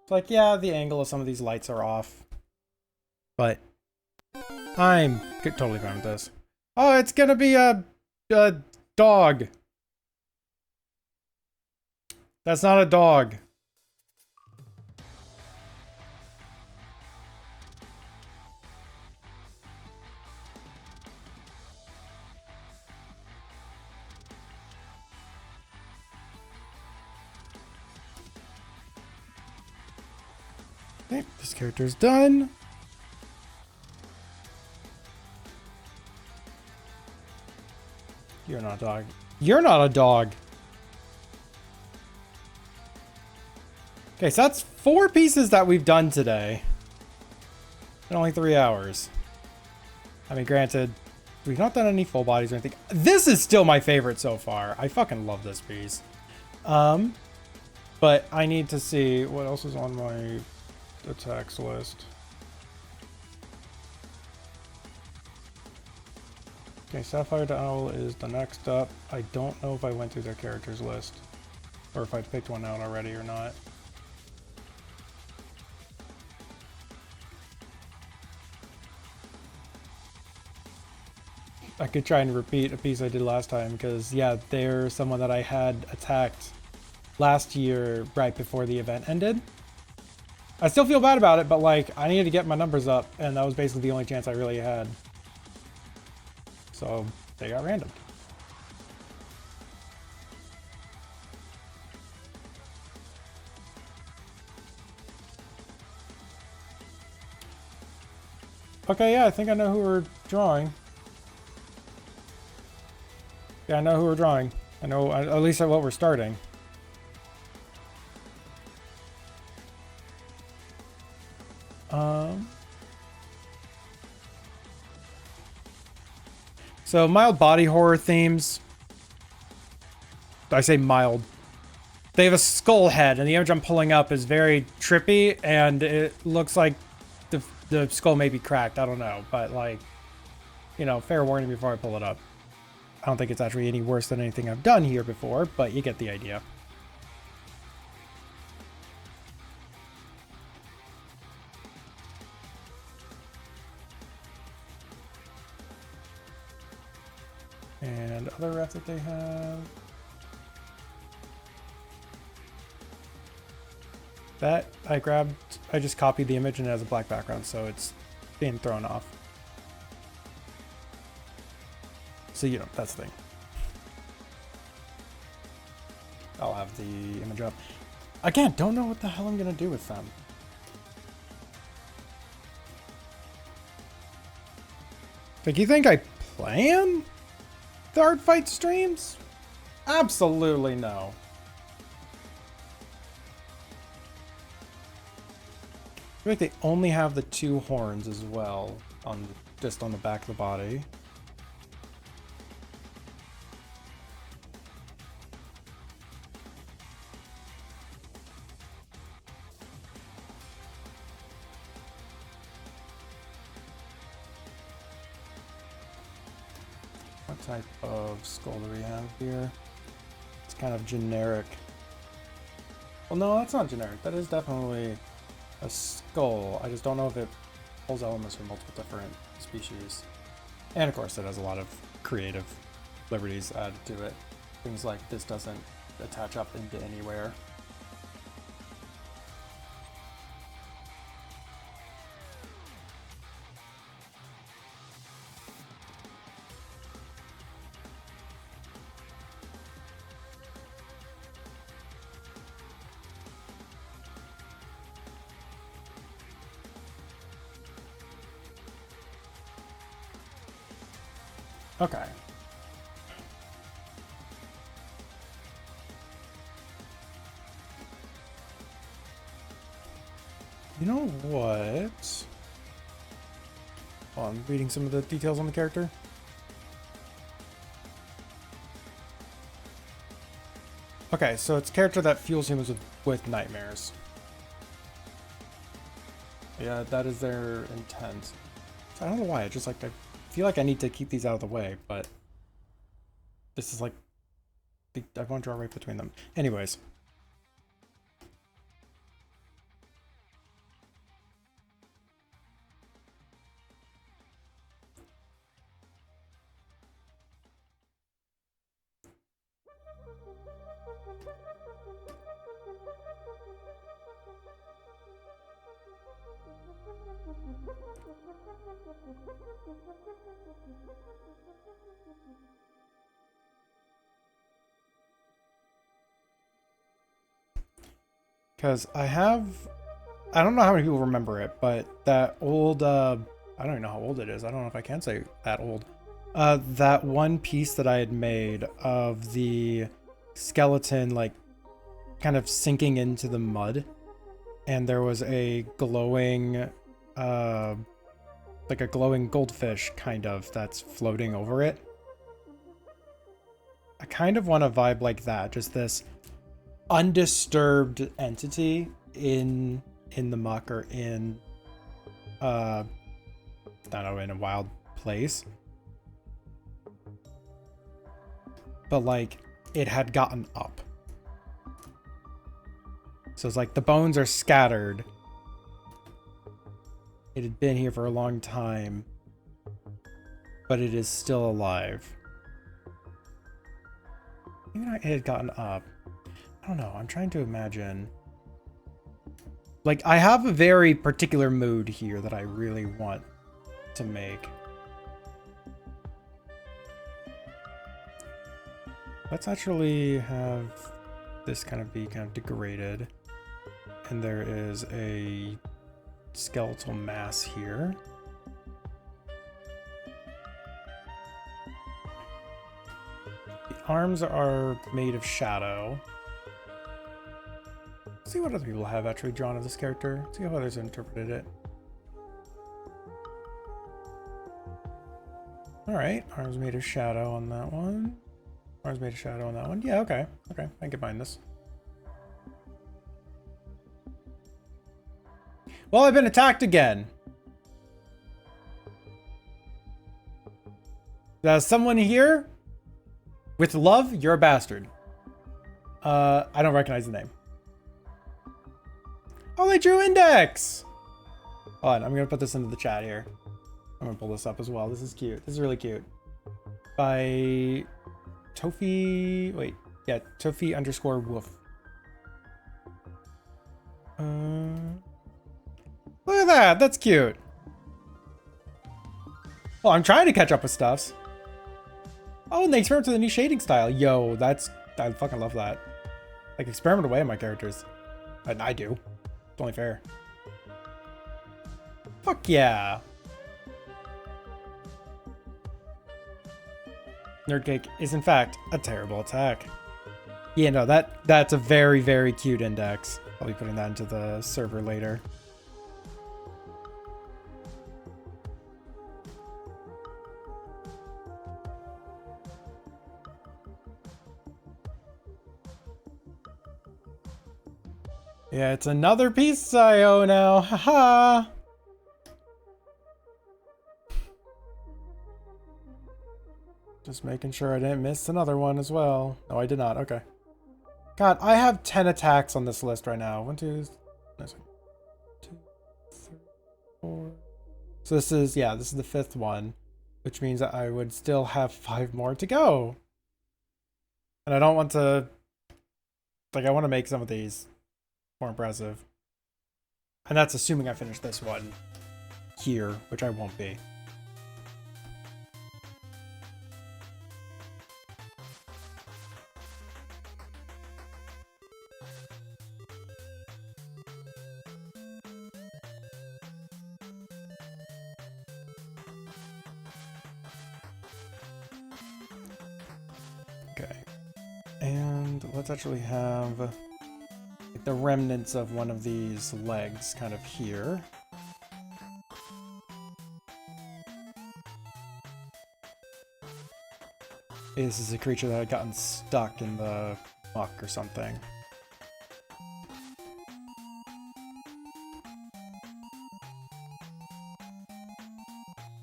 It's like, yeah, the angle of some of these lights are off. But I'm totally fine with this. Oh, it's gonna be a dog. That's not a dog. Okay, this character's done. You're not a dog. You're not a dog. Okay, so that's 4 pieces that we've done today. In only 3 hours. I mean, granted, we've not done any full bodies or anything. This is still my favorite so far. I fucking love this piece. But I need to see what else is on my attacks list. Okay, Sapphire to Owl is the next up. I don't know if I went through their characters list. Or if I picked one out already or not. I could try and repeat a piece I did last time, because yeah, they're someone that I had attacked last year right before the event ended. I still feel bad about it, but like, I needed to get my numbers up, and that was basically the only chance I really had. So, they got random. Okay, yeah, I think I know who we're drawing. Yeah, I know who we're drawing. I know at least what we're starting. So mild body horror themes. I say mild. They have a skull head, and the image I'm pulling up is very trippy, and it looks like the skull may be cracked. I don't know, but like, you know, fair warning before I pull it up. I don't think it's actually any worse than anything I've done here before, but you get the idea. And other ref that they have. That I grabbed, I just copied the image and it has a black background, so it's being thrown off. So, you know, that's the thing. I'll have the image up. Again, don't know what the hell I'm going to do with them. Like, you think I plan the Artfight streams? Absolutely no. I feel like they only have the 2 horns as well, on just on the back of the body. What type of skull do we have here? It's kind of generic. Well, no, that's not generic. That is definitely a skull. I just don't know if it pulls elements from multiple different species. And of course, it has a lot of creative liberties added to it. Things like this doesn't attach up into anywhere. Okay. You know what? Oh, I'm reading some of the details on the character. Okay, so it's a character that fuels humans with nightmares. Yeah, that is their intent. So I don't know why, I just like, I feel like I need to keep these out of the way, but this is like, I want to draw right between them. Anyways. Because I don't know how many people remember it, but that old, I don't even know how old it is. I don't know if I can say that old. That one piece that I had made of the skeleton, like, kind of sinking into the mud. And there was a glowing, like a glowing goldfish, kind of, that's floating over it. I kind of want a vibe like that. Just this undisturbed entity in the muck or in I don't know, in a wild place, but like it had gotten up, so it's like the bones are scattered. It had been here for a long time, but it is still alive. Even though it had gotten up, I don't know. I'm trying to imagine. Like, I have a very particular mood here that I really want to make. Let's actually have this kind of be kind of degraded. And there is a skeletal mass here. The arms are made of shadow. See what other people have actually drawn of this character. See how others interpreted it. Alright, arms made of shadow on that one. Arms made of shadow on that one. Yeah, okay. Okay, I can get behind this. Well, I've been attacked again. Someone here with love, you're a bastard. I don't recognize the name. Oh, they drew index! Hold on, I'm gonna put this into the chat here. I'm gonna pull this up as well. This is cute. This is really cute. By Tofi... Wait. Yeah, Tofi_Wolf. Look at that! That's cute! Well, I'm trying to catch up with stuffs. Oh, and they experimented with a new shading style. Yo, that's... I fucking love that. Like, experiment away on my characters. And I do. It's only fair. Fuck yeah. Nerdcake is in fact a terrible attack. Yeah, no, that's a very, very cute index. I'll be putting that into the server later. Yeah, it's another piece I owe now. Haha. Just making sure I didn't miss another one as well. No, I did not. Okay. God, I have 10 attacks on this list right now. 1, 2, 3, 4. So this is, yeah, this is the 5th one, which means that I would still have 5 more to go. And I don't want to, like, I want to make some of these more impressive. And that's assuming I finish this one here, which I won't be. Okay. And let's actually have like the remnants of one of these legs kind of here. This is a creature that had gotten stuck in the muck or something.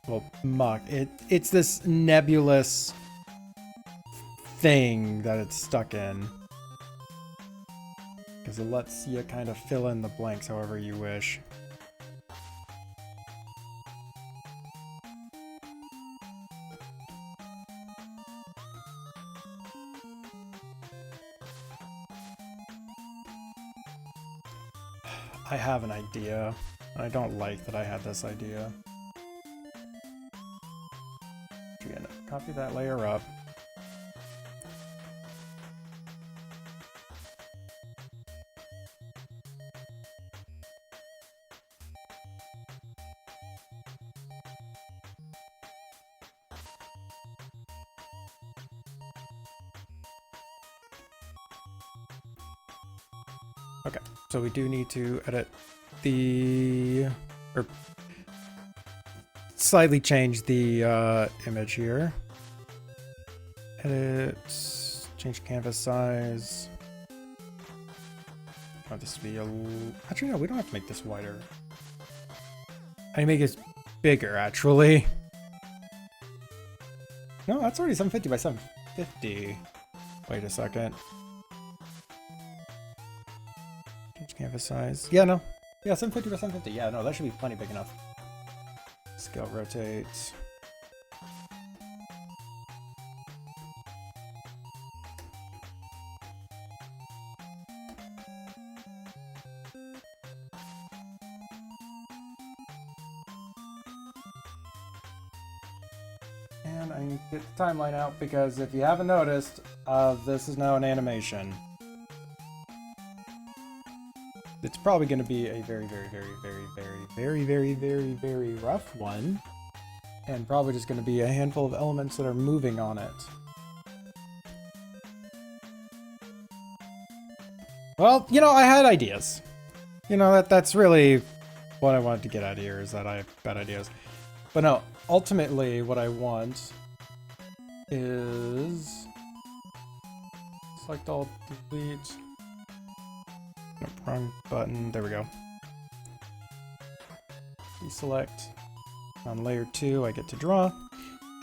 Well, muck. It's this nebulous thing that it's stuck in. Because it lets you kind of fill in the blanks however you wish. I have an idea. I don't like that I had this idea. Again, copy that layer up. Okay, so we do need to edit the, or slightly change the image here. Edit, change canvas size. I want this to be actually no, we don't have to make this wider. I can make it bigger actually. No, that's already 750 by 750. Wait a second. Change canvas size. Yeah, no. Yeah, 750 by 750. Yeah, no, that should be plenty big enough. Scale rotates. And I need to get the timeline out because if you haven't noticed, this is now an animation. It's probably going to be a very, very, very, very, very, very, very, very, very rough one. And probably just going to be a handful of elements that are moving on it. Well, you know, I had ideas. You know, that's really what I wanted to get out of here, is that I have bad ideas. But no, ultimately what I want is select all, delete. Wrong button. There we go. Deselect. On layer 2, I get to draw.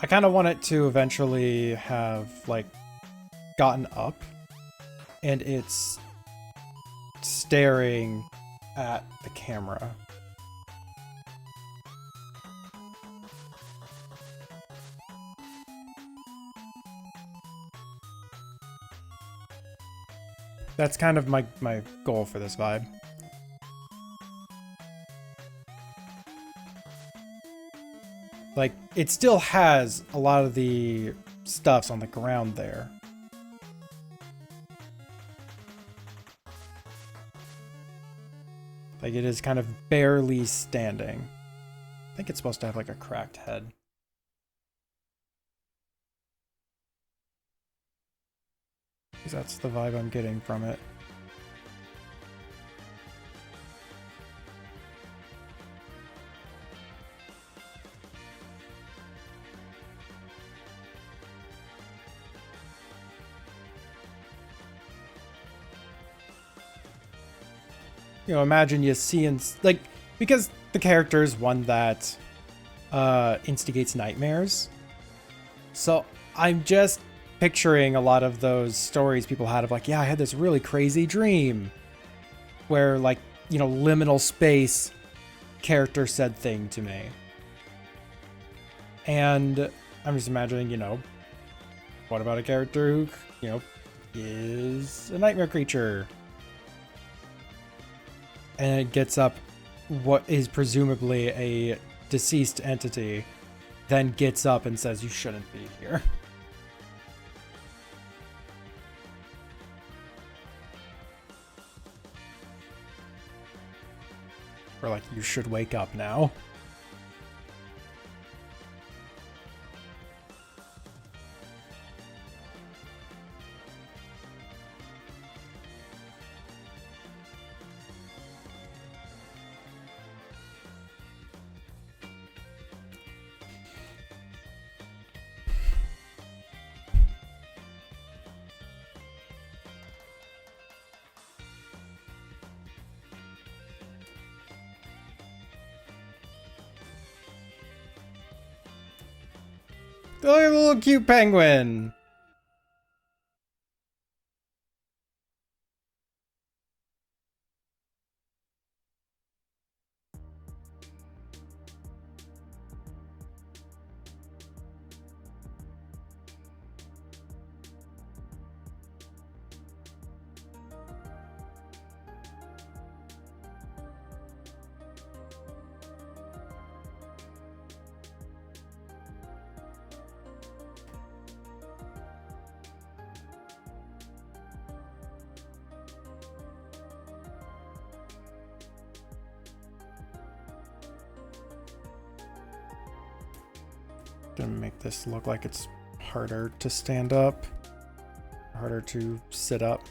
I kind of want it to eventually have, like, gotten up. And it's staring at the camera. That's kind of my goal for this vibe. Like, it still has a lot of the stuffs on the ground there. Like, it is kind of barely standing. I think it's supposed to have, like, a cracked head. Because that's the vibe I'm getting from it. You know, imagine you seeing, like, because the character is one that instigates nightmares. So I'm just picturing a lot of those stories people had of like, yeah, I had this really crazy dream where, like, you know, liminal space character said thing to me. And I'm just imagining, you know, what about a character who, you know, is a nightmare creature? And it gets up what is presumably a deceased entity, then gets up and says, you shouldn't be here. Or like, you should wake up now. Look at the little cute penguin. Gonna make this look like it's harder to stand up, harder to sit up.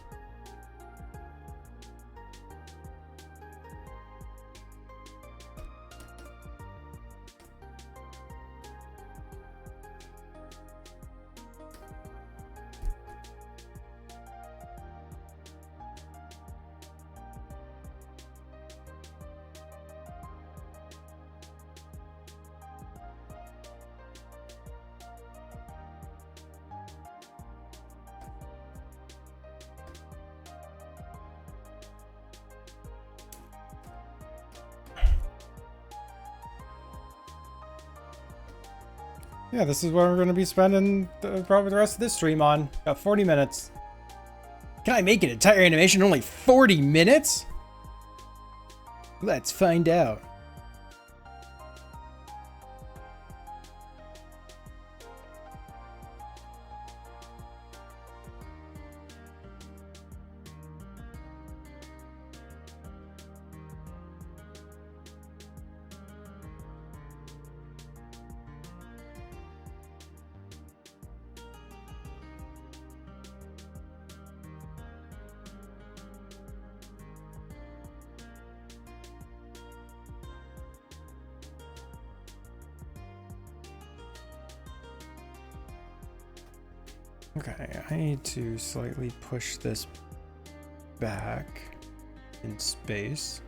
Yeah, this is what we're going to be spending probably the rest of this stream on. About 40 minutes. Can I make an entire animation in only 40 minutes? Let's find out. Okay, I need to slightly push this back in space.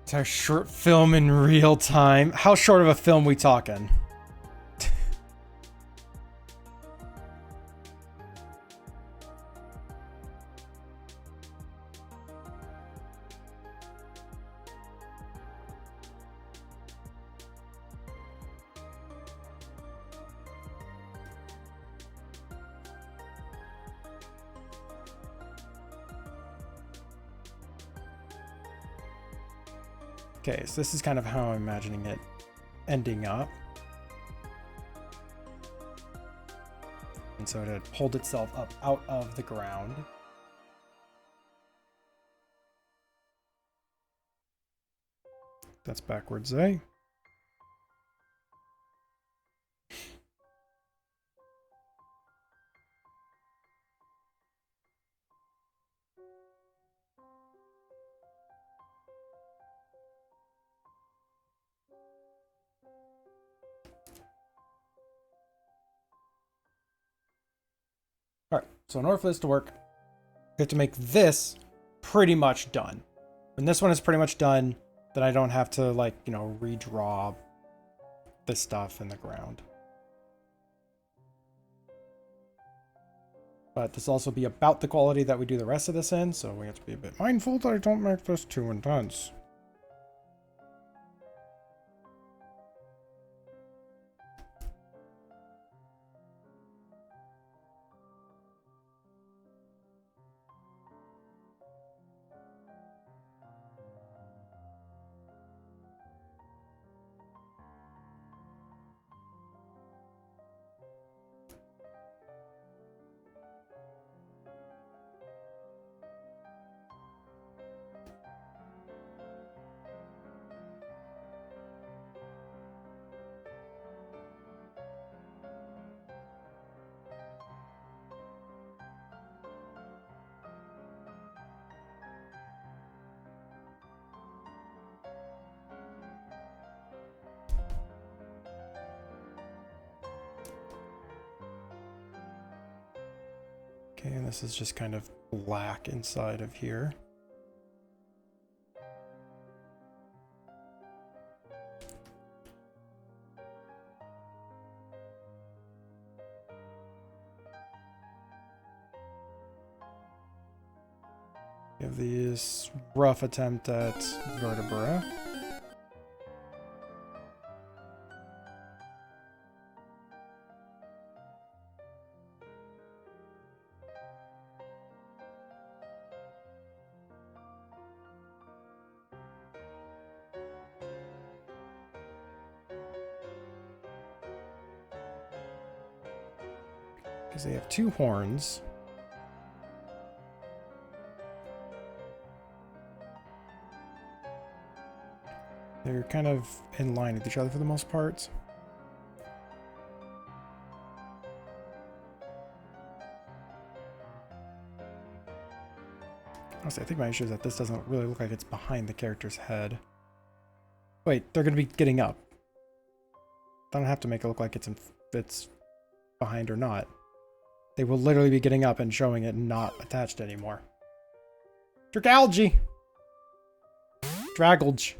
It's our short film in real time. How short of a film we talking? Okay, so this is kind of how I'm imagining it ending up. And so to hold itself up out of the ground. That's backwards, eh? Alright, so in order for this to work, we have to make this pretty much done. When this one is pretty much done, then I don't have to, like, you know, redraw this stuff in the ground. But this will also be about the quality that we do the rest of this in, so we have to be a bit mindful that I don't make this too intense. Okay, and this is just kind of black inside of here. We have this rough attempt at vertebra. Because they have 2 horns. They're kind of in line with each other for the most part. Honestly, I think my issue is that this doesn't really look like it's behind the character's head. Wait, they're going to be getting up. Don't have to make it look like it's behind or not. They will literally be getting up and showing it not attached anymore. Dragalge! Dragglge.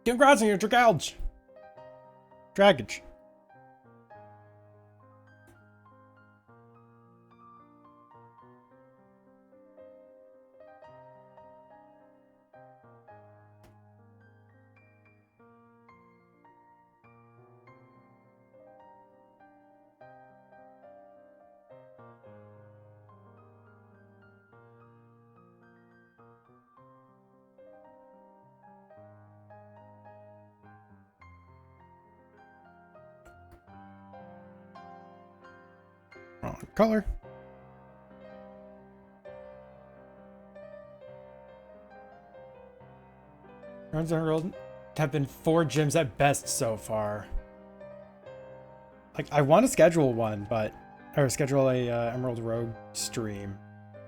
Congrats on your Dragalge! Dragage. Wrong color. Runs on World have been 4 gyms at best so far. Like, I want to schedule one, or schedule a Emerald Road stream.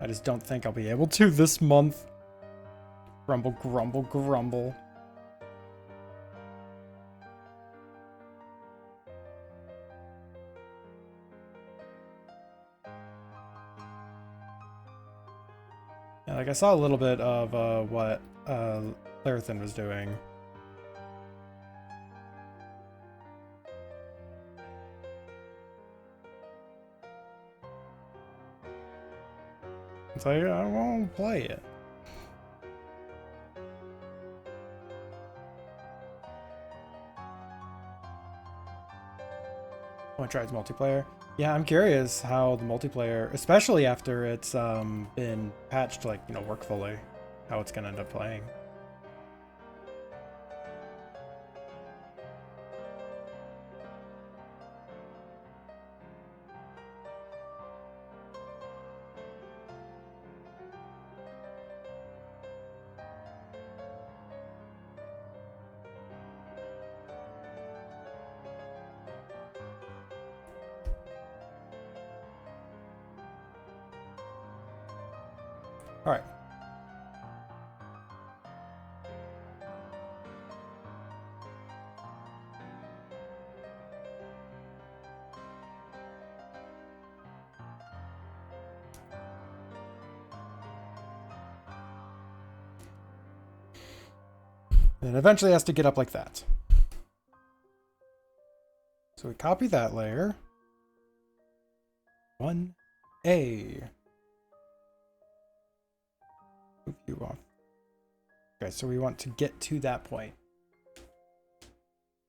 I just don't think I'll be able to this month. Grumble, grumble, grumble. Yeah, like I saw a little bit of what Larathan was doing. It's like, I won't play it. I want to try its multiplayer. Yeah, I'm curious how the multiplayer, especially after it's been patched to, like, you know, work fully, how it's gonna end up playing. All right. And eventually it has to get up like that. So we copy that layer. 1A. Move you off. Okay, so we want to get to that point.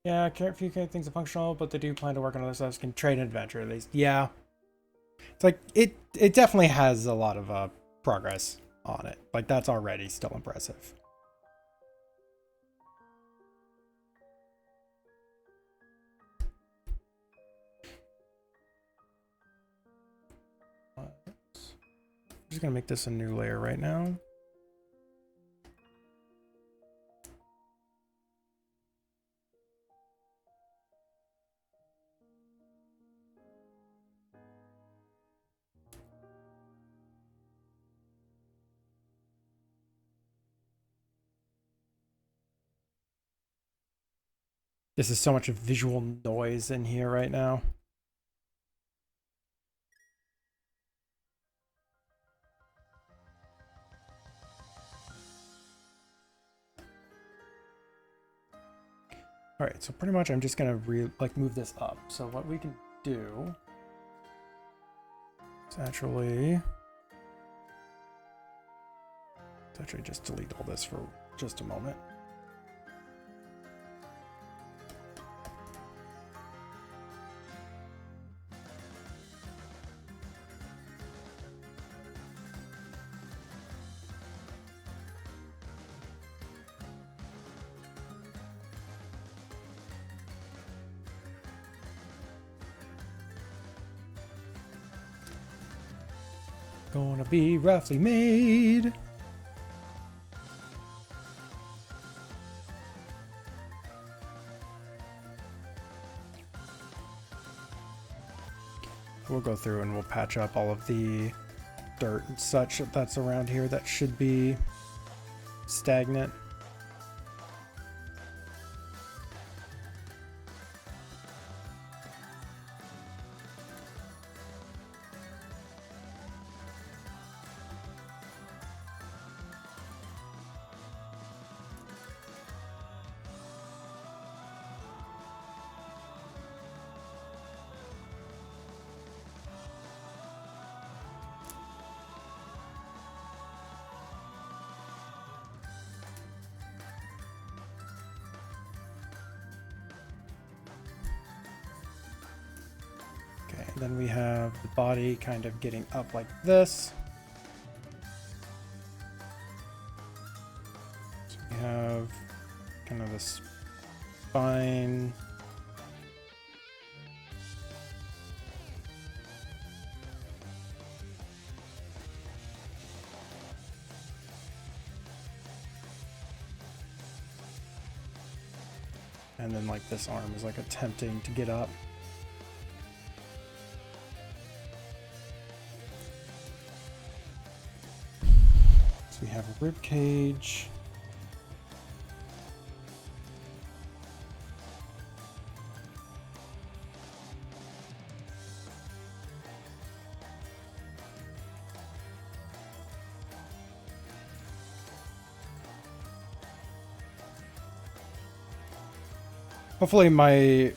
Yeah, a few things are functional, but they do plan to work on other stuff. Can trade and adventure at least. Yeah. It's like, it definitely has a lot of progress on it. Like, that's already still impressive. I'm just gonna make this a new layer right now. This is so much visual noise in here right now. All right, so pretty much I'm just gonna move this up. So what we can do is actually Let's actually just delete all this for just a moment. Gonna be roughly made. We'll go through and we'll patch up all of the dirt and such that's around here that should be stagnant. Then we have the body kind of getting up like this. So we have kind of the spine. And then like this arm is like attempting to get up. We have a rib cage. Hopefully my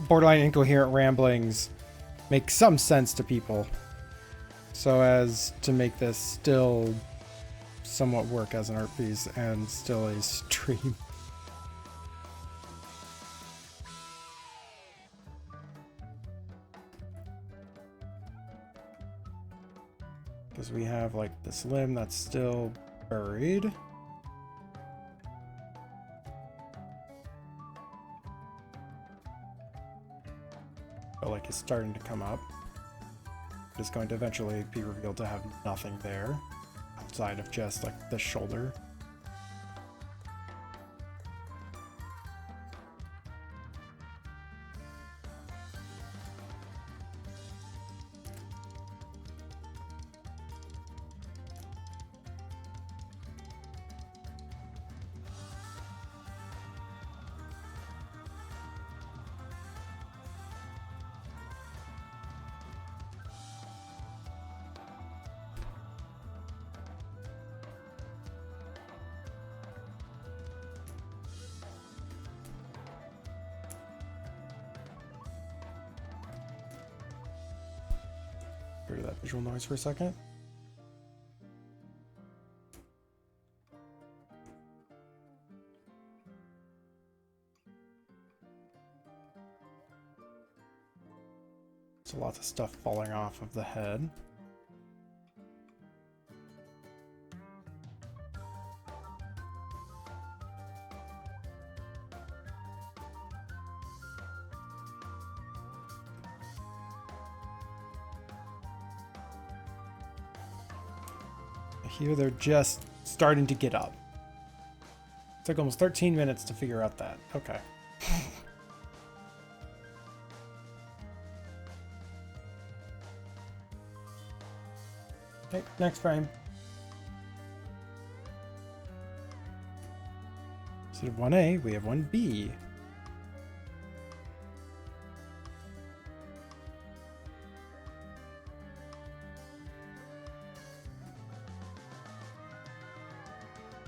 borderline incoherent ramblings make some sense to people, so as to make this still somewhat work as an art piece and still a stream. Because we have like this limb that's still buried. But like it's starting to come up. It's going to eventually be revealed to have nothing there outside of just like the shoulder. Rid of that visual noise for a second. So lots of stuff falling off of the head. Here they're just starting to get up. It took almost 13 minutes to figure out that. Okay. Okay, next frame. Instead of 1A, we have 1B.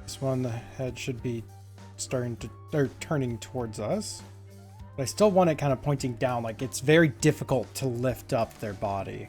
This one, the head should be starting to, or turning towards us. But I still want it kind of pointing down, like it's very difficult to lift up their body.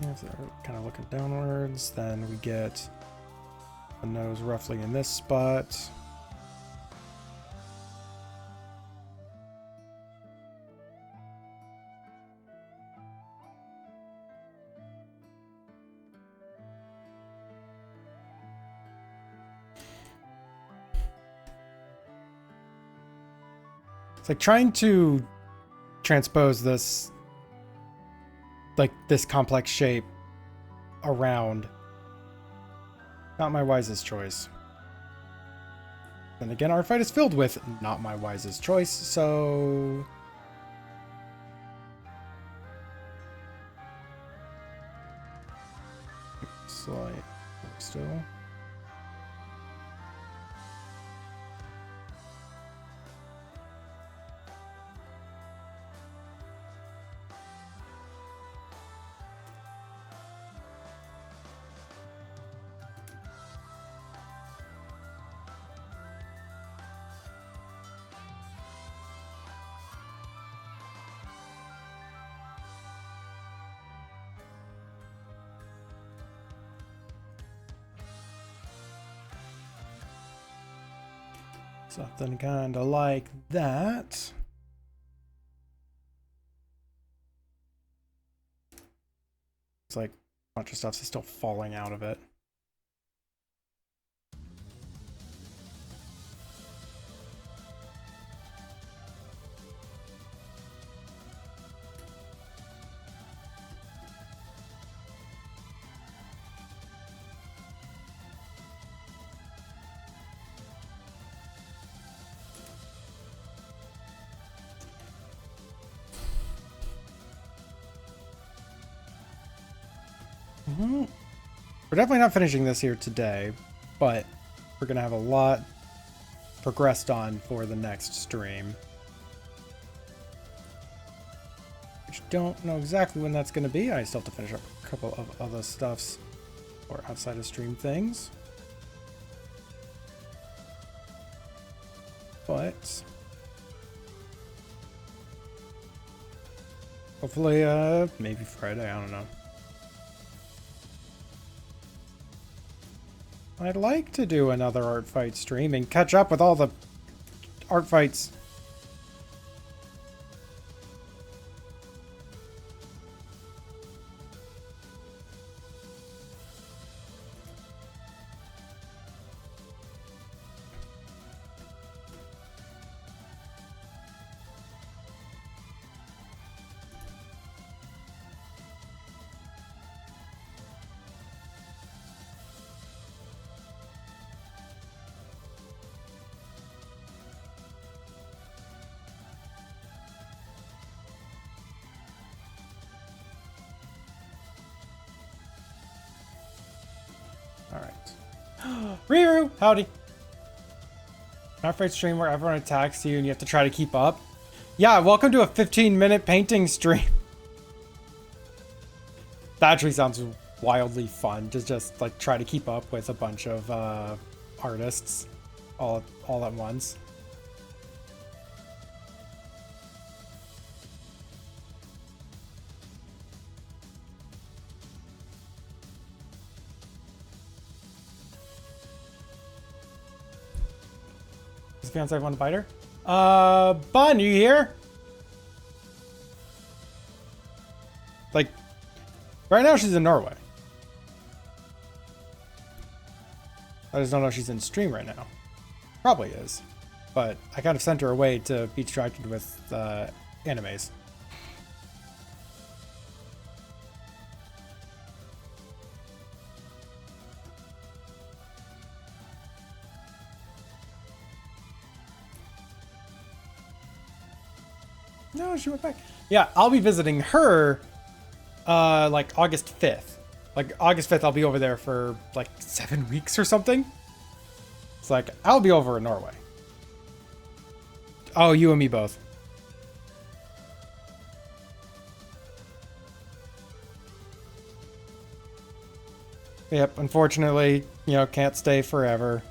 If they're kind of looking downwards, then we get the nose roughly in this spot. It's like trying to transpose this, like this complex shape around. Not my wisest choice. Then again, Artfight is filled with not my wisest choice, so... Slight still. Something kind of like that. It's like a bunch of stuff's still falling out of it. We're definitely not finishing this here today, but we're going to have a lot progressed on for the next stream. Which don't know exactly when that's going to be. I still have to finish up a couple of other stuffs or outside of stream things. But hopefully, maybe Friday, I don't know. I'd like to do another Artfight stream and catch up with all the Artfights. Riru, howdy. An Artfight stream where everyone attacks you and you have to try to keep up. Yeah, welcome to a 15-minute painting stream. That actually sounds wildly fun to just like try to keep up with a bunch of artists all at once. Fiance want to bite her? Bun, you here? Like, right now she's in Norway. I just don't know if she's in stream right now. Probably is. But I kind of sent her away to be distracted with animes. No, she went back. Yeah, I'll be visiting her like August 5th. Like August 5th, I'll be over there for like 7 weeks or something. It's like, I'll be over in Norway. Oh, you and me both. Yep, unfortunately, you know, can't stay forever.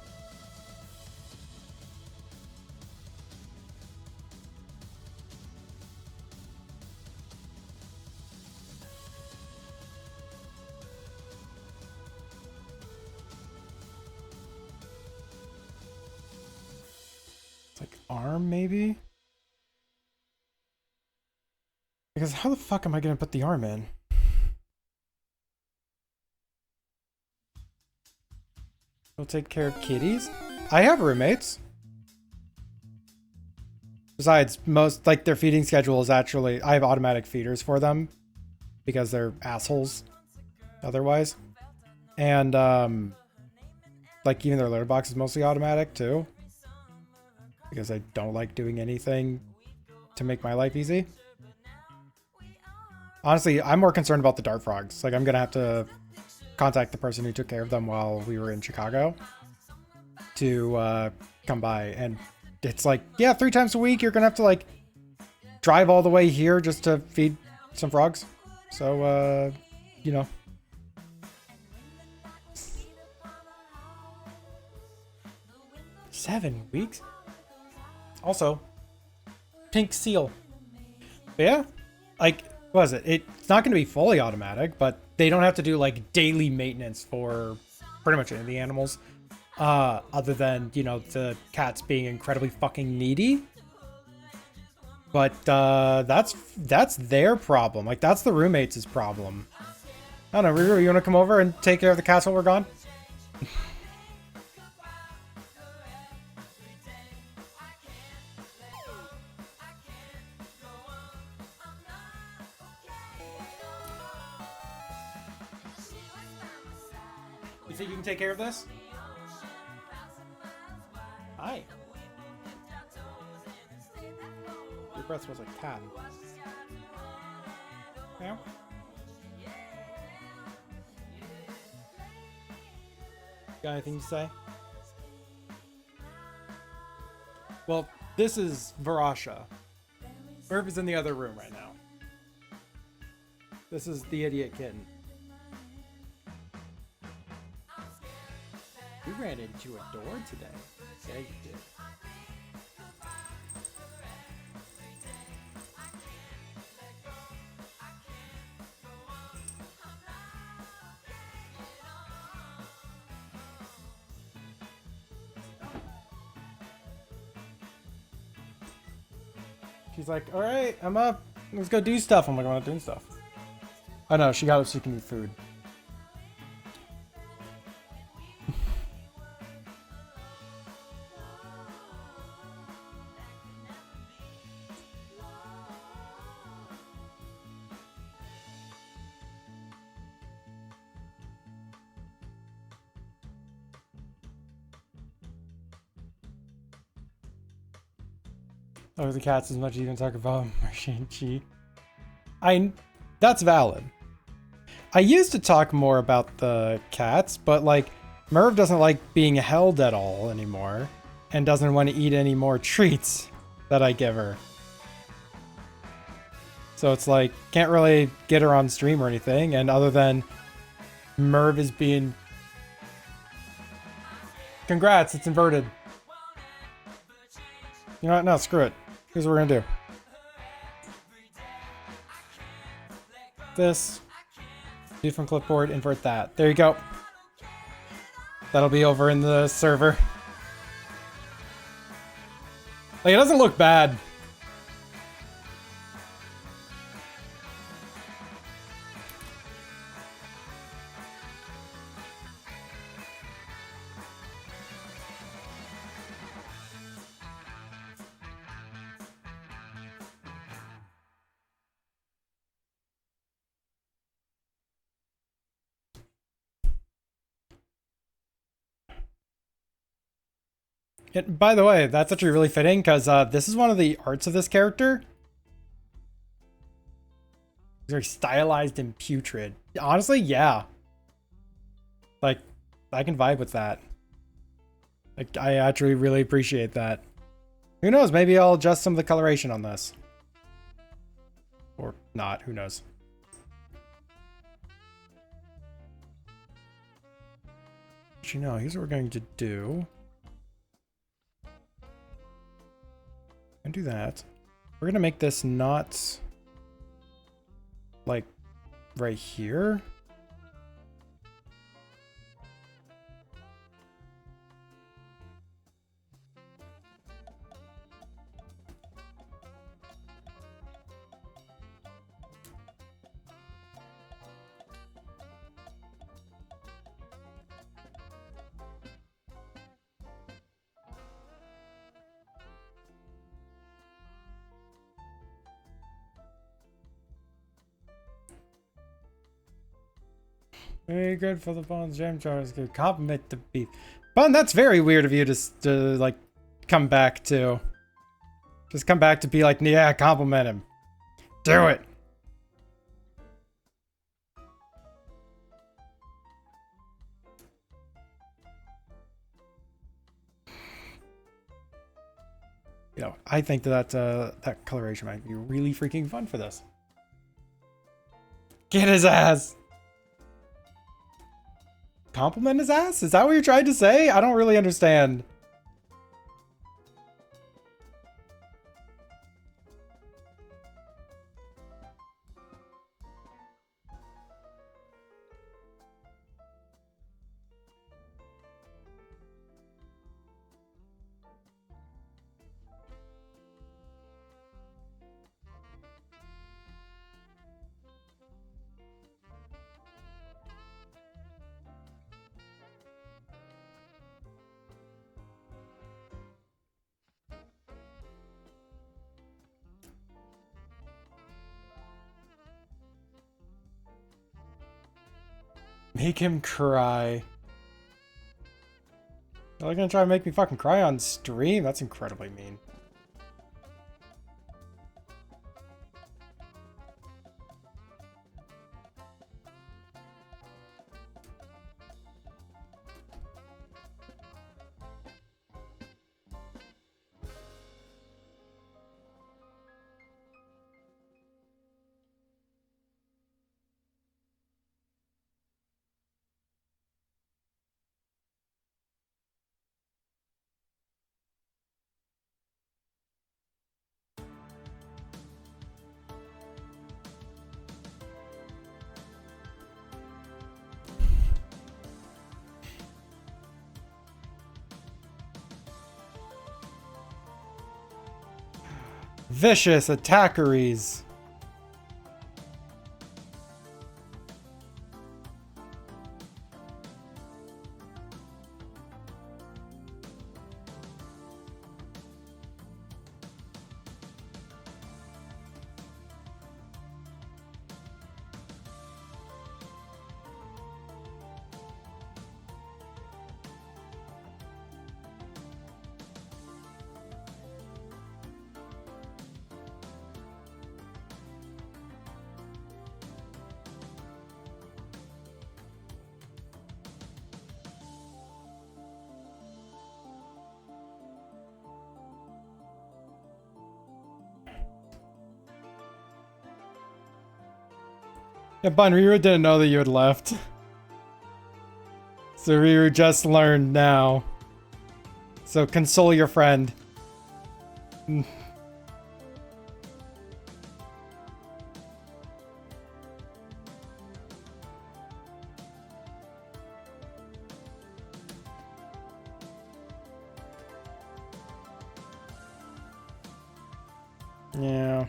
arm, maybe? Because how the fuck am I gonna put the arm in? We'll take care of kitties. I have roommates. Besides, most, like, their feeding schedule is actually, I have automatic feeders for them because they're assholes otherwise. And, like, even their litter box is mostly automatic too. Because I don't like doing anything to make my life easy. Honestly, I'm more concerned about the dart frogs. Like, I'm gonna have to contact the person who took care of them while we were in Chicago to come by. And it's like, yeah, 3 times a week you're gonna have to like drive all the way here just to feed some frogs. So you know. Seven weeks? Also, pink seal. But yeah, like, what was it? It's not going to be fully automatic, but they don't have to do like daily maintenance for pretty much any of the animals. Other than, you know, the cats being incredibly fucking needy. But that's their problem. Like, that's the roommates' problem. I don't know, Ruru, you want to come over and take care of the cats while we're gone? You think you can take care of this? Hi. Your breath smells like cat. Yeah. Got anything to say? Well, this is Varasha. Merv is in the other room right now. This is the idiot kitten. You ran into a door today. Yeah, you did. She's like, all right, I'm up. Let's go do stuff. I'm like, I'm not doing stuff. I know, she got up so she can eat food. Oh, the cats as much as you can talk about Shang-Chi. That's valid. I used to talk more about the cats, but like, Merv doesn't like being held at all anymore, and doesn't want to eat any more treats that I give her. So it's like, can't really get her on stream or anything, and other than Merv is being... Congrats, it's inverted. You know what? No, screw it. Here's what we're gonna do. This. Do from clipboard, invert that. There you go. That'll be over in the server. Like, it doesn't look bad. By the way, that's actually really fitting because this is one of the arts of this character. Very stylized and putrid. Honestly, yeah. Like, I can vibe with that. Like, I actually really appreciate that. Who knows? Maybe I'll adjust some of the coloration on this. Or not, who knows? But you know, here's what we're going to do. And do that. We're gonna make this not like right here. Very good for the bones. Jam jars. Good compliment the beef. Bun, that's very weird of you to like come back to. Just come back to be like, yeah, compliment him. Do it. You know, I think that that coloration might be really freaking fun for this. Get his ass. Compliment his ass? Is that what you're trying to say? I don't really understand. Make him cry. Are they gonna try to make me fucking cry on stream? That's incredibly mean. Vicious attackeries. Yeah, Bun, Riru didn't know that you had left. So Riru just learned now. So console your friend. Yeah.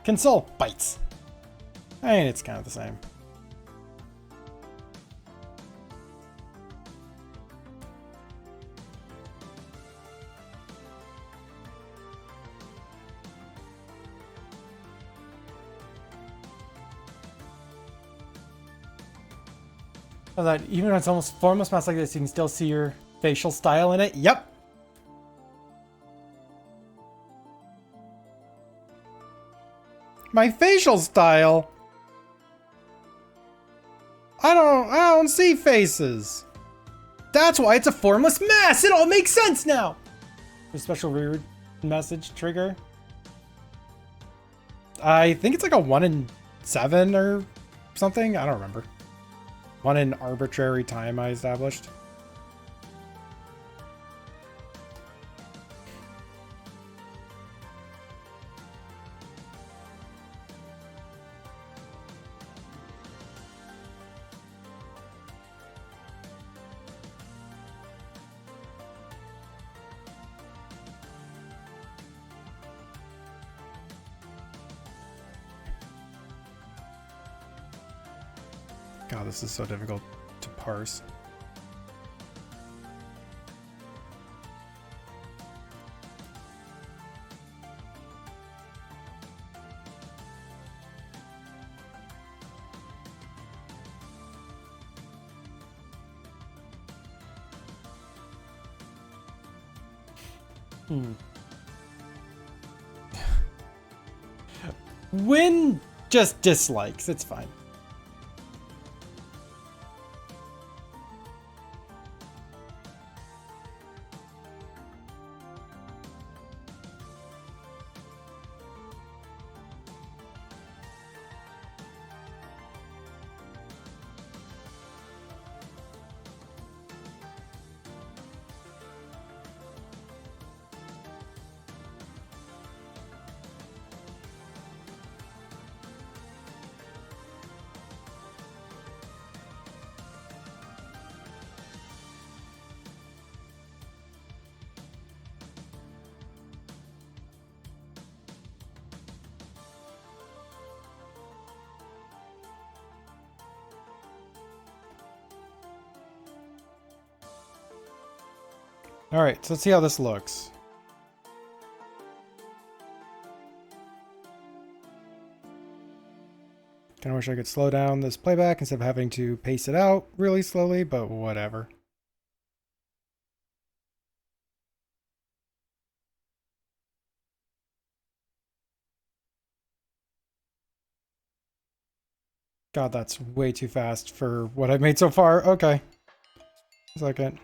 Console bites. I mean, it's kind of the same. So that even when it's almost formless masks like this, you can still see your facial style in it. Yep. My facial style? I don't see faces. That's why it's a formless mass. It all makes sense now. A special weird message trigger. I think it's like a 1 in 7 or something. I don't remember. 1 in arbitrary time I established. God, this is so difficult to parse. Win just dislikes. It's fine. All right, so let's see how this looks. Kind of wish I could slow down this playback instead of having to pace it out really slowly, but whatever. God, that's way too fast for what I've made so far. Okay. A second.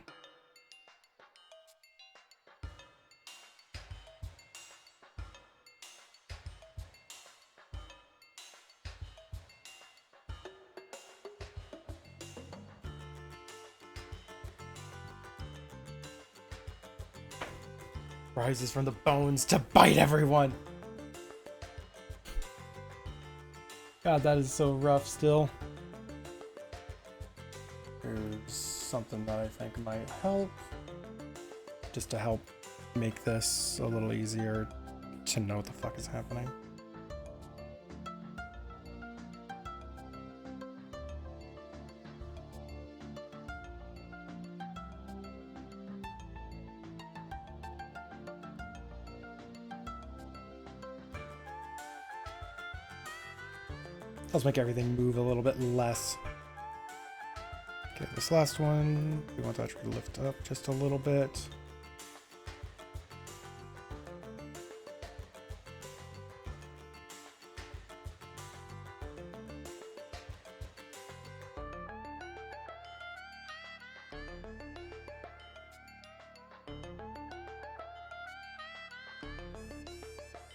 Rises from the bones to bite everyone. God, that is so rough still. Here's something that I think might help. Just to help make this a little easier to know what the fuck is happening. Let's make everything move a little bit less. Okay, this last one, we want to actually lift up just a little bit.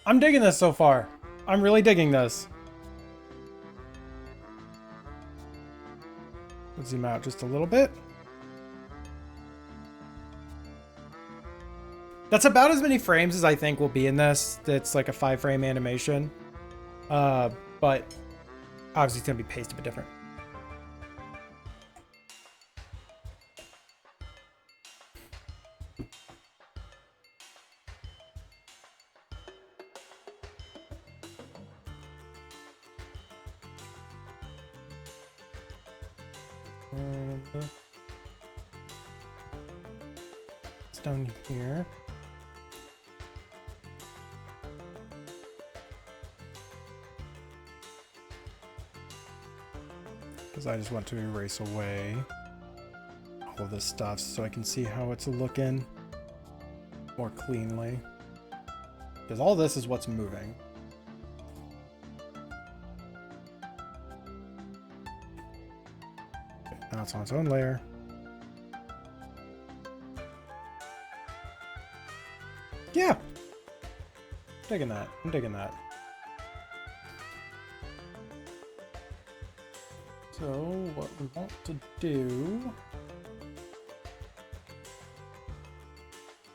I'm digging this so far. I'm really digging this. Let's zoom out just a little bit. That's about as many frames as I think will be in this. It's like a 5-frame animation. But obviously it's gonna be paced a bit different. It's down here. Because I just want to erase away all of this stuff so I can see how it's looking more cleanly. Because all this is what's moving. Okay, now it's on its own layer. Yeah. Digging that. I'm digging that. So what we want to do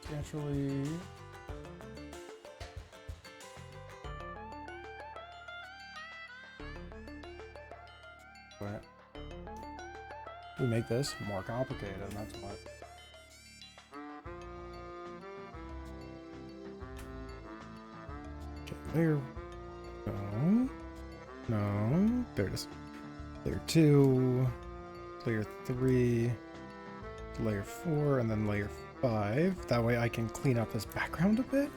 is actually we make this more complicated, that's what. Okay, layer. No, there it is. Layer 2, layer 3, layer 4, and then layer 5. That way I can clean up this background a bit.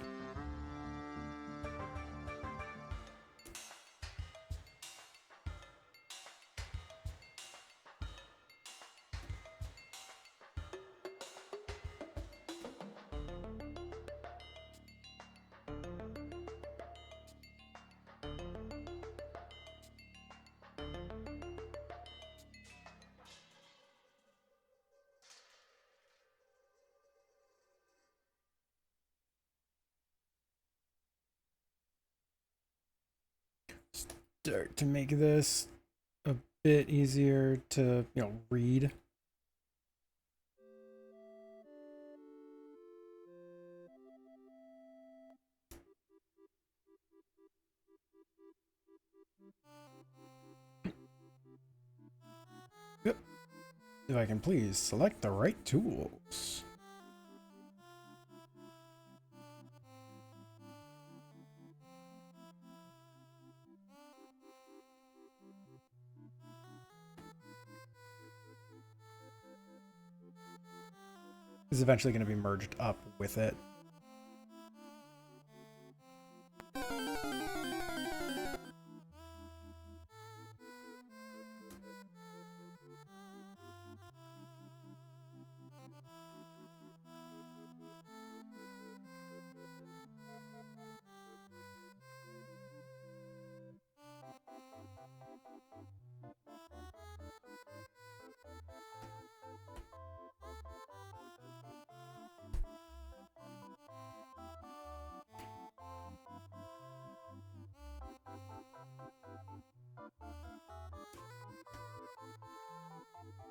start to make this a bit easier to, read. Yep. If I can please select the right tools. This is eventually going to be merged up with it.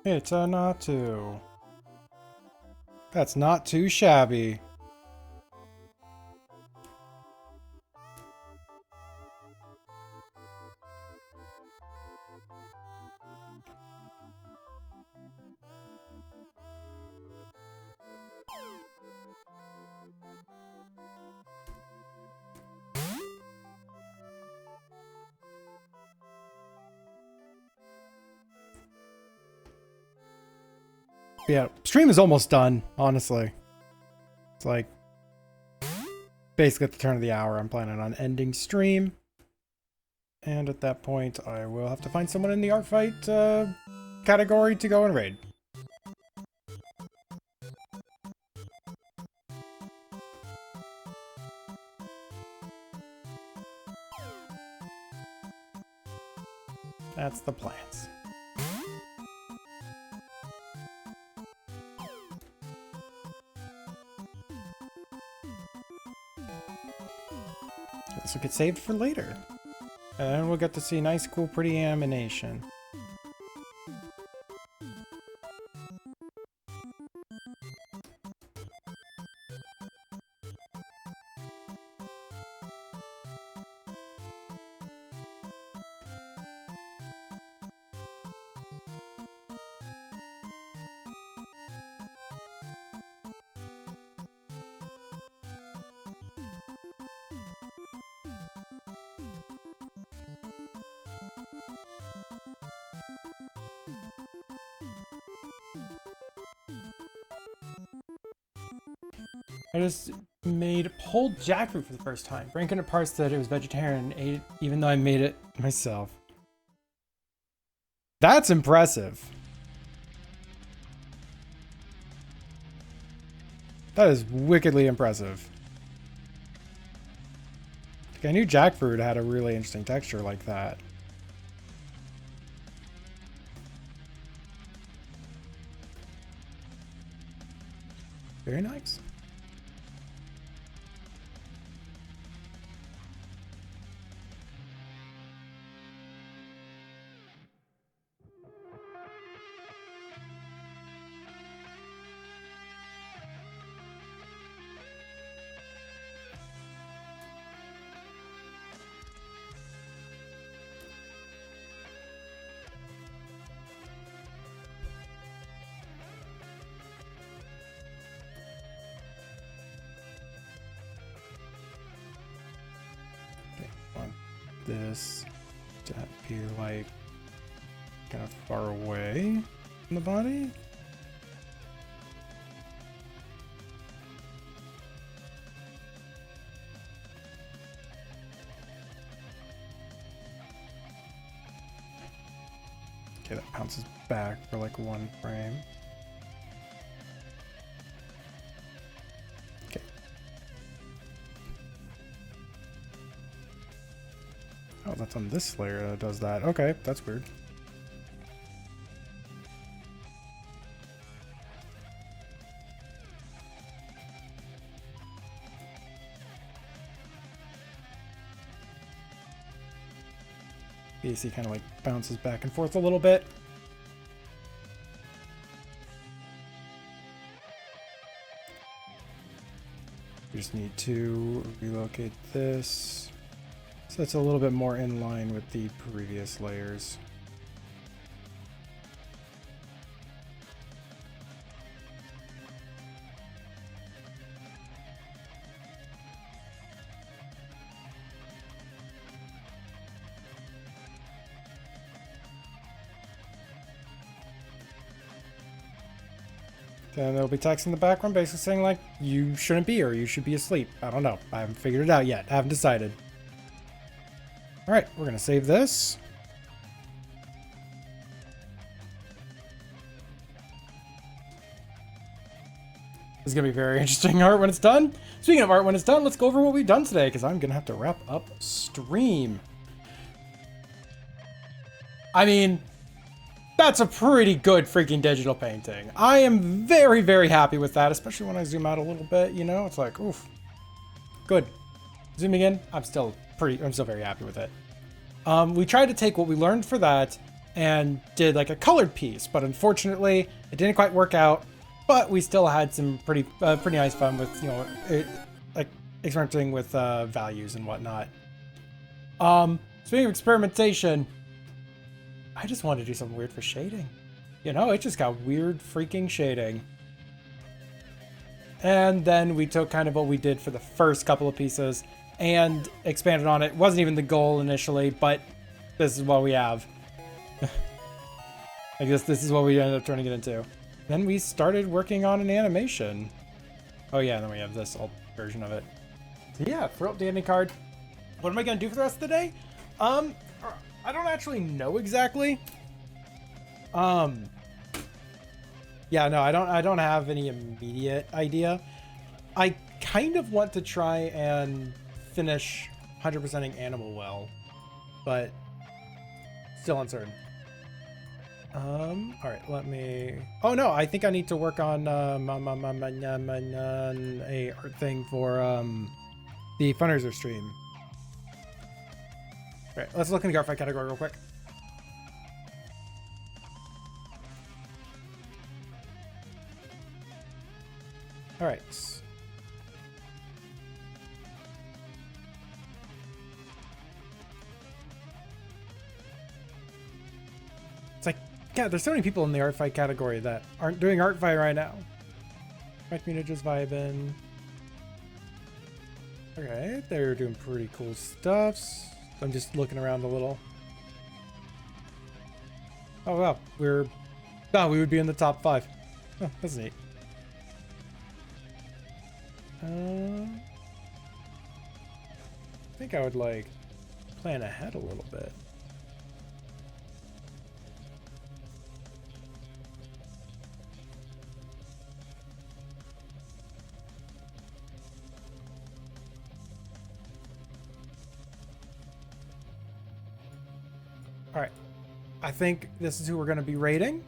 It's a Natu. That's not too shabby. Yeah, stream is almost done, honestly. It's like basically at the turn of the hour. I'm planning on ending stream. And at that point, I will have to find someone in the Artfight category to go and raid. That's the plans. This will get saved for later. And we'll get to see nice, cool, pretty animation. I just made pulled jackfruit for the first time. Breaking it apart said it was vegetarian and ate it even though I made it myself. That's impressive. That is wickedly impressive. Like, I knew jackfruit had a really interesting texture like that. Very nice. This to be like kind of far away from the body. Okay, that bounces back for like one frame. Okay. Oh, that's on this layer that does that. Okay, that's weird. The AC kind of like bounces back and forth a little bit. We just need to relocate this so it's a little bit more in line with the previous layers. Then there'll be text in the background basically saying like, you shouldn't be or you should be asleep. I don't know. I haven't figured it out yet. I haven't decided. All right, we're going to save this. This is going to be very interesting art when it's done. Speaking of art when it's done, let's go over what we've done today because I'm going to have to wrap up stream. I mean, that's a pretty good freaking digital painting. I am very, very happy with that, especially when I zoom out a little bit, you know? It's like, oof. Good. Zooming in, I'm still very happy with it. We tried to take what we learned for that and did like a colored piece, but unfortunately, it didn't quite work out. But we still had some pretty nice fun with, you know, like experimenting with values and whatnot. Speaking of experimentation, I just wanted to do something weird for shading. You know, it just got weird freaking shading. And then we took kind of what we did for the first couple of pieces and expanded on it. Wasn't even the goal initially, but this is what we have. I guess this is what we ended up turning it into. Then we started working on an animation. Oh yeah, and then we have this old version of it. So yeah, throw up the ending card. What am I gonna do for the rest of the day? I don't actually know exactly. Yeah, no, I don't have any immediate idea. I kind of want to try and finish 100%ing Animal well, but still uncertain. All right, let me. Oh no, I think I need to work on a art thing for the fundraiser stream. All right, let's look in the Artfight category real quick. All right. It's like, God, there's so many people in the Artfight category that aren't doing Artfight right now. My community just vibing. Okay, they're doing pretty cool stuff. I'm just looking around a little. Oh wow, we would be in the top 5. Oh, that's neat. I think I would like plan ahead a little bit. All right, I think this is who we're going to be rating.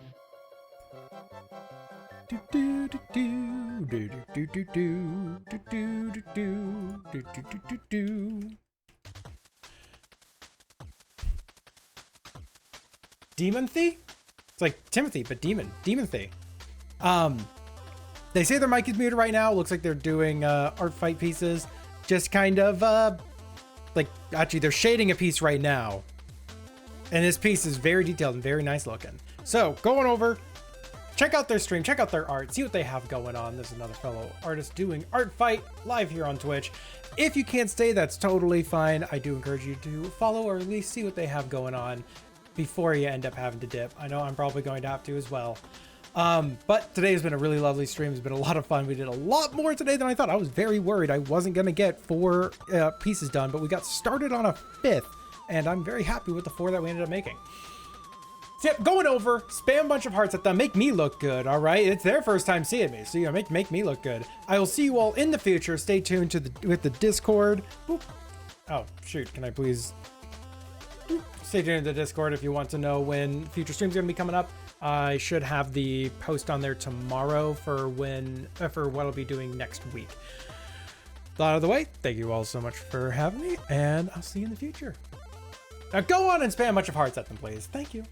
Demon-thy? It's like Timothy, but Demon-thy. They say their mic is muted right now. Looks like they're doing Artfight pieces. Just kind of like, actually they're shading a piece right now. And this piece is very detailed and very nice looking. So going over, check out their stream, check out their art, see what they have going on. There's another fellow artist doing Artfight live here on Twitch. If you can't stay, that's totally fine. I do encourage you to follow or at least see what they have going on before you end up having to dip. I know I'm probably going to have to as well. But today has been a really lovely stream. It's been a lot of fun. We did a lot more today than I thought. I was very worried I wasn't going to get 4 pieces done, but we got started on a 5th. And I'm very happy with the 4 that we ended up making. So yep, going over, spam a bunch of hearts at them, make me look good, all right? It's their first time seeing me, so you know, make me look good. I will see you all in the future. Stay tuned to with the Discord. Boop. Oh, shoot, can I please... Boop. Stay tuned to the Discord if you want to know when future streams are going to be coming up. I should have the post on there tomorrow for what I'll be doing next week. Out of the way, thank you all so much for having me, and I'll see you in the future. Now go on and spam a bunch of hearts at them, please. Thank you.